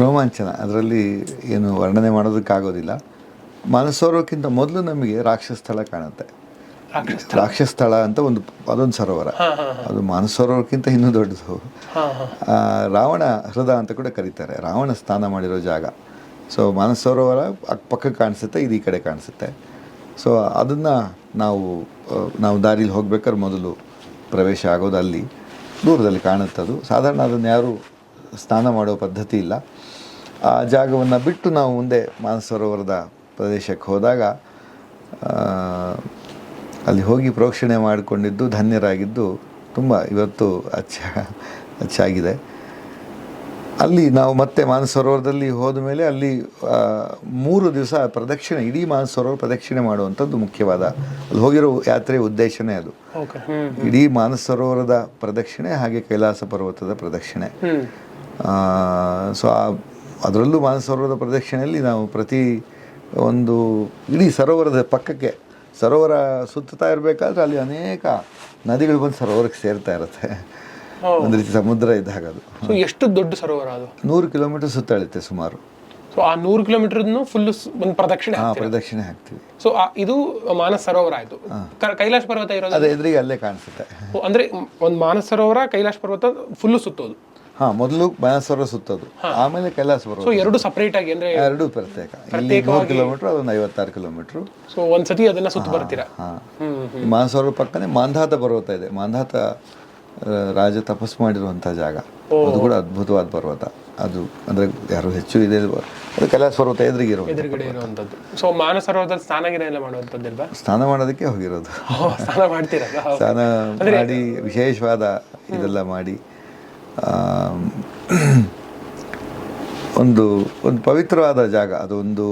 ರೋಮಾಂಚನ, ಅದರಲ್ಲಿ ಏನು ವರ್ಣನೆ ಮಾಡೋದಕ್ಕಾಗೋದಿಲ್ಲ. ಮಾನಸ ಸರೋವರಕ್ಕಿಂತ ಮೊದಲು ನಮಗೆ ರಾಕ್ಷಸ ಸ್ಥಳ ಕಾಣುತ್ತೆ. ರಾಕ್ಷಸ ಸ್ಥಳ ಅಂತ ಅದೊಂದು ಸರೋವರ, ಅದು ಮಾನಸ ಸರೋವರಕ್ಕಿಂತ ಇನ್ನೂ ದೊಡ್ಡದು. ರಾವಣ ಹೃದಯ ಅಂತ ಕೂಡ ಕರೀತಾರೆ, ರಾವಣ ಸ್ನಾನ ಮಾಡಿರೋ ಜಾಗ. ಸೊ ಮಾನಸ ಸರೋವರ ಪಕ್ಕಕ್ಕೆ ಕಾಣಿಸುತ್ತೆ, ಇದು ಈ ಕಡೆ ಕಾಣಿಸುತ್ತೆ. ಸೊ ಅದನ್ನು ನಾವು ದಾರಿಲಿ ಹೋಗ್ಬೇಕಾದ್ರೆ ಮೊದಲು ಪ್ರವೇಶ ಆಗೋದು ಅಲ್ಲಿ ದೂರದಲ್ಲಿ ಕಾಣುತ್ತದು. ಸಾಧಾರಣ ಅದನ್ನು ಯಾರೂ ಸ್ನಾನ ಮಾಡೋ ಪದ್ಧತಿ ಇಲ್ಲ. ಆ ಜಾಗವನ್ನು ಬಿಟ್ಟು ನಾವು ಮುಂದೆ ಮಾನಸ ಸರೋವರದ ಪ್ರದೇಶಕ್ಕೆ ಹೋದಾಗ ಅಲ್ಲಿ ಹೋಗಿ ಪ್ರೋಕ್ಷಣೆ ಮಾಡಿಕೊಂಡಿದ್ದು, ಧನ್ಯರಾಗಿದ್ದು ತುಂಬ ಇವತ್ತು ಅಚ್ಚಾಗಿದೆ. ಅಲ್ಲಿ ನಾವು ಮತ್ತೆ ಮಾನಸ ಸರೋವರದಲ್ಲಿ ಹೋದ ಮೇಲೆ ಅಲ್ಲಿ 3 ದಿವಸ ಪ್ರದಕ್ಷಿಣೆ, ಇಡೀ ಮಾನಸ ಸರೋವರ ಪ್ರದಕ್ಷಿಣೆ ಮಾಡುವಂಥದ್ದು ಮುಖ್ಯವಾದ ಅಲ್ಲಿ ಹೋಗಿರೋ ಯಾತ್ರೆಯ ಉದ್ದೇಶನೇ ಅದು. ಇಡೀ ಮಾನಸ ಸರೋವರದ ಪ್ರದಕ್ಷಿಣೆ, ಹಾಗೆ ಕೈಲಾಸ ಪರ್ವತದ ಪ್ರದಕ್ಷಿಣೆ. ಸೊ ಅದರಲ್ಲೂ ಮಾನಸ ಸರೋವರದ ಪ್ರದಕ್ಷಿಣೆಯಲ್ಲಿ ನಾವು ಪ್ರತಿ ಒಂದು ಇಡೀ ಸರೋವರದ ಪಕ್ಕಕ್ಕೆ ಸರೋವರ ಸುತ್ತಾ ಇರಬೇಕಾದ್ರೆ ಅಲ್ಲಿ ಅನೇಕ ನದಿಗಳು ಬಂದು ಸರೋವರಕ್ಕೆ ಸೇರ್ತಾ ಇರುತ್ತೆ. ಒಂದು ರೀತಿ ಸಮುದ್ರ ಇದ್ದಾಗ ಅದು. ಸೊ ಎಷ್ಟು ದೊಡ್ಡ ಸರೋವರ ಅದು? 100 ಕಿಲೋಮೀಟರ್ ಸುತ್ತಾಳುತ್ತೆ ಸುಮಾರು. ಸೊ ಆ 100 ಕಿಲೋಮೀಟರ್ ಫುಲ್ ಒಂದು ಪ್ರದಕ್ಷಿಣೆ ಹಾಕ್ತೀವಿ. ಸೊ ಇದು ಮಾನಸ ಸರೋವರ ಆಯ್ತು. ಕೈಲಾಸ ಪರ್ವತ ಇರೋದು ಅದೇ ಎದುರಿಗೆ ಅಲ್ಲೇ ಕಾಣಿಸುತ್ತೆ. ಅಂದ್ರೆ ಒಂದು ಮಾನಸ ಸರೋವರ, ಕೈಲಾಸ ಪರ್ವತ ಫುಲ್ ಸುತ್ತೋದು. ಮೊದಲು ಮಾನಸ ಸರೋವರ ಸುತ್ತೋದು, ಆಮೇಲೆ ಕೈಲಾಸ ಪರ್ವತ. ಸೊ ಎರಡು ಸಪರೇಟ್ ಆಗಿ ಅಂದ್ರೆ ಎರಡು ಪ್ರತ್ಯೇಕ. ಇಲ್ಲಿ 100 ಕಿಲೋಮೀಟರ್, ಅದೊಂದು 56 ಕಿಲೋಮೀಟರ್. ಸೊ ಒಂದ್ಸತಿ ಅದನ್ನ ಸುತ್ತ ಬರ್ತೀರಾ. ಮಾನಸ ಸರೋವರ ಪಕ್ಕನೆ ಮಾಂಧಾತ ಪರ್ವತ ಇದೆ. ಮಾಂಧಾತ ರಾಜ ತಪಸ್ ಮಾಡಿರುವಂತಹ ಜಾಗ, ಅದು ಕೂಡ ಅದ್ಭುತವಾದ ಪರ್ವತ. ಅದು ಅಂದ್ರೆ ಯಾರು ಹೆಚ್ಚು ಇದೆ, ಅದು ಕೈಲಾಸ ಪರ್ವತ ಎದುರುಗಡೆ ಇರುವಂತದ್ದು. ಸೊ ಮಾನಸ ಸರೋವರದಲ್ಲಿ ಸ್ನಾನಗಿನ ಎಲ್ಲ ಮಾಡುವಂತದ್ದಿಲ್ವಾ? ಸ್ನಾನ ಮಾಡೋದಕ್ಕೆ ಹೋಗಿರೋದು. ಸ್ನಾನ ಮಾಡ್ತೀರಾ? ಸ್ನಾನ ಮಾಡಿ ವಿಶೇಷವಾದ ಇದೆಲ್ಲ ಮಾಡಿ ಒಂದು ಪವಿತ್ರವಾದ ಜಾಗ ಅದು. ಒಂದು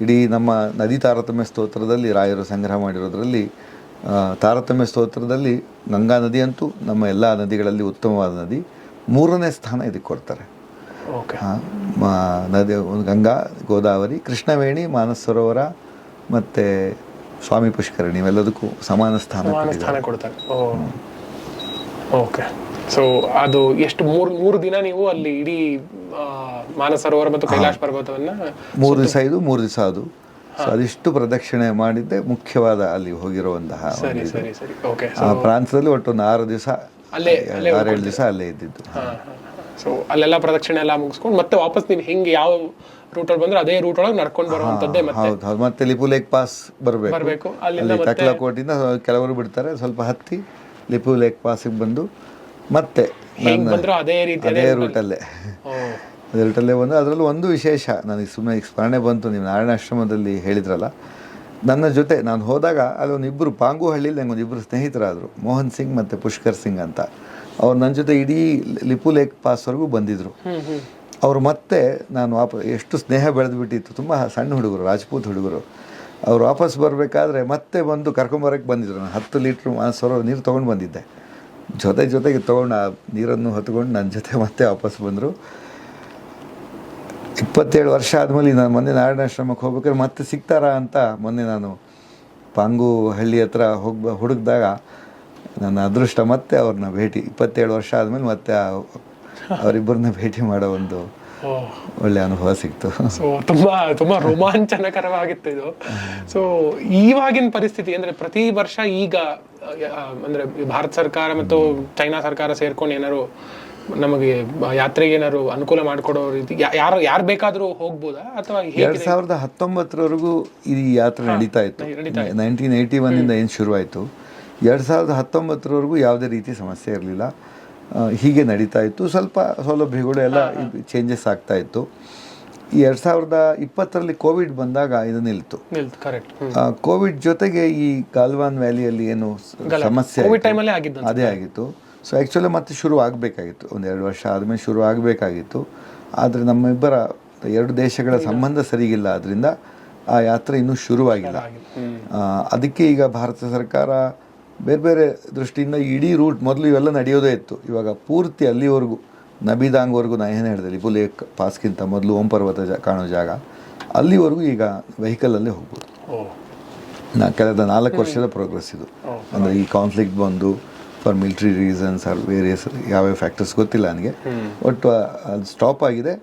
ಇಡೀ ನಮ್ಮ ನದಿ ತಾರತಮ್ಯ ಸ್ತೋತ್ರದಲ್ಲಿ ರಾಯರು ಸಂಗ್ರಹ ಮಾಡಿರೋದ್ರಲ್ಲಿ ತಾರತಮ್ಯ ಸ್ತೋತ್ರದಲ್ಲಿ ಗಂಗಾ ನದಿ ಅಂತೂ ನಮ್ಮ ಎಲ್ಲ ನದಿಗಳಲ್ಲಿ ಉತ್ತಮವಾದ ನದಿ. 3ನೇ ಸ್ಥಾನ ಇದಕ್ಕೆ ಕೊಡ್ತಾರೆ. ನದಿ ಗಂಗಾ, ಗೋದಾವರಿ, ಕೃಷ್ಣವೇಣಿ, ಮಾನಸ ಸರೋವರ ಮತ್ತು ಸ್ವಾಮಿ ಪುಷ್ಕರಣಿ ಇವೆಲ್ಲದಕ್ಕೂ ಸಮಾನ ಸ್ಥಾನ ಕೊಡ್ತಾರೆ. ಓಕೆ. ಸೊ ಅದು ಎಷ್ಟು 3 ದಿನ ನೀವು ಅಲ್ಲಿ ಇಡೀ ಮಾನಸ ಸರೋವರ ಮತ್ತು ಕೈಲಾಸ ಪರ್ವತವನ್ನ 3 ದಿವಸ ಇದು, 3 ದಿವಸ ಅದು. ಅದಿಷ್ಟು ಪ್ರದಕ್ಷಿಣೆ ಮಾಡಿದ್ದೆ ಮುಖ್ಯವಾದ ಅಲ್ಲಿ ಹೋಗಿರುವಂತಹ ಆ ಪ್ರಾಂತದಲ್ಲಿ ಒಟ್ಟು 6 ದಿವಸ 6-7 ದಿವಸ ಅಲ್ಲೇ ಇದ್ದಿದ್ದು. ಸೊ ಅಲ್ಲೆಲ್ಲ ಪ್ರದಕ್ಷಿಣೆ ಎಲ್ಲ ಮುಗಿಸ್ಕೊಂಡು ಮತ್ತೆ ವಾಪಸ್ ನೀವು ಹೆಂಗೆ ಯಾವ ರೂಟ್ ಅಲ್ಲಿ ಬಂದ್ರೆ ಅದೇ ರೂಟ್ ಒಳಗೆ ನಡ್ಕೊಂಡು ಬರುವಂತದ್ದೇ. ಹೌದು. ಮತ್ತೆ ಲಿಪು ಲೇಕ್ ಪಾಸ್ ಬರಬೇಕು. ಅಲ್ಲಿ ತಕ್ಲಾಕೋಟಿಂದ ಕೆಲವರು ಬಿಡ್ತಾರೆ, ಸ್ವಲ್ಪ ಹತ್ತಿ ಲಿಪು ಲೇಕ್ ಪಾಸಿಗೆ ಬಂದು ಮತ್ತೆ ಅದೇ ರೂಟಲ್ಲೇ ಬಂದು. ಅದರಲ್ಲೂ ಒಂದು ವಿಶೇಷ ನನಗೆ ಸುಮ್ಮನೆ ಸ್ಮರಣೆ ಬಂತು, ನೀವು ನಾರಾಯಣಾಶ್ರಮದಲ್ಲಿ ಹೇಳಿದ್ರಲ್ಲ, ನನ್ನ ಜೊತೆ ನಾನು ಹೋದಾಗ ಅಲ್ಲಿ ಒಂದಿಬ್ಬರು ಪಾಂಗುಹಳ್ಳಿಲಿ ನಂಗೆ ಒಂದಿಬ್ಬರು ಸ್ನೇಹಿತರಾದರು, ಮೋಹನ್ ಸಿಂಗ್ ಮತ್ತು ಪುಷ್ಕರ್ ಸಿಂಗ್ ಅಂತ. ಅವ್ರು ನನ್ನ ಜೊತೆ ಇಡೀ ಲಿಪು ಲೇಕ್ ಪಾಸ್ವರೆಗೂ ಬಂದಿದ್ದರು. ಅವರು ಮತ್ತೆ ನಾನು ಎಷ್ಟು ಸ್ನೇಹ ಬೆಳೆದುಬಿಟ್ಟಿತ್ತು. ತುಂಬ ಸಣ್ಣ ಹುಡುಗರು, ರಾಜಪೂತ್ ಹುಡುಗರು. ಅವ್ರು ವಾಪಸ್ ಬರಬೇಕಾದ್ರೆ ಮತ್ತೆ ಬಂದು ಕರ್ಕೊಂಬರಕ್ಕೆ ಬಂದಿದ್ರು. ನಾನು 10 ಲೀಟ್ರ್ ಮಾನಸ ಸರೋವರ ನೀರು ತೊಗೊಂಡು ಬಂದಿದ್ದೆ. ಜೊತೆಗೆ ತೊಗೊಂಡು ಆ ನೀರನ್ನು ಹೊತ್ಕೊಂಡು ನನ್ನ ಜೊತೆ ಮತ್ತೆ ವಾಪಸ್ ಬಂದರು. 27 ವರ್ಷ ಆದಮೇಲೆ ನಾನು ಮೊನ್ನೆ ನಾರಾಯಣಾಶ್ರಮಕ್ಕೆ ಹೋಗ್ಬೇಕಾದ್ರೆ ಮತ್ತೆ ಸಿಗ್ತಾರಾ ಅಂತ ಮೊನ್ನೆ ನಾನು ಪಾಂಗು ಹಳ್ಳಿ ಹತ್ರ ಹುಡುಕಿದಾಗ ನನ್ನ ಅದೃಷ್ಟ ಮತ್ತೆ ಅವ್ರನ್ನ ಭೇಟಿ, 27 ವರ್ಷ ಆದಮೇಲೆ ಮತ್ತೆ ಅವರಿಬ್ಬರನ್ನ ಭೇಟಿ ಮಾಡೋ ಒಂದು ಒಳ್ಳೆ ಅನುಭವ ಸಿಕ್ತು. ಸೊ ತುಂಬಾ ರೋಮಾಂಚನಕರವಾಗಿತ್ತು ಇದು. ಸೊ ಇವಾಗಿನ ಪರಿಸ್ಥಿತಿ ಅಂದ್ರೆ ಪ್ರತಿ ವರ್ಷ ಈಗ ಅಂದ್ರೆ ಭಾರತ ಸರ್ಕಾರ ಮತ್ತು ಚೈನಾ ಸರ್ಕಾರ ಸೇರ್ಕೊಂಡು ಏನಾದ್ರು ನಮಗೆ ಯಾತ್ರೆಗೆ ಏನಾದ್ರು ಅನುಕೂಲ ಮಾಡಿಕೊಡೋ ರೀತಿ ಯಾರು ಬೇಕಾದ್ರೂ ಹೋಗ್ಬೋದಾ ಅಥವಾ 2019 ಈ ಯಾತ್ರೆ ನಡೀತಾ ಇತ್ತು. 1981 ಏನು ಶುರುವಾಯಿತು, 2019 ಯಾವುದೇ ರೀತಿ ಸಮಸ್ಯೆ ಇರಲಿಲ್ಲ. ಹೀಗೆ ನಡೀತಾ ಇತ್ತು. ಸ್ವಲ್ಪ ಸೌಲಭ್ಯಗಳು ಎಲ್ಲ ಚೇಂಜಸ್ ಆಗ್ತಾ ಇತ್ತು. ಈ 2020 ಕೋವಿಡ್ ಬಂದಾಗ ಇದು ನಿಲ್ತು. ಕೋವಿಡ್ ಜೊತೆಗೆ ಈ ಗಾಲ್ವಾನ್ ವ್ಯಾಲಿಯಲ್ಲಿ ಏನು ಸಮಸ್ಯೆ ಅದೇ ಆಗಿತ್ತು. ಸೊ ಆ್ಯಕ್ಚುಲಿ ಮತ್ತೆ ಶುರು ಆಗಬೇಕಾಗಿತ್ತು, 1-2 ವರ್ಷ ಆದಮೇಲೆ ಶುರು ಆಗಬೇಕಾಗಿತ್ತು. ಆದರೆ ನಮ್ಮಿಬ್ಬರ 2 ದೇಶಗಳ ಸಂಬಂಧ ಸರಿಗಿಲ್ಲ, ಅದರಿಂದ ಆ ಯಾತ್ರೆ ಇನ್ನೂ ಶುರುವಾಗಿಲ್ಲ. ಅದಕ್ಕೆ ಈಗ ಭಾರತ ಸರ್ಕಾರ ಬೇರೆ ಬೇರೆ ದೃಷ್ಟಿಯಿಂದ ಇಡೀ ರೂಟ್ ಮೊದಲು ಇವೆಲ್ಲ ನಡೆಯೋದೇ ಇತ್ತು. ಇವಾಗ ಪೂರ್ತಿ ಅಲ್ಲಿವರೆಗೂ ನಬಿದಾಂಗ್ವರೆಗೂ ನಾ ಏನು ಹೇಳಿದೆ, ಲಿಪುಲೇಕ್ ಪಾಸ್ಗಿಂತ ಮೊದಲು ಓಂ ಪರ್ವತ ಕಾಣೋ ಜಾಗ ಅಲ್ಲಿವರೆಗೂ ಈಗ ವೆಹಿಕಲಲ್ಲೇ ಹೋಗ್ಬೋದು. ಕಳೆದ 4 ವರ್ಷದ ಪ್ರೋಗ್ರೆಸ್ ಇದು. ಅಂದರೆ ಈ ಕಾನ್ಫ್ಲಿಕ್ಟ್ ಬಂದು for military reasons are various ಯಾವ್ಯಾವ ಫ್ಯಾಕ್ಟರ್ಸ್ ಗೊತ್ತಿಲ್ಲ ನನಗೆ, ಒಟ್ಟು ಅದು ಸ್ಟಾಪ್ ಆಗಿದೆ.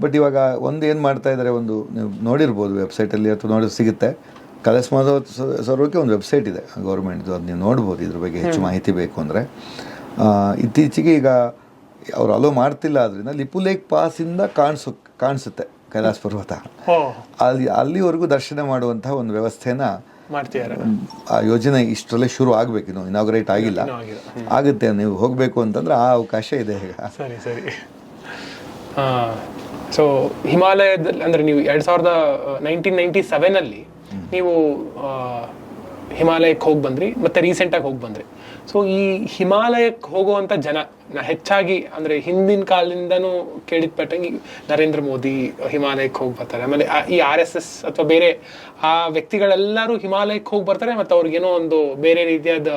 ಬಟ್ ಇವಾಗ ಒಂದು ಏನು ಮಾಡ್ತಾ ಇದ್ದಾರೆ, ಒಂದು ನೀವು ನೋಡಿರ್ಬೋದು ವೆಬ್ಸೈಟಲ್ಲಿ ಅಥವಾ ನೋಡಿ ಸಿಗುತ್ತೆ, ಕೈಲಾಸ ಸರೋವರಕ್ಕೆ ಒಂದು ವೆಬ್ಸೈಟ್ ಇದೆ ಗೌರ್ಮೆಂಟ್ದು, ಅದು ನೀವು ನೋಡ್ಬೋದು. ಇದ್ರ ಬಗ್ಗೆ ಹೆಚ್ಚು ಮಾಹಿತಿ ಬೇಕು ಅಂದರೆ ಇತ್ತೀಚೆಗೆ ಈಗ ಅವ್ರು ಅಲೋ ಮಾಡ್ತಿಲ್ಲ, ಆದ್ದರಿಂದ ಲಿಪುಲೇಕ್ ಪಾಸಿಂದ ಕಾಣಿಸುತ್ತೆ ಕೈಲಾಸ ಪರ್ವತ. ಅಲ್ಲಿವರೆಗೂ ದರ್ಶನ ಮಾಡುವಂತಹ ಒಂದು ವ್ಯವಸ್ಥೆನ ಆ ಯೋಜನೆ ಇಷ್ಟರಲ್ಲೇ ಶುರು ಆಗಬೇಕು, ಇನ್ನು ಇನಾಗ್ರೇಟ್ ಆಗಿಲ್ಲ, ಆಗುತ್ತೆ. ನೀವು ಹೋಗಬೇಕು ಅಂತಂದ್ರೆ ಆ ಅವಕಾಶ ಇದೆ ಈಗ. ಸರಿ ಸರಿ. ಸೊ ಹಿಮಾಲಯದಲ್ಲಿ ಅಂದರೆ ನೀವು 1997 ನೀವು ಹಿಮಾಲಯಕ್ಕೆ ಹೋಗಿ ಬಂದ್ರಿ, ಮತ್ತೆ ರೀಸೆಂಟಾಗಿ ಹೋಗಿ ಬಂದ್ರಿ. ಸೊ ಈ ಹಿಮಾಲಯಕ್ಕೆ ಹೋಗುವಂಥ ಜನ ಹೆಚ್ಚಾಗಿ ಅಂದರೆ ಹಿಂದಿನ ಕಾಲದಿಂದನೂ ಕೇಳಿದ್ಪಟ್ಟಂಗೆ ನರೇಂದ್ರ ಮೋದಿ ಹಿಮಾಲಯಕ್ಕೆ ಹೋಗಿ ಬರ್ತಾರೆ, ಆಮೇಲೆ ಈ RSS ಅಥವಾ ಬೇರೆ ಆ ವ್ಯಕ್ತಿಗಳೆಲ್ಲರೂ ಹಿಮಾಲಯಕ್ಕೆ ಹೋಗಿ ಬರ್ತಾರೆ, ಮತ್ತು ಅವ್ರಿಗೇನೋ ಒಂದು ಬೇರೆ ರೀತಿಯಾದ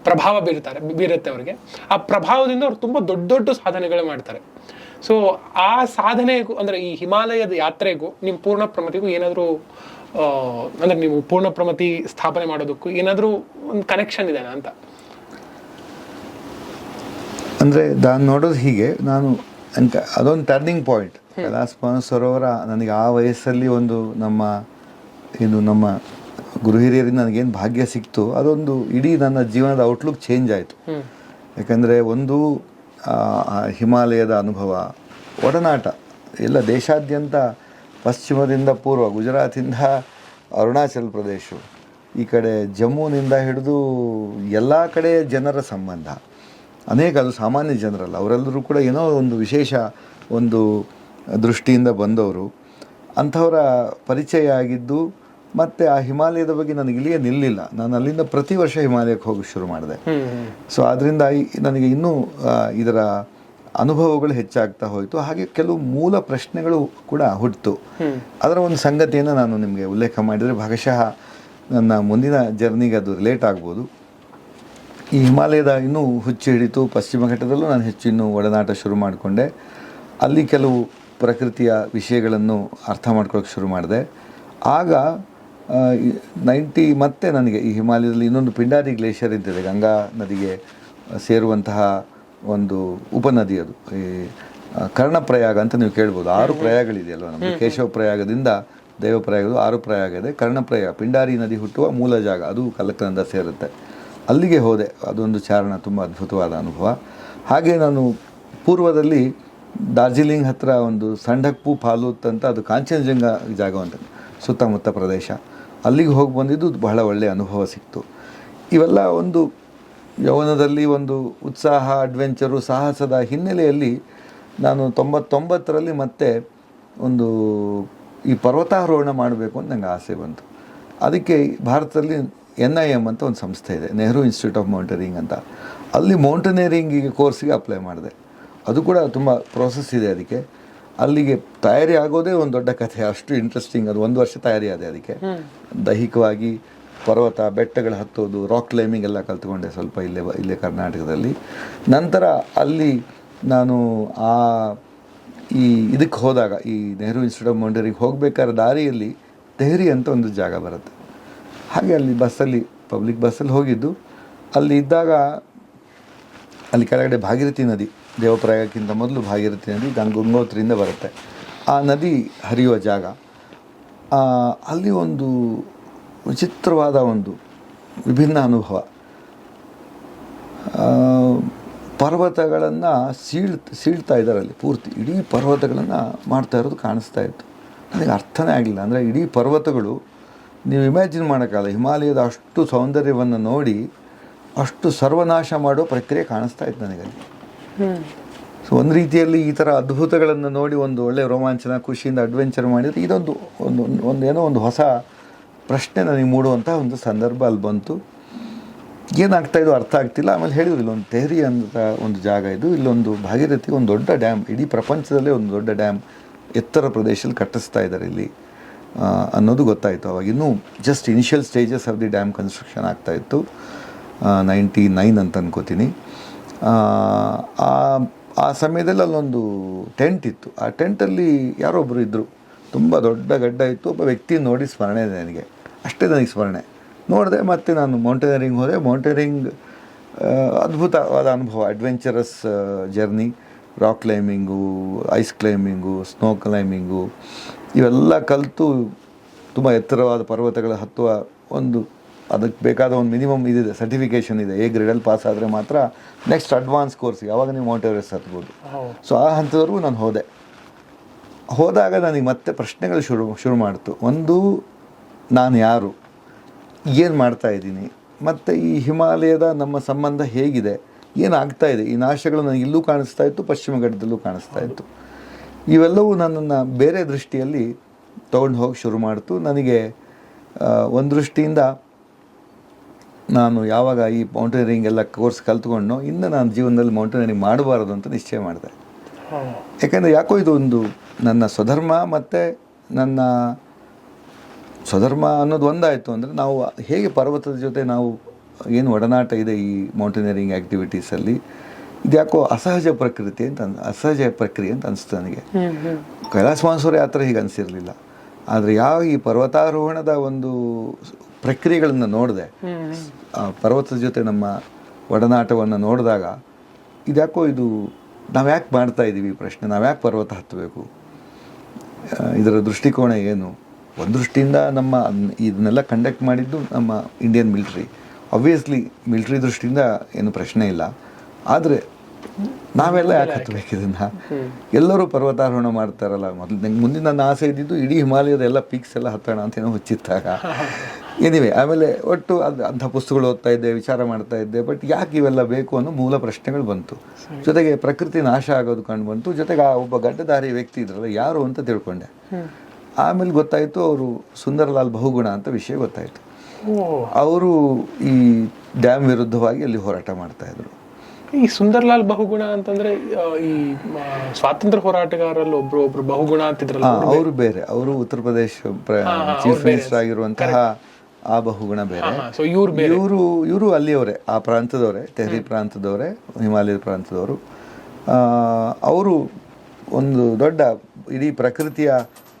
ಪ್ರಭಾವ ಬೀರುತ್ತೆ ಅವ್ರಿಗೆ. ಆ ಪ್ರಭಾವದಿಂದ ಅವ್ರು ತುಂಬ ದೊಡ್ಡ ದೊಡ್ಡ ಸಾಧನೆಗಳು ಮಾಡ್ತಾರೆ. ಸೊ ಆ ಸಾಧನೆಗೂ ಅಂದರೆ ಈ ಹಿಮಾಲಯದ ಯಾತ್ರೆಗೂ ನಿಮ್ಮ ಪೂರ್ಣ ಪ್ರಮತಿಗೂ ಏನಾದರೂ ಅಂದರೆ ನೀವು ಪೂರ್ಣ ಪ್ರಮತಿ ಸ್ಥಾಪನೆ ಮಾಡೋದಕ್ಕೂ ಏನಾದರೂ ಒಂದು ಕನೆಕ್ಷನ್ ಇದೆ ಅಂತ? ಅಂದರೆ ನಾನು ನೋಡೋದು ಹೀಗೆ, ನಾನು ಅದೊಂದು ಟರ್ನಿಂಗ್ ಪಾಯಿಂಟ್. ಕೈಲಾಸ ಸರೋವರ ನನಗೆ ಆ ವಯಸ್ಸಲ್ಲಿ ಒಂದು ನಮ್ಮ ಗುರು ಹಿರಿಯರಿಂದ ನನಗೇನು ಭಾಗ್ಯ ಸಿಕ್ತು, ಅದೊಂದು ಇಡೀ ನನ್ನ ಜೀವನದ ಔಟ್ಲುಕ್ ಚೇಂಜ್ ಆಯಿತು. ಯಾಕಂದರೆ ಒಂದು ಹಿಮಾಲಯದ ಅನುಭವ, ಒಡನಾಟ ಎಲ್ಲ ದೇಶಾದ್ಯಂತ, ಪಶ್ಚಿಮದಿಂದ ಪೂರ್ವ, ಗುಜರಾತಿಂದ ಅರುಣಾಚಲ ಪ್ರದೇಶ, ಈ ಕಡೆ ಜಮ್ಮುನಿಂದ ಹಿಡಿದು ಎಲ್ಲ ಕಡೆ ಜನರ ಸಂಬಂಧ ಅನೇಕ, ಅದು ಸಾಮಾನ್ಯ ಜನರಲ್ಲ, ಅವರೆಲ್ಲರೂ ಕೂಡ ಏನೋ ಒಂದು ವಿಶೇಷ ಒಂದು ದೃಷ್ಟಿಯಿಂದ ಬಂದವರು, ಅಂಥವರ ಪರಿಚಯ ಆಗಿದ್ದು. ಮತ್ತು ಆ ಹಿಮಾಲಯದ ಬಗ್ಗೆ ನನಗೆ ಇಲ್ಲಿಯೇ ನಿಲ್ಲಿಲ್ಲ, ನಾನು ಅಲ್ಲಿಂದ ಪ್ರತಿ ವರ್ಷ ಹಿಮಾಲಯಕ್ಕೆ ಹೋಗಿ ಶುರು ಮಾಡಿದೆ. ಸೊ ಆದ್ದರಿಂದ ನನಗೆ ಇನ್ನೂ ಇದರ ಅನುಭವಗಳು ಹೆಚ್ಚಾಗ್ತಾ ಹೋಯಿತು. ಹಾಗೆ ಕೆಲವು ಮೂಲ ಪ್ರಶ್ನೆಗಳು ಕೂಡ ಹುಟ್ಟಿತು. ಅದರ ಒಂದು ಸಂಗತಿಯನ್ನು ನಾನು ನಿಮಗೆ ಉಲ್ಲೇಖ ಮಾಡಿದರೆ ಭಾಗಶಃ ನನ್ನ ಮುಂದಿನ ಜರ್ನಿಗೆ ಅದು ರಿಲೇಟ್ ಆಗ್ಬೋದು. ಈ ಹಿಮಾಲಯದ ಇನ್ನೂ ಹುಚ್ಚು ಹಿಡಿತು, ಪಶ್ಚಿಮ ಘಟ್ಟದಲ್ಲೂ ನಾನು ಹೆಚ್ಚು ಇನ್ನೂ ಒಡನಾಟ ಶುರು ಮಾಡಿಕೊಂಡೆ. ಅಲ್ಲಿ ಕೆಲವು ಪ್ರಕೃತಿಯ ವಿಷಯಗಳನ್ನು ಅರ್ಥ ಮಾಡ್ಕೊಳ್ಳೋಕೆ ಶುರು ಮಾಡಿದೆ. ಆಗ ಮತ್ತೆ ನನಗೆ ಈ ಹಿಮಾಲಯದಲ್ಲಿ ಇನ್ನೊಂದು ಪಿಂಡಾರಿ ಗ್ಲೇಷಿಯರ್ ಇದ್ದಿದೆ, ಗಂಗಾ ನದಿಗೆ ಸೇರುವಂತಹ ಒಂದು ಉಪನದಿ, ಅದು ಈ ಕರ್ಣಪ್ರಯಾಗ ಅಂತ ನೀವು ಕೇಳ್ಬೋದು. 6 ಪ್ರಯಾಗಗಳಿದೆಯಲ್ವ ನಮ್ಮದು, ಕೇಶವ ಪ್ರಯಾಗದಿಂದ ದೇವಪ್ರಯಾಗದು 6 ಪ್ರಯಾಗ ಇದೆ. ಕರ್ಣಪ್ರಯಾಗ ಪಿಂಡಾರಿ ನದಿ ಹುಟ್ಟುವ ಮೂಲ ಜಾಗ, ಅದು ಕಲ್ಲಕ್ಕಿನಿಂದ ಸೇರುತ್ತೆ. ಅಲ್ಲಿಗೆ ಹೋದೆ, ಅದೊಂದು ಚಾರಣ ತುಂಬ ಅದ್ಭುತವಾದ ಅನುಭವ. ಹಾಗೆ ನಾನು ಪೂರ್ವದಲ್ಲಿ ಡಾರ್ಜಿಲಿಂಗ್ ಹತ್ತಿರ ಒಂದು ಸಂಡಕ್ಪು ಫಾಲೂತ್ ಅಂತ, ಅದು ಕಾಂಚನಜಂಗಾ ಜಾಗ ಅಂತ ಸುತ್ತಮುತ್ತ ಪ್ರದೇಶ, ಅಲ್ಲಿಗೆ ಹೋಗಿ ಬಂದಿದ್ದು ಬಹಳ ಒಳ್ಳೆಯ ಅನುಭವ ಸಿಕ್ತು. ಇವೆಲ್ಲ ಒಂದು ಯೌವನದಲ್ಲಿ ಒಂದು ಉತ್ಸಾಹ, ಅಡ್ವೆಂಚರು, ಸಾಹಸದ ಹಿನ್ನೆಲೆಯಲ್ಲಿ ನಾನು 99ರಲ್ಲಿ ಮತ್ತೆ ಒಂದು ಈ ಪರ್ವತಾರೋಹಣ ಮಾಡಬೇಕು ಅಂತ ನನಗೆ ಆಸೆ ಬಂತು. ಅದಕ್ಕೆ ಭಾರತದಲ್ಲಿ NIM ಅಂತ ಒಂದು ಸಂಸ್ಥೆ ಇದೆ, ನೆಹರು ಇನ್ಸ್ಟಿಟ್ಯೂಟ್ ಆಫ್ ಮೌಂಟೇನಿಂಗ್ ಅಂತ, ಅಲ್ಲಿ ಮೌಂಟೇನಿಯರಿಂಗಿಗೆ ಕೋರ್ಸಿಗೆ ಅಪ್ಲೈ ಮಾಡಿದೆ. ಅದು ಕೂಡ ತುಂಬ ಪ್ರೋಸೆಸ್ ಇದೆ ಅದಕ್ಕೆ. ಅಲ್ಲಿಗೆ ತಯಾರಿ ಆಗೋದೇ ಒಂದು ದೊಡ್ಡ ಕಥೆ, ಅಷ್ಟು ಇಂಟ್ರೆಸ್ಟಿಂಗ್. ಅದು 1 ವರ್ಷ ತಯಾರಿ ಆದೆ ಅದಕ್ಕೆ. ದೈಹಿಕವಾಗಿ ಪರ್ವತ ಬೆಟ್ಟಗಳು ಹತ್ತೋದು, ರಾಕ್ ಕ್ಲೈಂಬಿಂಗ್ ಎಲ್ಲ ಕಲ್ತ್ಕೊಂಡೆ ಸ್ವಲ್ಪ ಇಲ್ಲೇ ಕರ್ನಾಟಕದಲ್ಲಿ. ನಂತರ ಅಲ್ಲಿ ನಾನು ಇದಕ್ಕೆ ಹೋದಾಗ, ಈ ನೆಹರು ಇನ್ಸ್ಟಿಟ್ಯೂಟ್ ಆಫ್ ಮೌಂಟೇನಿಂಗ್ ಹೋಗಬೇಕಾದ್ರೆ ದಾರಿಯಲ್ಲಿ ತೆಹರಿ ಅಂತ ಒಂದು ಜಾಗ ಬರುತ್ತೆ. ಹಾಗೆ ಅಲ್ಲಿ ಪಬ್ಲಿಕ್ ಬಸ್ಸಲ್ಲಿ ಹೋಗಿದ್ದು. ಅಲ್ಲಿ ಇದ್ದಾಗ ಅಲ್ಲಿ ಕೆಳಗಡೆ ಭಾಗೀರಥಿ ನದಿ, ದೇವಪ್ರಯಾಗಕ್ಕಿಂತ ಮೊದಲು ಭಾಗೀರಥಿ ನದಿ ಗಂಗೋತ್ರಿಯಿಂದ ಬರುತ್ತೆ. ಆ ನದಿ ಹರಿಯುವ ಜಾಗ. ಅಲ್ಲಿ ಒಂದು ವಿಚಿತ್ರವಾದ ಒಂದು ವಿಭಿನ್ನ ಅನುಭವ. ಪರ್ವತಗಳನ್ನು ಸೀಳ್ತಾ ಇದ್ದಾರೆ ಅಲ್ಲಿ, ಪೂರ್ತಿ ಇಡೀ ಪರ್ವತಗಳನ್ನು ಮಾಡ್ತಾ ಇರೋದು ಕಾಣಿಸ್ತಾ ಇತ್ತು. ನನಗೆ ಅರ್ಥನೇ ಆಗಲಿಲ್ಲ. ಅಂದರೆ ಇಡೀ ಪರ್ವತಗಳು, ನೀವು ಇಮ್ಯಾಜಿನ್ ಮಾಡೋಕ್ಕಾಗಲ್ಲ, ಹಿಮಾಲಯದ ಅಷ್ಟು ಸೌಂದರ್ಯವನ್ನು ನೋಡಿ ಅಷ್ಟು ಸರ್ವನಾಶ ಮಾಡೋ ಪ್ರಕ್ರಿಯೆ ಕಾಣಿಸ್ತಾ ಇತ್ತು ನನಗಲ್ಲಿ. ಸೊ ಒಂದು ರೀತಿಯಲ್ಲಿ ಈ ಥರ ಅದ್ಭುತಗಳನ್ನು ನೋಡಿ ಒಂದು ಒಳ್ಳೆಯ ರೋಮಾಂಚನ, ಖುಷಿಯಿಂದ ಅಡ್ವೆಂಚರ್ ಮಾಡಿದರೆ ಇದೊಂದು ಏನೋ ಒಂದು ಹೊಸ ಪ್ರಶ್ನೆ ನನಗೆ ಮೂಡುವಂಥ ಒಂದು ಸಂದರ್ಭ ಅಲ್ಲಿ ಬಂತು. ಏನಾಗ್ತಾಯಿದ್ದು ಅರ್ಥ ಆಗ್ತಿಲ್ಲ. ಆಮೇಲೆ ಹೇಳಿದ್ರು, ಇಲ್ಲೊಂದು ತೆಹರಿ ಅಂತ ಒಂದು ಜಾಗ ಇದು, ಇಲ್ಲೊಂದು ಭಾಗೀರಥಿ ಒಂದು ದೊಡ್ಡ ಡ್ಯಾಮ್, ಇಡೀ ಪ್ರಪಂಚದಲ್ಲೇ ಒಂದು ದೊಡ್ಡ ಡ್ಯಾಮ್ ಎತ್ತರ ಪ್ರದೇಶದಲ್ಲಿ ಕಟ್ಟಿಸ್ತಾ ಇದ್ದಾರೆ ಇಲ್ಲಿ ಅನ್ನೋದು ಗೊತ್ತಾಯಿತು. ಅವಾಗ ಇನ್ನೂ just initial stages of the dam construction ಆಗ್ತಾಯಿತ್ತು. 99 ಅಂತ ಅನ್ಕೋತೀನಿ. ಆ ಸಮಯದಲ್ಲಿ ಅಲ್ಲೊಂದು ಟೆಂಟ್ ಇತ್ತು. ಆ ಟೆಂಟಲ್ಲಿ ಯಾರೊಬ್ಬರು ಇದ್ದರು, ತುಂಬ ದೊಡ್ಡ ಗಡ್ಡ ಇತ್ತು. ಒಬ್ಬ ವ್ಯಕ್ತಿ ನೋಡಿ ಸ್ಮರಣೆ ಇದೆ ನನಗೆ, ಅಷ್ಟೇ ನನಗೆ ಸ್ಮರಣೆ. ನೋಡಿದೆ, ಮತ್ತು ನಾನು ಮೌಂಟೇನರಿಂಗ್ ಹೋದೆ. ಮೌಂಟೇನರಿಂಗ್ ಅದ್ಭುತವಾದ ಅನುಭವ, adventurous journey. Rock climbing, ice climbing, snow climbing ಇವೆಲ್ಲ ಕಲಿತು ತುಂಬ ಎತ್ತರವಾದ ಪರ್ವತಗಳು ಹತ್ತುವ ಒಂದು, ಅದಕ್ಕೆ ಬೇಕಾದ ಒಂದು ಮಿನಿಮಮ್ ಇದಿದೆ, ಸರ್ಟಿಫಿಕೇಷನ್ ಇದೆ. ಎ ಗ್ರೇಡಲ್ಲಿ ಪಾಸ್ ಆದರೆ ಮಾತ್ರ ನೆಕ್ಸ್ಟ್ ಅಡ್ವಾನ್ಸ್ ಕೋರ್ಸ್ ಯಾವಾಗ ನೀವು ಮೌಂಟ್ ಎವರೆಸ್ಟ್ ಹತ್ಬೋದು. ಸೊ ಆ ಹಂತದವರೆಗೂ ನಾನು ಹೋದಾಗ ನನಗೆ ಮತ್ತೆ ಪ್ರಶ್ನೆಗಳು ಶುರು ಮಾಡ್ತು. ಒಂದು, ನಾನು ಯಾರು, ಏನು ಮಾಡ್ತಾಯಿದ್ದೀನಿ, ಮತ್ತು ಈ ಹಿಮಾಲಯದ ನಮ್ಮ ಸಂಬಂಧ ಹೇಗಿದೆ, ಏನಾಗ್ತಾ ಇದೆ. ಈ ನಾಶಗಳು ನನಗೆ ಇಲ್ಲೂ ಕಾಣಿಸ್ತಾ ಇತ್ತು, ಪಶ್ಚಿಮ ಘಟ್ಟದಲ್ಲೂ ಕಾಣಿಸ್ತಾ ಇತ್ತು. ಇವೆಲ್ಲವೂ ನನ್ನನ್ನು ಬೇರೆ ದೃಷ್ಟಿಯಲ್ಲಿ ತೊಗೊಂಡು ಹೋಗಿ ಶುರು ಮಾಡ್ತು. ನನಗೆ ಒಂದು ದೃಷ್ಟಿಯಿಂದ ನಾನು ಯಾವಾಗ ಈ ಮೌಂಟೇನರಿಂಗ್ ಎಲ್ಲ ಕೋರ್ಸ್ ಕಲ್ತ್ಕೊಂಡು ಇನ್ನು ನಾನು ಜೀವನದಲ್ಲಿ ಮೌಂಟೇನರಿಂಗ್ ಮಾಡಬಾರದು ಅಂತ ನಿಶ್ಚಯ ಮಾಡಿದೆ. ಯಾಕೆಂದರೆ ಯಾಕೋ ಇದು ಒಂದು ನನ್ನ ಸ್ವಧರ್ಮ, ಮತ್ತು ನನ್ನ ಸ್ವಧರ್ಮ ಅನ್ನೋದು ಒಂದಾಯಿತು ಅಂದರೆ ನಾವು ಹೇಗೆ ಪರ್ವತದ ಜೊತೆ ನಾವು ಏನು ಒಡನಾಟ ಇದೆ ಈ ಮೌಂಟೇನರಿಂಗ್ ಆ್ಯಕ್ಟಿವಿಟೀಸಲ್ಲಿ, ಇದು ಯಾಕೋ ಅಸಹಜ ಪ್ರಕ್ರಿಯೆ ಅಂತ ಅನಿಸ್ತು ನನಗೆ. ಕೈಲಾಸ ಮಾನಸರೋವರ ಯಾತ್ರೆ ಹೀಗೆ ಅನಿಸಿರಲಿಲ್ಲ. ಆದರೆ ಯಾವ ಈ ಪರ್ವತಾರೋಹಣದ ಒಂದು ಪ್ರಕ್ರಿಯೆಗಳನ್ನು ನೋಡಿದೆ, ಪರ್ವತದ ಜೊತೆ ನಮ್ಮ ಒಡನಾಟವನ್ನು ನೋಡಿದಾಗ ಇದ್ಯಾಕೋ ಇದು ನಾವು ಯಾಕೆ ಮಾಡ್ತಾ ಇದ್ದೀವಿ ಪ್ರಶ್ನೆ, ನಾವು ಯಾಕೆ ಪರ್ವತ ಹತ್ತಬೇಕು, ಇದರ ದೃಷ್ಟಿಕೋನ ಏನು. ಒಂದು ದೃಷ್ಟಿಯಿಂದ ಇದನ್ನೆಲ್ಲ ಕಂಡಕ್ಟ್ ಮಾಡಿದ್ದು ನಮ್ಮ ಇಂಡಿಯನ್ ಮಿಲಿಟ್ರಿ. ಆಬ್ವಿಯಸ್ಲಿ ಮಿಲಿಟ್ರಿ ದೃಷ್ಟಿಯಿಂದ ಏನು ಪ್ರಶ್ನೆ ಇಲ್ಲ. ಆದರೆ ನಾವೆಲ್ಲ ಯಾಕೆ ಹತ್ತಬೇಕು ಇದನ್ನು? ಎಲ್ಲರೂ ಪರ್ವತಾರೋಹಣ ಮಾಡ್ತಾರಲ್ಲ. ಮುಂದಿನ ನನ್ನ ಆಸೆ ಇದ್ದಿದ್ದು ಇಡೀ ಹಿಮಾಲಯದ ಎಲ್ಲ ಪೀಕ್ಸ್ ಎಲ್ಲ ಹತ್ತೋಣ ಅಂತ ಏನೋ ಹುಚ್ಚಿತ್ತಾಗ. ಏನಿವೆ ಆಮೇಲೆ ಒಟ್ಟು ಅಂಥ ಪುಸ್ತಕಗಳು ಓದ್ತಾ ಇದ್ದೆ, ವಿಚಾರ ಮಾಡ್ತಾ ಇದ್ದೆ. ಬಟ್ ಯಾಕೆ ಇವೆಲ್ಲ ಬೇಕು ಅನ್ನೋ ಮೂಲ ಪ್ರಶ್ನೆಗಳು ಬಂತು. ಜೊತೆಗೆ ಪ್ರಕೃತಿ ನಾಶ ಆಗೋದು ಕಂಡು ಬಂತು. ಜೊತೆಗೆ ಆ ಒಬ್ಬ ಗಡ್ಡಧಾರಿ ವ್ಯಕ್ತಿ ಇದ್ರಲ್ಲ ಯಾರು ಅಂತ ತಿಳ್ಕೊಂಡೆ. ಆಮೇಲೆ ಗೊತ್ತಾಯಿತು ಅವರು ಸುಂದರಲಾಲ್ ಬಹುಗುಣ ಅಂತ ವಿಷಯ ಗೊತ್ತಾಯಿತು. ಅವರು ಈ ಡ್ಯಾಮ್ ವಿರುದ್ಧವಾಗಿ ಅಲ್ಲಿ ಹೋರಾಟ ಮಾಡ್ತಾಯಿದ್ರು. ಈ ಸುಂದರ್ಲಾಲ್ ಬಹುಗುಣ ಅಂತಂದ್ರೆ ಈ ಸ್ವಾತಂತ್ರ್ಯ ಹೋರಾಟಗಾರರಲ್ಲಿ ಒಬ್ರು ಬಹುಗುಣ ಅಂತಿದ್ರಲ್ಲ, ಅವರು ಬೇರೆ. ಅವರು ಉತ್ತರ ಪ್ರದೇಶ ಚೀಫ್ ಮಿನಿಸ್ಟರ್ ಆಗಿರುವಂತಹ ಆ ಬಹುಗುಣ ಬೇರೆ. ಇವರು ಅಲ್ಲಿಯವರೇ, ಆ ಪ್ರಾಂತದವರೇ, ತೆಹರಿ ಪ್ರಾಂತದವರೇ, ಹಿಮಾಲಯದ ಪ್ರಾಂತದವರು. ಅವರು ಒಂದು ದೊಡ್ಡ ಇಡೀ ಪ್ರಕೃತಿಯ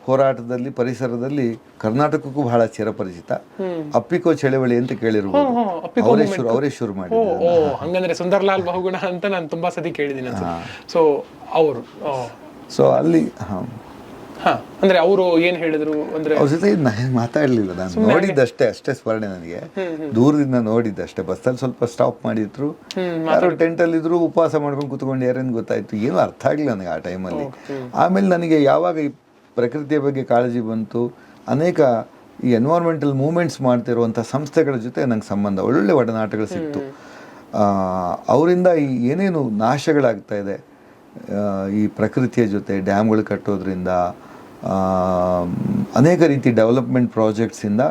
ಹೋರಾಟದಲ್ಲಿ, ಪರಿಸರದಲ್ಲಿ ಕರ್ನಾಟಕಕ್ಕೂ ಬಹಳ ಚಿರಪರಿಚಿತ. ಅಪ್ಪಿಕೋ ಚಳವಳಿ ಅಂತ ಕೇಳಿರ್ಬೋದು, ಅವರೇ ಶುರು ಮಾಡಿದ್ರು. ಹಂಗಂದ್ರೆ ಸುಂದರ್ಲಾಲ್ ಬಹುಗುಣ ಅಂತ ನಾನು ತುಂಬಾ ಸತಿ ಕೇಳಿದ್ದೀನಿ. ಸೊ ಅವರು ಅಲ್ಲಿ ಅಂದ್ರೆ ಅವರು ಏನ್ ಹೇಳಿದ್ರು ಅಂದ್ರೆ ಅವ್ರ ಜೊತೆ ಮಾತಾಡ್ಲಿಲ್ಲ. ನಾನು ನೋಡಿದ್ದಷ್ಟೇ, ಸ್ಮರಣೆ ನನಗೆ. ದೂರದಿಂದ ನೋಡಿದ್ದಷ್ಟೇ. ಬಸ್ಸಲ್ಲಿ ಸ್ವಲ್ಪ ಸ್ಟಾಪ್ ಮಾಡಿದ್ರು, ಯಾರೋ ಟೆಂಟಲ್ಲಿ ಇದ್ರು, ಉಪವಾಸ ಮಾಡ್ಕೊಂಡು ಕೂತ್ಕೊಂಡು ಯಾರೇನು ಗೊತ್ತಾಯ್ತು, ಏನೂ ಅರ್ಥ ಆಗಲಿಲ್ಲ ನನಗೆ ಆ ಟೈಮಲ್ಲಿ. ಆಮೇಲೆ ನನಗೆ ಯಾವಾಗ ಈ ಪ್ರಕೃತಿಯ ಬಗ್ಗೆ ಕಾಳಜಿ ಬಂತು, ಅನೇಕ ಈ ಎನ್ವೈರ್ಮೆಂಟಲ್ ಮೂವ್ಮೆಂಟ್ಸ್ ಮಾಡ್ತಿರುವಂಥ ಸಂಸ್ಥೆಗಳ ಜೊತೆ ನಂಗೆ ಸಂಬಂಧ, ಒಳ್ಳೊಳ್ಳೆ ಒಡನಾಟಗಳು ಸಿಕ್ತು. ಅವರಿಂದ ಈ ಏನೇನು ನಾಶಗಳಾಗ್ತಾ ಇದೆ ಈ ಪ್ರಕೃತಿಯ ಜೊತೆ, ಡ್ಯಾಮ್ಗಳು ಕಟ್ಟೋದ್ರಿಂದ, ಅನೇಕ ರೀತಿ ಡೆವಲಪ್ಮೆಂಟ್ ಪ್ರಾಜೆಕ್ಟ್ಸಿಂದ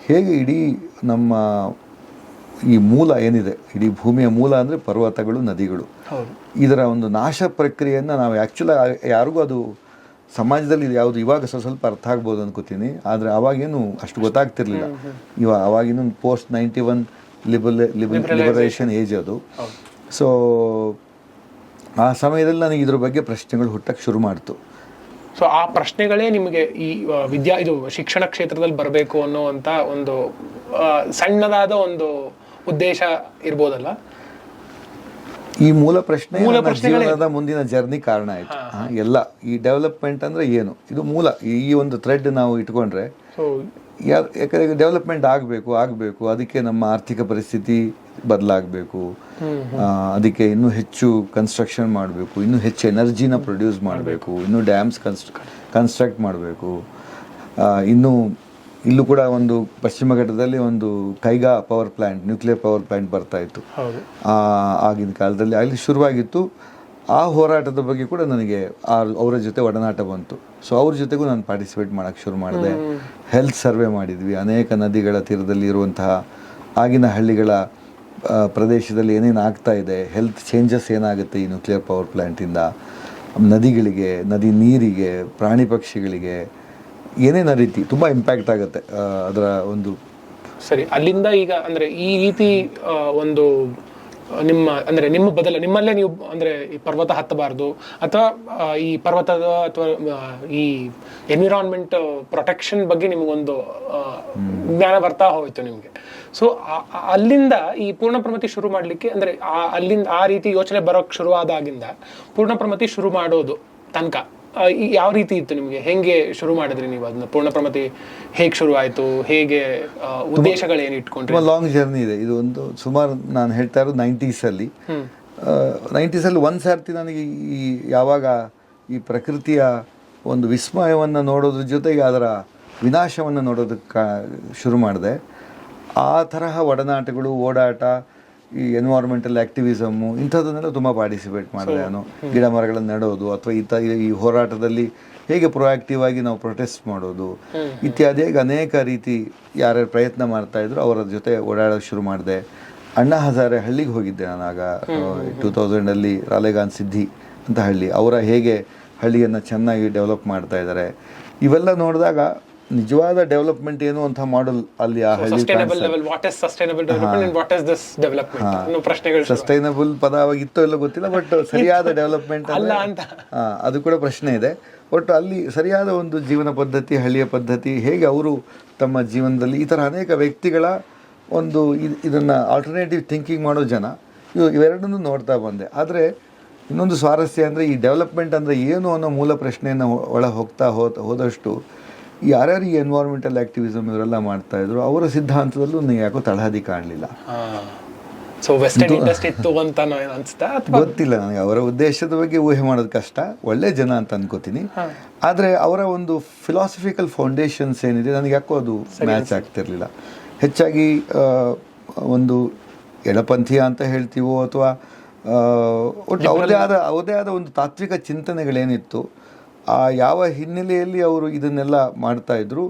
ಹೇಗೆ ಇಡೀ ನಮ್ಮ ಈ ಮೂಲ ಏನಿದೆ, ಇಡೀ ಭೂಮಿಯ ಮೂಲ ಅಂದರೆ ಪರ್ವತಗಳು, ನದಿಗಳು, ಇದರ ಒಂದು ನಾಶ ಪ್ರಕ್ರಿಯೆಯನ್ನು ನಾವು ಆ್ಯಕ್ಚುಲಿ ಯಾರಿಗೂ ಅದು ಸಮಾಜದಲ್ಲಿ ಯಾವುದು ಇವಾಗ ಸ್ವಲ್ಪ ಅರ್ಥ ಆಗ್ಬೋದು ಅನ್ಕೋತೀನಿ. ಆದರೆ ಅವಾಗೇನು ಅಷ್ಟು ಗೊತ್ತಾಗ್ತಿರ್ಲಿಲ್ಲ. ಅವಾಗಿನ ಪೋಸ್ಟ್ 91 ಲಿಬರೇಷನ್ ಏಜ್ ಅದು. ಸೊ ಆ ಸಮಯದಲ್ಲಿ ನನಗೆ ಇದ್ರ ಬಗ್ಗೆ ಪ್ರಶ್ನೆಗಳು ಹುಟ್ಟಕ್ಕೆ ಶುರು ಮಾಡ್ತು. ಸೊ ಆ ಪ್ರಶ್ನೆಗಳೇ ನಿಮಗೆ ಈ ಇದು ಶಿಕ್ಷಣ ಕ್ಷೇತ್ರದಲ್ಲಿ ಬರಬೇಕು ಅನ್ನೋವಂಥ ಒಂದು ಸಣ್ಣದಾದ ಒಂದು ಉದ್ದೇಶ ಇರ್ಬೋದಲ್ಲ. ಈ ಮೂಲ ಪ್ರಶ್ನೆ ಜೀವನದ ಮುಂದಿನ ಜರ್ನಿ ಕಾರಣ ಆಯ್ತು. ಎಲ್ಲ ಈ ಡೆವಲಪ್ಮೆಂಟ್ ಅಂದ್ರೆ ಏನು, ಇದು ಮೂಲ. ಈ ಒಂದು ಥ್ರೆಡ್ ನಾವು ಇಟ್ಕೊಂಡ್ರೆ, ಯಾಕಂದ್ರೆ ಡೆವಲಪ್ಮೆಂಟ್ ಆಗಬೇಕು, ಅದಕ್ಕೆ ನಮ್ಮ ಆರ್ಥಿಕ ಪರಿಸ್ಥಿತಿ ಬದಲಾಗಬೇಕು, ಅದಕ್ಕೆ ಇನ್ನೂ ಹೆಚ್ಚು ಕನ್ಸ್ಟ್ರಕ್ಷನ್ ಮಾಡಬೇಕು, ಇನ್ನೂ ಹೆಚ್ಚು ಎನರ್ಜಿನ ಪ್ರೊಡ್ಯೂಸ್ ಮಾಡಬೇಕು, ಇನ್ನೂ ಡ್ಯಾಮ್ಸ್ ಕನ್ಸ್ಟ್ರಕ್ಟ್ ಮಾಡಬೇಕು. ಇಲ್ಲೂ ಕೂಡ ಒಂದು ಪಶ್ಚಿಮ ಘಟ್ಟದಲ್ಲಿ ಒಂದು Kaiga power plant, nuclear power plant ಬರ್ತಾ ಇತ್ತು ಆಗಿನ ಕಾಲದಲ್ಲಿ. ಅಲ್ಲಿ ಶುರುವಾಗಿತ್ತು. ಆ ಹೋರಾಟದ ಬಗ್ಗೆ ಕೂಡ ನನಗೆ ಅವರ ಜೊತೆ ಒಡನಾಟ ಬಂತು. ಸೊ ಅವ್ರ ಜೊತೆಗೂ ನಾನು ಪಾರ್ಟಿಸಿಪೇಟ್ ಮಾಡೋಕ್ಕೆ ಶುರು ಮಾಡಿದೆ. ಹೆಲ್ತ್ ಸರ್ವೆ ಮಾಡಿದ್ವಿ. ಅನೇಕ ನದಿಗಳ ತೀರದಲ್ಲಿ ಇರುವಂತಹ ಆಗಿನ ಹಳ್ಳಿಗಳ ಪ್ರದೇಶದಲ್ಲಿ ಏನೇನು ಆಗ್ತಾ ಇದೆ, ಹೆಲ್ತ್ ಚೇಂಜಸ್ ಏನಾಗುತ್ತೆ ಈ ನ್ಯೂಕ್ಲಿಯರ್ ಪವರ್ ಪ್ಲ್ಯಾಂಟಿಂದ, ನದಿಗಳಿಗೆ, ನದಿ ನೀರಿಗೆ, ಪ್ರಾಣಿ ಪಕ್ಷಿಗಳಿಗೆ ಏನೇನು ರೀತಿ ತುಂಬ ಇಂಪ್ಯಾಕ್ಟ್ ಆಗುತ್ತೆ ಅದರ ಒಂದು ಸರಿ, ಅಲ್ಲಿಂದ ಈಗ ಅಂದ್ರೆ ಈ ರೀತಿ ಒಂದು ನಿಮ್ಮ ನಿಮ್ಮಲ್ಲೇ ನೀವು ಅಂದ್ರೆ ಈ ಪರ್ವತ ಹತ್ತಬಾರ್ದು ಅಥವಾ ಈ ಪರ್ವತದ ಅಥವಾ ಈ ಎನ್ವಿರಾನ್ಮೆಂಟ್ ಪ್ರೊಟೆಕ್ಷನ್ ಬಗ್ಗೆ ನಿಮಗೊಂದು ಜ್ಞಾನ ಬರ್ತಾ ಹೋಯ್ತು ನಿಮ್ಗೆ. ಸೊ ಅಲ್ಲಿಂದ ಈ ಪೂರ್ಣಪ್ರಮತಿ ಶುರು ಮಾಡ್ಲಿಕ್ಕೆ ಅಂದ್ರೆ ಅಲ್ಲಿಂದ ಆ ರೀತಿ ಯೋಚನೆ ಬರೋಕ್ ಶುರುವಾದಾಗಿಂದ ಪೂರ್ಣಪ್ರಮತಿ ಶುರು ಮಾಡೋದು ತನಕ ಯಾವ ರೀತಿ ಇತ್ತು ನಿಮ್ಗೆ? ಹೆಂಗೆ ಶುರು ಮಾಡಿದ್ರಿ ನೀವು ಅದನ್ನ? ಪೂರ್ಣಪ್ರಮತಿ ಹೇಗೆ ಶುರು ಆಯ್ತು? ಹೇಗೆ ಉದ್ದೇಶಗಳೇನು ಇಟ್ಕೊಂಡ್ರಿ? ಲಾಂಗ್ ಜರ್ನಿ ಇದೆ ಇದು. ಒಂದು ಸುಮಾರು ನಾನು ಹೇಳ್ತಾ ಇರೋದು 90s ಅಲ್ಲಿ ಒಂದು ಸರ್ತಿ ನನಗೆ ಈ ಯಾವಾಗ ಈ ಪ್ರಕೃತಿಯ ಒಂದು ವಿಸ್ಮಯವನ್ನು ನೋಡೋದ್ರ ಜೊತೆಗೆ ಅದರ ವಿನಾಶವನ್ನು ನೋಡೋದಕ್ಕೆ ಶುರು ಮಾಡಿದೆ. ಆ ತರಹ ಒಡನಾಟಗಳು, ಓಡಾಟ, ಈ ಎನ್ವೈರ್ಮೆಂಟಲ್ ಆಕ್ಟಿವಿಸಮ್ಮು ಇಂಥದ್ದನ್ನೆಲ್ಲ ತುಂಬ ಪಾರ್ಟಿಸಿಪೇಟ್ ಮಾಡಿದೆ ನಾನು. ಗಿಡ ಮರಗಳನ್ನು ನೆಡೋದು ಅಥವಾ ಈ ಹೋರಾಟದಲ್ಲಿ ಹೇಗೆ ಪ್ರೊಆಕ್ಟಿವ್ ಆಗಿ ನಾವು ಪ್ರೊಟೆಸ್ಟ್ ಮಾಡೋದು ಇತ್ಯಾದಿಯಾಗಿ ಅನೇಕ ರೀತಿ ಯಾರ್ಯಾರು ಪ್ರಯತ್ನ ಮಾಡ್ತಾ ಇದ್ರು ಅವರ ಜೊತೆ ಓಡಾಡೋಕೆ ಶುರು ಮಾಡಿದೆ. ಅಣ್ಣಾ ಹಜಾರೆ ಹಳ್ಳಿಗೆ ಹೋಗಿದ್ದೆ ನಾನು ಆಗ 2000 ರಾಲೇಗಾನ್ ಸಿದ್ದಿ ಅಂತ ಹಳ್ಳಿ. ಅವರ ಹೇಗೆ ಹಳ್ಳಿಯನ್ನು ಚೆನ್ನಾಗಿ ಡೆವಲಪ್ ಮಾಡ್ತಾ ಇದ್ದಾರೆ ಇವೆಲ್ಲ ನೋಡಿದಾಗ ನಿಜವಾದ ಡೆವಲಪ್ಮೆಂಟ್ ಏನು ಅಂತ ಮಾಡಲ್ ಅಲ್ಲಿ ಆ ಹಳ್ಳಿ. ಸಸ್ಟೈನಬಲ್ ಪದ ಅವಾಗ ಇತ್ತೋ ಇಲ್ಲ ಗೊತ್ತಿಲ್ಲ, ಬಟ್ ಸರಿಯಾದ ಡೆವಲಪ್ಮೆಂಟ್ ಅದು ಕೂಡ ಪ್ರಶ್ನೆ ಇದೆ. ಒಟ್ಟು ಅಲ್ಲಿ ಸರಿಯಾದ ಒಂದು ಜೀವನ ಪದ್ಧತಿ, ಹಳ್ಳಿಯ ಪದ್ಧತಿ, ಹೇಗೆ ಅವರು ತಮ್ಮ ಜೀವನದಲ್ಲಿ ಈ ಥರ ಅನೇಕ ವ್ಯಕ್ತಿಗಳ ಒಂದು ಇದನ್ನು ಆಲ್ಟರ್ನೇಟಿವ್ ಥಿಂಕಿಂಗ್ ಮಾಡೋ ಜನ ಇವೆರಡನ್ನೂ ನೋಡ್ತಾ ಬಂದೆ. ಆದರೆ ಇನ್ನೊಂದು ಸ್ವಾರಸ್ಯ ಅಂದರೆ ಈ ಡೆವಲಪ್ಮೆಂಟ್ ಅಂದರೆ ಏನು ಅನ್ನೋ ಮೂಲ ಪ್ರಶ್ನೆಯನ್ನು ಒಳ ಹೋಗ್ತಾ ಹೋದಷ್ಟು ಯಾರ್ಯಾರು ಈ ಎನ್ವೈರ್ಮೆಂಟಲ್ ಆಕ್ಟಿವಿಸಮ್ ಇವರೆಲ್ಲ ಮಾಡ್ತಾ ಇದ್ರು ಅವರ ಸಿದ್ಧಾಂತದಲ್ಲೂ ನನಗೆ ಯಾಕೋ ತಳಹದಿ ಕಾಣಲಿಲ್ಲ. ಗೊತ್ತಿಲ್ಲ ನನಗೆ ಅವರ ಉದ್ದೇಶದ ಬಗ್ಗೆ ಊಹೆ ಮಾಡೋದು ಕಷ್ಟ. ಒಳ್ಳೆ ಜನ ಅಂತ ಅನ್ಕೋತೀನಿ. ಆದರೆ ಅವರ ಒಂದು ಫಿಲಾಸಫಿಕಲ್ ಫೌಂಡೇಶನ್ಸ್ ಏನಿದೆ ನನಗೆ ಯಾಕೋ ಅದು ಮ್ಯಾಚ್ ಆಗ್ತಿರ್ಲಿಲ್ಲ. ಹೆಚ್ಚಾಗಿ ಒಂದು ಎಡಪಂಥೀಯ ಅಂತ ಹೇಳ್ತೀವೋ ಅಥವಾ ಒಟ್ಟು ಅವ್ರದೇ ಆದ ಒಂದು ತಾತ್ವಿಕ ಚಿಂತನೆಗಳೇನಿತ್ತು, ಆ ಯಾವ ಹಿನ್ನೆಲೆಯಲ್ಲಿ ಅವರು ಇದನ್ನೆಲ್ಲ ಮಾಡ್ತಾಯಿದ್ರು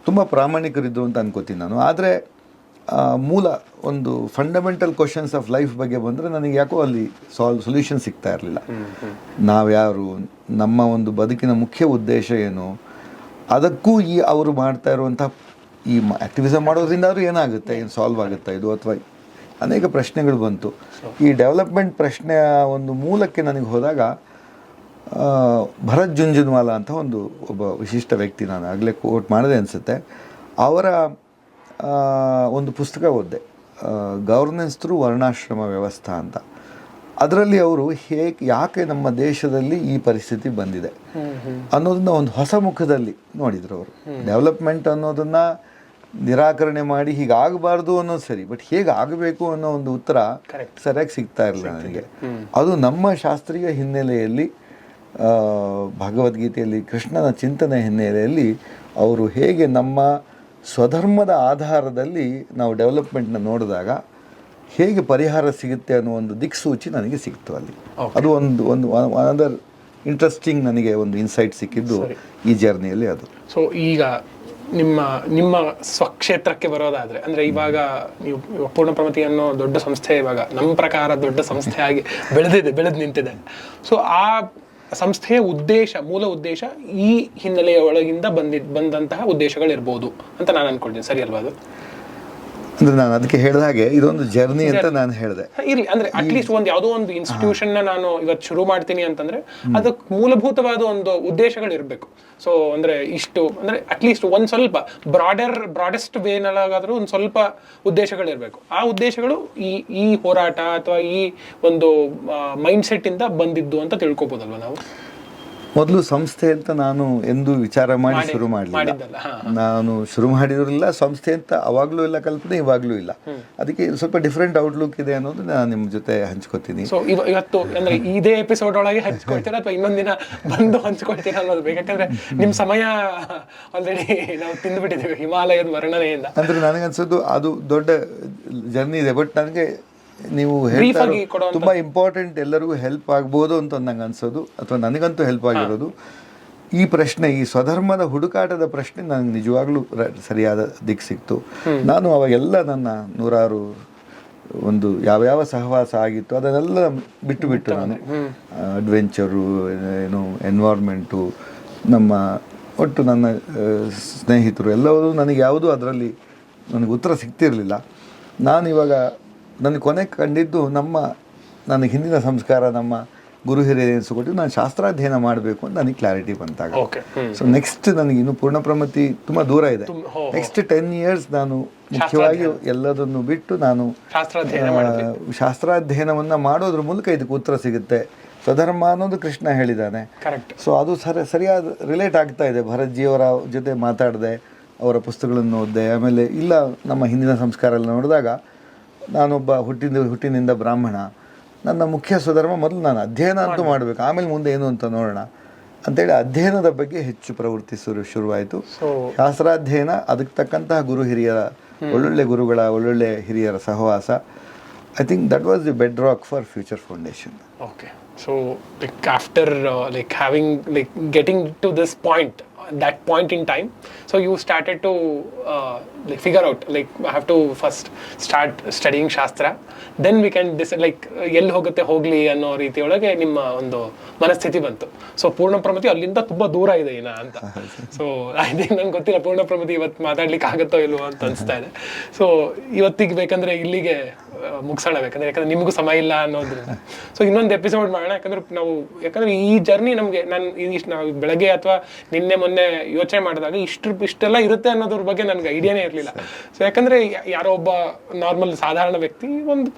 ತುಂಬ ಪ್ರಾಮಾಣಿಕರಿದ್ದು ಅಂತ ಅನ್ಕೋತೀನಿ ನಾನು. ಆದರೆ ಮೂಲ ಒಂದು ಫಂಡಮೆಂಟಲ್ ಕ್ವಶನ್ಸ್ ಆಫ್ ಲೈಫ್ ಬಗ್ಗೆ ಬಂದರೆ ನನಗೆ ಯಾಕೋ ಅಲ್ಲಿ ಸೊಲ್ಯೂಷನ್ ಸಿಗ್ತಾ ಇರಲಿಲ್ಲ. ನಾವ್ಯಾರು, ನಮ್ಮ ಒಂದು ಬದುಕಿನ ಮುಖ್ಯ ಉದ್ದೇಶ ಏನು, ಅದಕ್ಕೂ ಈ ಅವರು ಮಾಡ್ತಾ ಇರುವಂಥ ಈ ಆ್ಯಕ್ಟಿವಿಸಮ್ ಮಾಡೋದ್ರಿಂದ ಆದರೂ ಏನಾಗುತ್ತೆ, ಏನು ಸಾಲ್ವ್ ಆಗುತ್ತಾ ಇದು, ಅಥವಾ ಅನೇಕ ಪ್ರಶ್ನೆಗಳು ಬಂತು. ಈ ಡೆವಲಪ್ಮೆಂಟ್ ಪ್ರಶ್ನೆಯ ಒಂದು ಮೂಲಕ್ಕೆ ನನಗೆ ಹೋದಾಗ ಭರತ್ ಜುಂಜುನ್ವಾಲಾ ಅಂತ ಒಬ್ಬ ವಿಶಿಷ್ಟ ವ್ಯಕ್ತಿ, ನಾನು ಆಗಲೇ ಕೋಟ್ ಮಾಡಿದೆ ಅನಿಸುತ್ತೆ, ಅವರ ಒಂದು ಪುಸ್ತಕ ಓದಿದೆ, ಗವರ್ನೆನ್ಸ್ ಥ್ರೂ ವರ್ಣಾಶ್ರಮ ವ್ಯವಸ್ಥಾ ಅಂತ. ಅದರಲ್ಲಿ ಅವರು ಯಾಕೆ ನಮ್ಮ ದೇಶದಲ್ಲಿ ಈ ಪರಿಸ್ಥಿತಿ ಬಂದಿದೆ ಅನ್ನೋದನ್ನ ಒಂದು ಹೊಸ ಮುಖದಲ್ಲಿ ನೋಡಿದರು ಅವರು. ಡೆವಲಪ್ಮೆಂಟ್ ಅನ್ನೋದನ್ನು ನಿರಾಕರಣೆ ಮಾಡಿ ಹೀಗಾಗಬಾರ್ದು ಅನ್ನೋದು ಸರಿ, ಬಟ್ ಹೇಗೆ ಆಗಬೇಕು ಅನ್ನೋ ಒಂದು ಉತ್ತರ ಸರಿಯಾಗಿ ಸಿಗ್ತಾ ಇರಲಿಲ್ಲ ನನಗೆ. ಅದು ನಮ್ಮ ಶಾಸ್ತ್ರೀಯ ಹಿನ್ನೆಲೆಯಲ್ಲಿ, ಭಗವದ್ಗೀತೆಯಲ್ಲಿ ಕೃಷ್ಣನ ಚಿಂತನೆ ಹಿನ್ನೆಲೆಯಲ್ಲಿ ಅವರು ಹೇಗೆ ನಮ್ಮ ಸ್ವಧರ್ಮದ ಆಧಾರದಲ್ಲಿ ನಾವು ಡೆವಲಪ್ಮೆಂಟ್ನ ನೋಡಿದಾಗ ಹೇಗೆ ಪರಿಹಾರ ಸಿಗುತ್ತೆ ಅನ್ನೋ ಒಂದು ದಿಕ್ಸೂಚಿ ನನಗೆ ಸಿಕ್ತು ಅಲ್ಲಿ. ಅದು ಒಂದು ಅನದರ್ ಇಂಟ್ರೆಸ್ಟಿಂಗ್ ನನಗೆ ಒಂದು ಇನ್ಸೈಟ್ ಸಿಕ್ಕಿದ್ದು ಈ ಜರ್ನಿಯಲ್ಲಿ ಅದು. ಸೊ ಈಗ ನಿಮ್ಮ ಸ್ವಕ್ಷೇತ್ರಕ್ಕೆ ಬರೋದಾದ್ರೆ, ಅಂದ್ರೆ ಇವಾಗ ನೀವು ಪೂರ್ಣಪ್ರಮತಿ ಅನ್ನೋ ದೊಡ್ಡ ಸಂಸ್ಥೆ ಇವಾಗ ನಮ್ಮ ಪ್ರಕಾರ ದೊಡ್ಡ ಸಂಸ್ಥೆಯಾಗಿ ಬೆಳೆದು ನಿಂತಿದೆ. ಸೊ ಆ ಸಂಸ್ಥೆಯ ಮೂಲ ಉದ್ದೇಶ ಈ ಹಿನ್ನೆಲೆಯ ಒಳಗಿಂದ ಬಂದಂತಹ ಉದ್ದೇಶಗಳಿರ್ಬೋದು ಅಂತ ನಾನು ಅನ್ಕೊಳ್ತೀನಿ. ಸರಿ ಅಲ್ವಾ? ಅದು ಅಂದ್ರೆ ನಾನು ಅದಕ್ಕೆ ಹೇಳಿದ ಹಾಗೆ ಇದೊಂದು ಜರ್ನಿ ಅಂತ ನಾನು ಹೇಳಿದೆ. ಇರ್ಲಿ, ಅಂದ್ರೆ ಅಟ್ಲೀಸ್ಟ್ ಯಾವುದೋ ಒಂದು ಇನ್ಸ್ಟಿಟ್ಯೂಷನ್ ನಾನು ಇವತ್ತು ಶುರು ಮಾಡ್ತೀನಿ ಅಂತಂದ್ರೆ ಅದಕ್ಕೆ ಮೂಲಭೂತವಾದ ಒಂದು ಉದ್ದೇಶಗಳಿರ್ಬೇಕು. ಸೊ ಅಂದ್ರೆ ಇಷ್ಟು ಅಂದ್ರೆ ಅಟ್ಲೀಸ್ಟ್ ಒಂದ್ ಸ್ವಲ್ಪ ಬ್ರಾಡೆಸ್ಟ್ ವೇನಲ್ಲಾದ್ರೂ ಒಂದು ಸ್ವಲ್ಪ ಉದ್ದೇಶಗಳಿರ್ಬೇಕು. ಆ ಉದ್ದೇಶಗಳು ಈ ಹೋರಾಟ ಅಥವಾ ಈ ಒಂದು ಮೈಂಡ್ ಸೆಟ್ ಇಂದ ಬಂದಿದ್ದು ಅಂತ ತಿಳ್ಕೊಬೋದಲ್ವಾ ನಾವು? ಮೊದಲು ಸಂಸ್ಥೆ ಅಂತ ನಾನು ಎಂದು ವಿಚಾರ ಮಾಡಿ ಶುರು ಮಾಡಲಿಲ್ಲ. ನಾನು ಶುರು ಮಾಡಿರಲಿಲ್ಲ ಸಂಸ್ಥೆ ಅಂತ ಅವಾಗಲೂ ಇಲ್ಲ ಕಲ್ಪನೆ, ಇವಾಗಲೂ ಇಲ್ಲ. ಅದಕ್ಕೆ ಸ್ವಲ್ಪ ಡಿಫ್ರೆಂಟ್ ಔಟ್ಲುಕ್ ಇದೆ ಅನ್ನೋದು ನಾನು ನಿಮ್ಮ ಜೊತೆ ಹಂಚ್ಕೊತೀನಿ. ಸೊ ಇವತ್ತು ಅಂದ್ರೆ ಇದೇ ಎಪಿಸೋಡ್ ಒಳಗೆ ಹಂಚ್ಕೊಳ್ತೀರಾ ಅಥವಾ ಇನ್ನೊಂದಿನ ಬಂದು ಹಂಚ್ಕೊಳ್ತೀರಾ ಅನ್ನೋದು ಬೇಕು. ಯಾಕಂದ್ರೆ ನಿಮ್ಮ ಸಮಯ ಆಲ್ರೆಡಿ ನಾವು ತಿಂದುಬಿಟ್ಟಿದ್ದೇವೆ ಹಿಮಾಲಯದ ವರ್ಣನೆಯಿಂದ. ಅಂದ್ರೆ ನನಗನ್ಸೋದು ಅದು ದೊಡ್ಡ ಜರ್ನಿ ಇದೆ, ಬಟ್ ನನಗೆ ನೀವು ಹೇಳ್ತಾರೆ ತುಂಬ ಇಂಪಾರ್ಟೆಂಟ್, ಎಲ್ಲರಿಗೂ ಹೆಲ್ಪ್ ಆಗ್ಬೋದು ಅಂತ ನಂಗೆ ಅನ್ಸೋದು, ಅಥವಾ ನನಗಂತೂ ಹೆಲ್ಪ್ ಆಗಿರೋದು ಈ ಪ್ರಶ್ನೆ, ಈ ಸ್ವಧರ್ಮದ ಹುಡುಕಾಟದ ಪ್ರಶ್ನೆ ನನಗೆ ನಿಜವಾಗ್ಲೂ ಸರಿಯಾದ ದಿಕ್ಕು ಸಿಕ್ತು. ನಾನು ಅವಾಗೆಲ್ಲ ನನ್ನ 100 ಒಂದು ಯಾವ ಸಹವಾಸ ಆಗಿತ್ತು ಅದನ್ನೆಲ್ಲ ಬಿಟ್ಟು ನಾನು ಅಡ್ವೆಂಚರು, ಏನು ಎನ್ವೈರ್ಮೆಂಟು, ನಮ್ಮ ಒಟ್ಟು ನನ್ನ ಸ್ನೇಹಿತರು ಎಲ್ಲವೂ ನನಗೆ ಯಾವುದೂ ಅದರಲ್ಲಿ ನನಗೆ ಉತ್ತರ ಸಿಗ್ತಿರಲಿಲ್ಲ. ನಾನು ಇವಾಗ ನನಗೆ ಕೊನೆ ಕಂಡಿದ್ದು ನನಗೆ ಹಿಂದಿನ ಸಂಸ್ಕಾರ, ನಮ್ಮ ಗುರು ಹಿರಿಯರು ಎನಿಸಿಕೊಟ್ಟು ನಾನು ಶಾಸ್ತ್ರಾಧ್ಯಯನ ಮಾಡಬೇಕು ಅಂತ ನನಗೆ ಕ್ಲಾರಿಟಿ ಬಂತಾಗ. ಸೊ ನೆಕ್ಸ್ಟ್ ನನಗೆ ಇನ್ನು ಪೂರ್ಣಪ್ರಮತಿ ತುಂಬ ದೂರ ಇದೆ. ನೆಕ್ಸ್ಟ್ 10 years ನಾನು ಮುಖ್ಯವಾಗಿ ಎಲ್ಲದನ್ನು ಬಿಟ್ಟು ನಾನು ಶಾಸ್ತ್ರಾಧ್ಯಯನವನ್ನು ಮಾಡೋದ್ರ ಮೂಲಕ ಇದಕ್ಕೆ ಉತ್ತರ ಸಿಗುತ್ತೆ. ಸ್ವಧರ್ಮ ಅನ್ನೋದು ಕೃಷ್ಣ ಹೇಳಿದ್ದಾನೆ. ಸೊ ಅದು ಸರಿಯಾದ ರಿಲೇಟ್ ಆಗ್ತಾ ಇದೆ. ಭರತ್ಜಿಯವರ ಜೊತೆ ಮಾತಾಡಿದೆ, ಅವರ ಪುಸ್ತಕಗಳನ್ನು ಓದಿದೆ. ಆಮೇಲೆ ಇಲ್ಲ ನಮ್ಮ ಹಿಂದಿನ ಸಂಸ್ಕಾರ ಎಲ್ಲ ನೋಡಿದಾಗ ನಾನೊಬ್ಬ ಹುಟ್ಟಿನಿಂದ ಬ್ರಾಹ್ಮಣ, ನನ್ನ ಮುಖ್ಯ ಸ್ವಧರ್ಮ ಮೊದಲು ನಾನು ಅಧ್ಯಯನ ಅಂತೂ ಮಾಡಬೇಕು, ಆಮೇಲೆ ಮುಂದೆ ಏನು ಅಂತ ನೋಡೋಣ ಅಂತೇಳಿ ಅಧ್ಯಯನದ ಬಗ್ಗೆ ಹೆಚ್ಚು ಪ್ರವೃತ್ತಿ ಶುರುವಾಯಿತು. ಶಾಸ್ತ್ರಾಧ್ಯಯನ, ಅದಕ್ಕೆ ತಕ್ಕಂತಹ ಗುರು ಹಿರಿಯರ ಒಳ್ಳೊಳ್ಳೆ ಗುರುಗಳ ಒಳ್ಳೊಳ್ಳೆ ಹಿರಿಯರ ಸಹವಾಸ, I think that was the bedrock for future foundation. Okay, so like after like having like getting to this point, that point in time, so you started to like figure out like I have to first start studying shastra, then we can decide like ಎಲ್ಲಿ ಹೋಗುತ್ತೆ ಹೋಗ್ಲಿ ಅನ್ನೋ ರೀತಿಯೊಳಗೆ ನಿಮ್ಮ ಒಂದು ಮನಸ್ಥಿತಿ ಬಂತು. So ಪೂರ್ಣಪ್ರಮತಿ ಅಲ್ಲಿಂದ ತುಂಬಾ ದೂರ ಇದೆ ಇನ್ನ ಅಂತ. ಸೊ ಐ ಥಿಂಕ್ ನಂಗೆ ಗೊತ್ತಿಲ್ಲ ಪೂರ್ಣಪ್ರಮತಿ ಇವತ್ತು ಮಾತಾಡ್ಲಿಕ್ಕೆ ಆಗುತ್ತೋ ಇಲ್ವೋ ಅಂತ ಅನಿಸ್ತಾ ಇದೆ. ಸೊ ಇವತ್ತಿಗೆ ಬೇಕಂದ್ರೆ ಇಲ್ಲಿಗೆ ಮುಗಿಸೋಣ, ಯಾಕಂದ್ರೆ ನಿಮಗೂ ಸಮಯ ಇಲ್ಲ ಅನ್ನೋದ್ರಿಂದ. ಸೊ ಇನ್ನೊಂದು ಎಪಿಸೋಡ್ ಮಾಡೋಣ, ಯಾಕಂದ್ರೆ ಈ ಜರ್ನಿ ನಮಗೆ ನಾವು ಬೆಳಗ್ಗೆ ಅಥವಾ ನಿನ್ನೆ ಮೊನ್ನೆ ಯೋಚನೆ ಮಾಡಿದಾಗ ಇಷ್ಟೆಲ್ಲ ಇರುತ್ತೆ ಅನ್ನೋದ್ರ ಬಗ್ಗೆ ನನಗೆ ಐಡಿಯಾನೇ ಇರಲಿಲ್ಲ. ಸೊ ಯಾಕಂದ್ರೆ ಯಾರೋ ಒಬ್ಬ ನಾರ್ಮಲ್ ಸಾಧಾರಣ ವ್ಯಕ್ತಿ ಒಂದು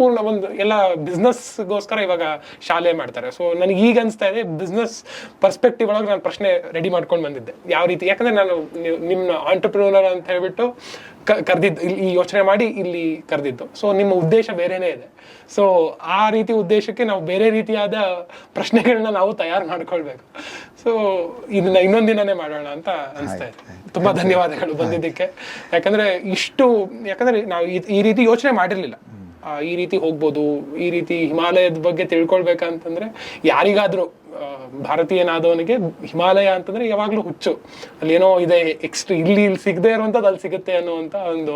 ಎಲ್ಲ ಬಿಸ್ನೆಸ್ಗೋಸ್ಕರ ಇವಾಗ ಶಾಲೆ ಮಾಡ್ತಾರೆ. ಸೊ ನನಗೆ ಈಗ ಅನಿಸ್ತಾ ಇದೆ ಬಿಸ್ನೆಸ್ ಪರ್ಸ್ಪೆಕ್ಟಿವ್ ಒಳಗೆ ನಾನು ಪ್ರಶ್ನೆ ರೆಡಿ ಮಾಡ್ಕೊಂಡು ಬಂದಿದ್ದೆ ಯಾವ ರೀತಿ, ಯಾಕಂದ್ರೆ ನಾನು ನಿಮ್ಮ ಆಂಟರ್ಪ್ರಿನರ್ ಅಂತ ಹೇಳ್ಬಿಟ್ಟು ಕರೆದಿದ್ದು, ಈ ಯೋಚನೆ ಮಾಡಿ ಇಲ್ಲಿ ಕರೆದಿದ್ದು. ಸೊ ನಿಮ್ಮ ಉದ್ದೇಶ ಬೇರೆನೇ ಇದೆ. ಸೊ ಆ ರೀತಿ ಉದ್ದೇಶಕ್ಕೆ ನಾವು ಬೇರೆ ರೀತಿಯಾದ ಪ್ರಶ್ನೆಗಳನ್ನ ನಾವು ತಯಾರು ಮಾಡ್ಕೊಳ್ಬೇಕು. ಸೊ ಇದನ್ನ ಇನ್ನೊಂದು ದಿನನೇ ಮಾಡೋಣ ಅಂತ ಅನಿಸ್ತಾ ಇದೆ. ತುಂಬಾ ಧನ್ಯವಾದಗಳು ಬಂದಿದ್ದಕ್ಕೆ. ಯಾಕಂದ್ರೆ ನಾವು ಈ ರೀತಿ ಯೋಚನೆ ಮಾಡಿರ್ಲಿಲ್ಲ. ಈ ರೀತಿ ಹೋಗ್ಬೋದು, ಈ ರೀತಿ ಹಿಮಾಲಯದ ಬಗ್ಗೆ ತಿಳ್ಕೊಳ್ಬೇಕಂತಂದ್ರೆ ಯಾರಿಗಾದ್ರೂ ಭಾರತೀಯನಾದವನಿಗೆ ಹಿಮಾಲಯ ಅಂತಂದ್ರೆ ಯಾವಾಗ್ಲೂ ಹುಚ್ಚು, ಅಲ್ಲಿ ಏನೋ ಇದೆ ಇಲ್ಲಿ ಸಿಗದೆ ಇರುವಂಥದ್ದು ಅಲ್ಲಿ ಸಿಗುತ್ತೆ ಅನ್ನುವಂಥ ಒಂದು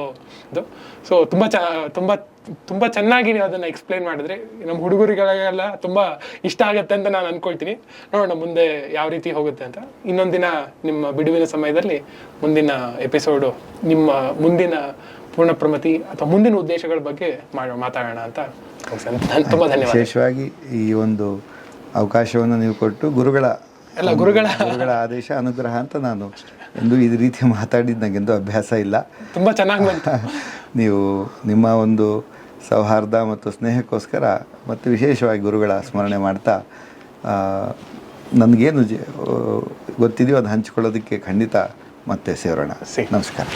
ಇದು. ಸೊ ತುಂಬಾ ಚೆನ್ನಾಗಿ ನೀವು ಅದನ್ನ ಎಕ್ಸ್ಪ್ಲೈನ್ ಮಾಡಿದ್ರೆ ನಮ್ಮ ಹುಡುಗರಿಗೆಲ್ಲ ತುಂಬಾ ಇಷ್ಟ ಆಗತ್ತೆ ಅಂತ ನಾನು ಅನ್ಕೊಳ್ತೀನಿ. ನೋಡೋಣ ಮುಂದೆ ಯಾವ ರೀತಿ ಹೋಗುತ್ತೆ ಅಂತ. ಇನ್ನೊಂದಿನ ನಿಮ್ಮ ಬಿಡುವಿನ ಸಮಯದಲ್ಲಿ ಮುಂದಿನ ಎಪಿಸೋಡು ನಿಮ್ಮ ಮುಂದಿನ ಪೂರ್ಣಪ್ರಮತಿ ಅಥವಾ ಮುಂದಿನ ಉದ್ದೇಶಗಳ ಬಗ್ಗೆ ಮಾತಾಡೋಣ ಅಂತ. ತುಂಬಾ ಧನ್ಯವಾದ. ವಿಶೇಷವಾಗಿ ಈ ಒಂದು ಅವಕಾಶವನ್ನು ನೀವು ಕೊಟ್ಟು ಗುರುಗಳ ಆದೇಶ ಅನುಗ್ರಹ ಅಂತ ನಾನು ಎಂದು ಈ ರೀತಿ ಮಾತಾಡಿದ್ದು ನನಗೆಂದು ಅಭ್ಯಾಸ ಇಲ್ಲ. ತುಂಬಾ ಚೆನ್ನಾಗಿ ಬಂತು. ನೀವು ನಿಮ್ಮ ಒಂದು ಸೌಹಾರ್ದ ಮತ್ತು ಸ್ನೇಹಕ್ಕೋಸ್ಕರ ಮತ್ತು ವಿಶೇಷವಾಗಿ ಗುರುಗಳ ಸ್ಮರಣೆ ಮಾಡ್ತಾ ನನಗೇನು ಗೊತ್ತಿದೆಯೋ ಅದು ಹಂಚಿಕೊಳ್ಳೋದಕ್ಕೆ ಖಂಡಿತ ಮತ್ತೆ ಸೇರೋಣ. ನಮಸ್ಕಾರ.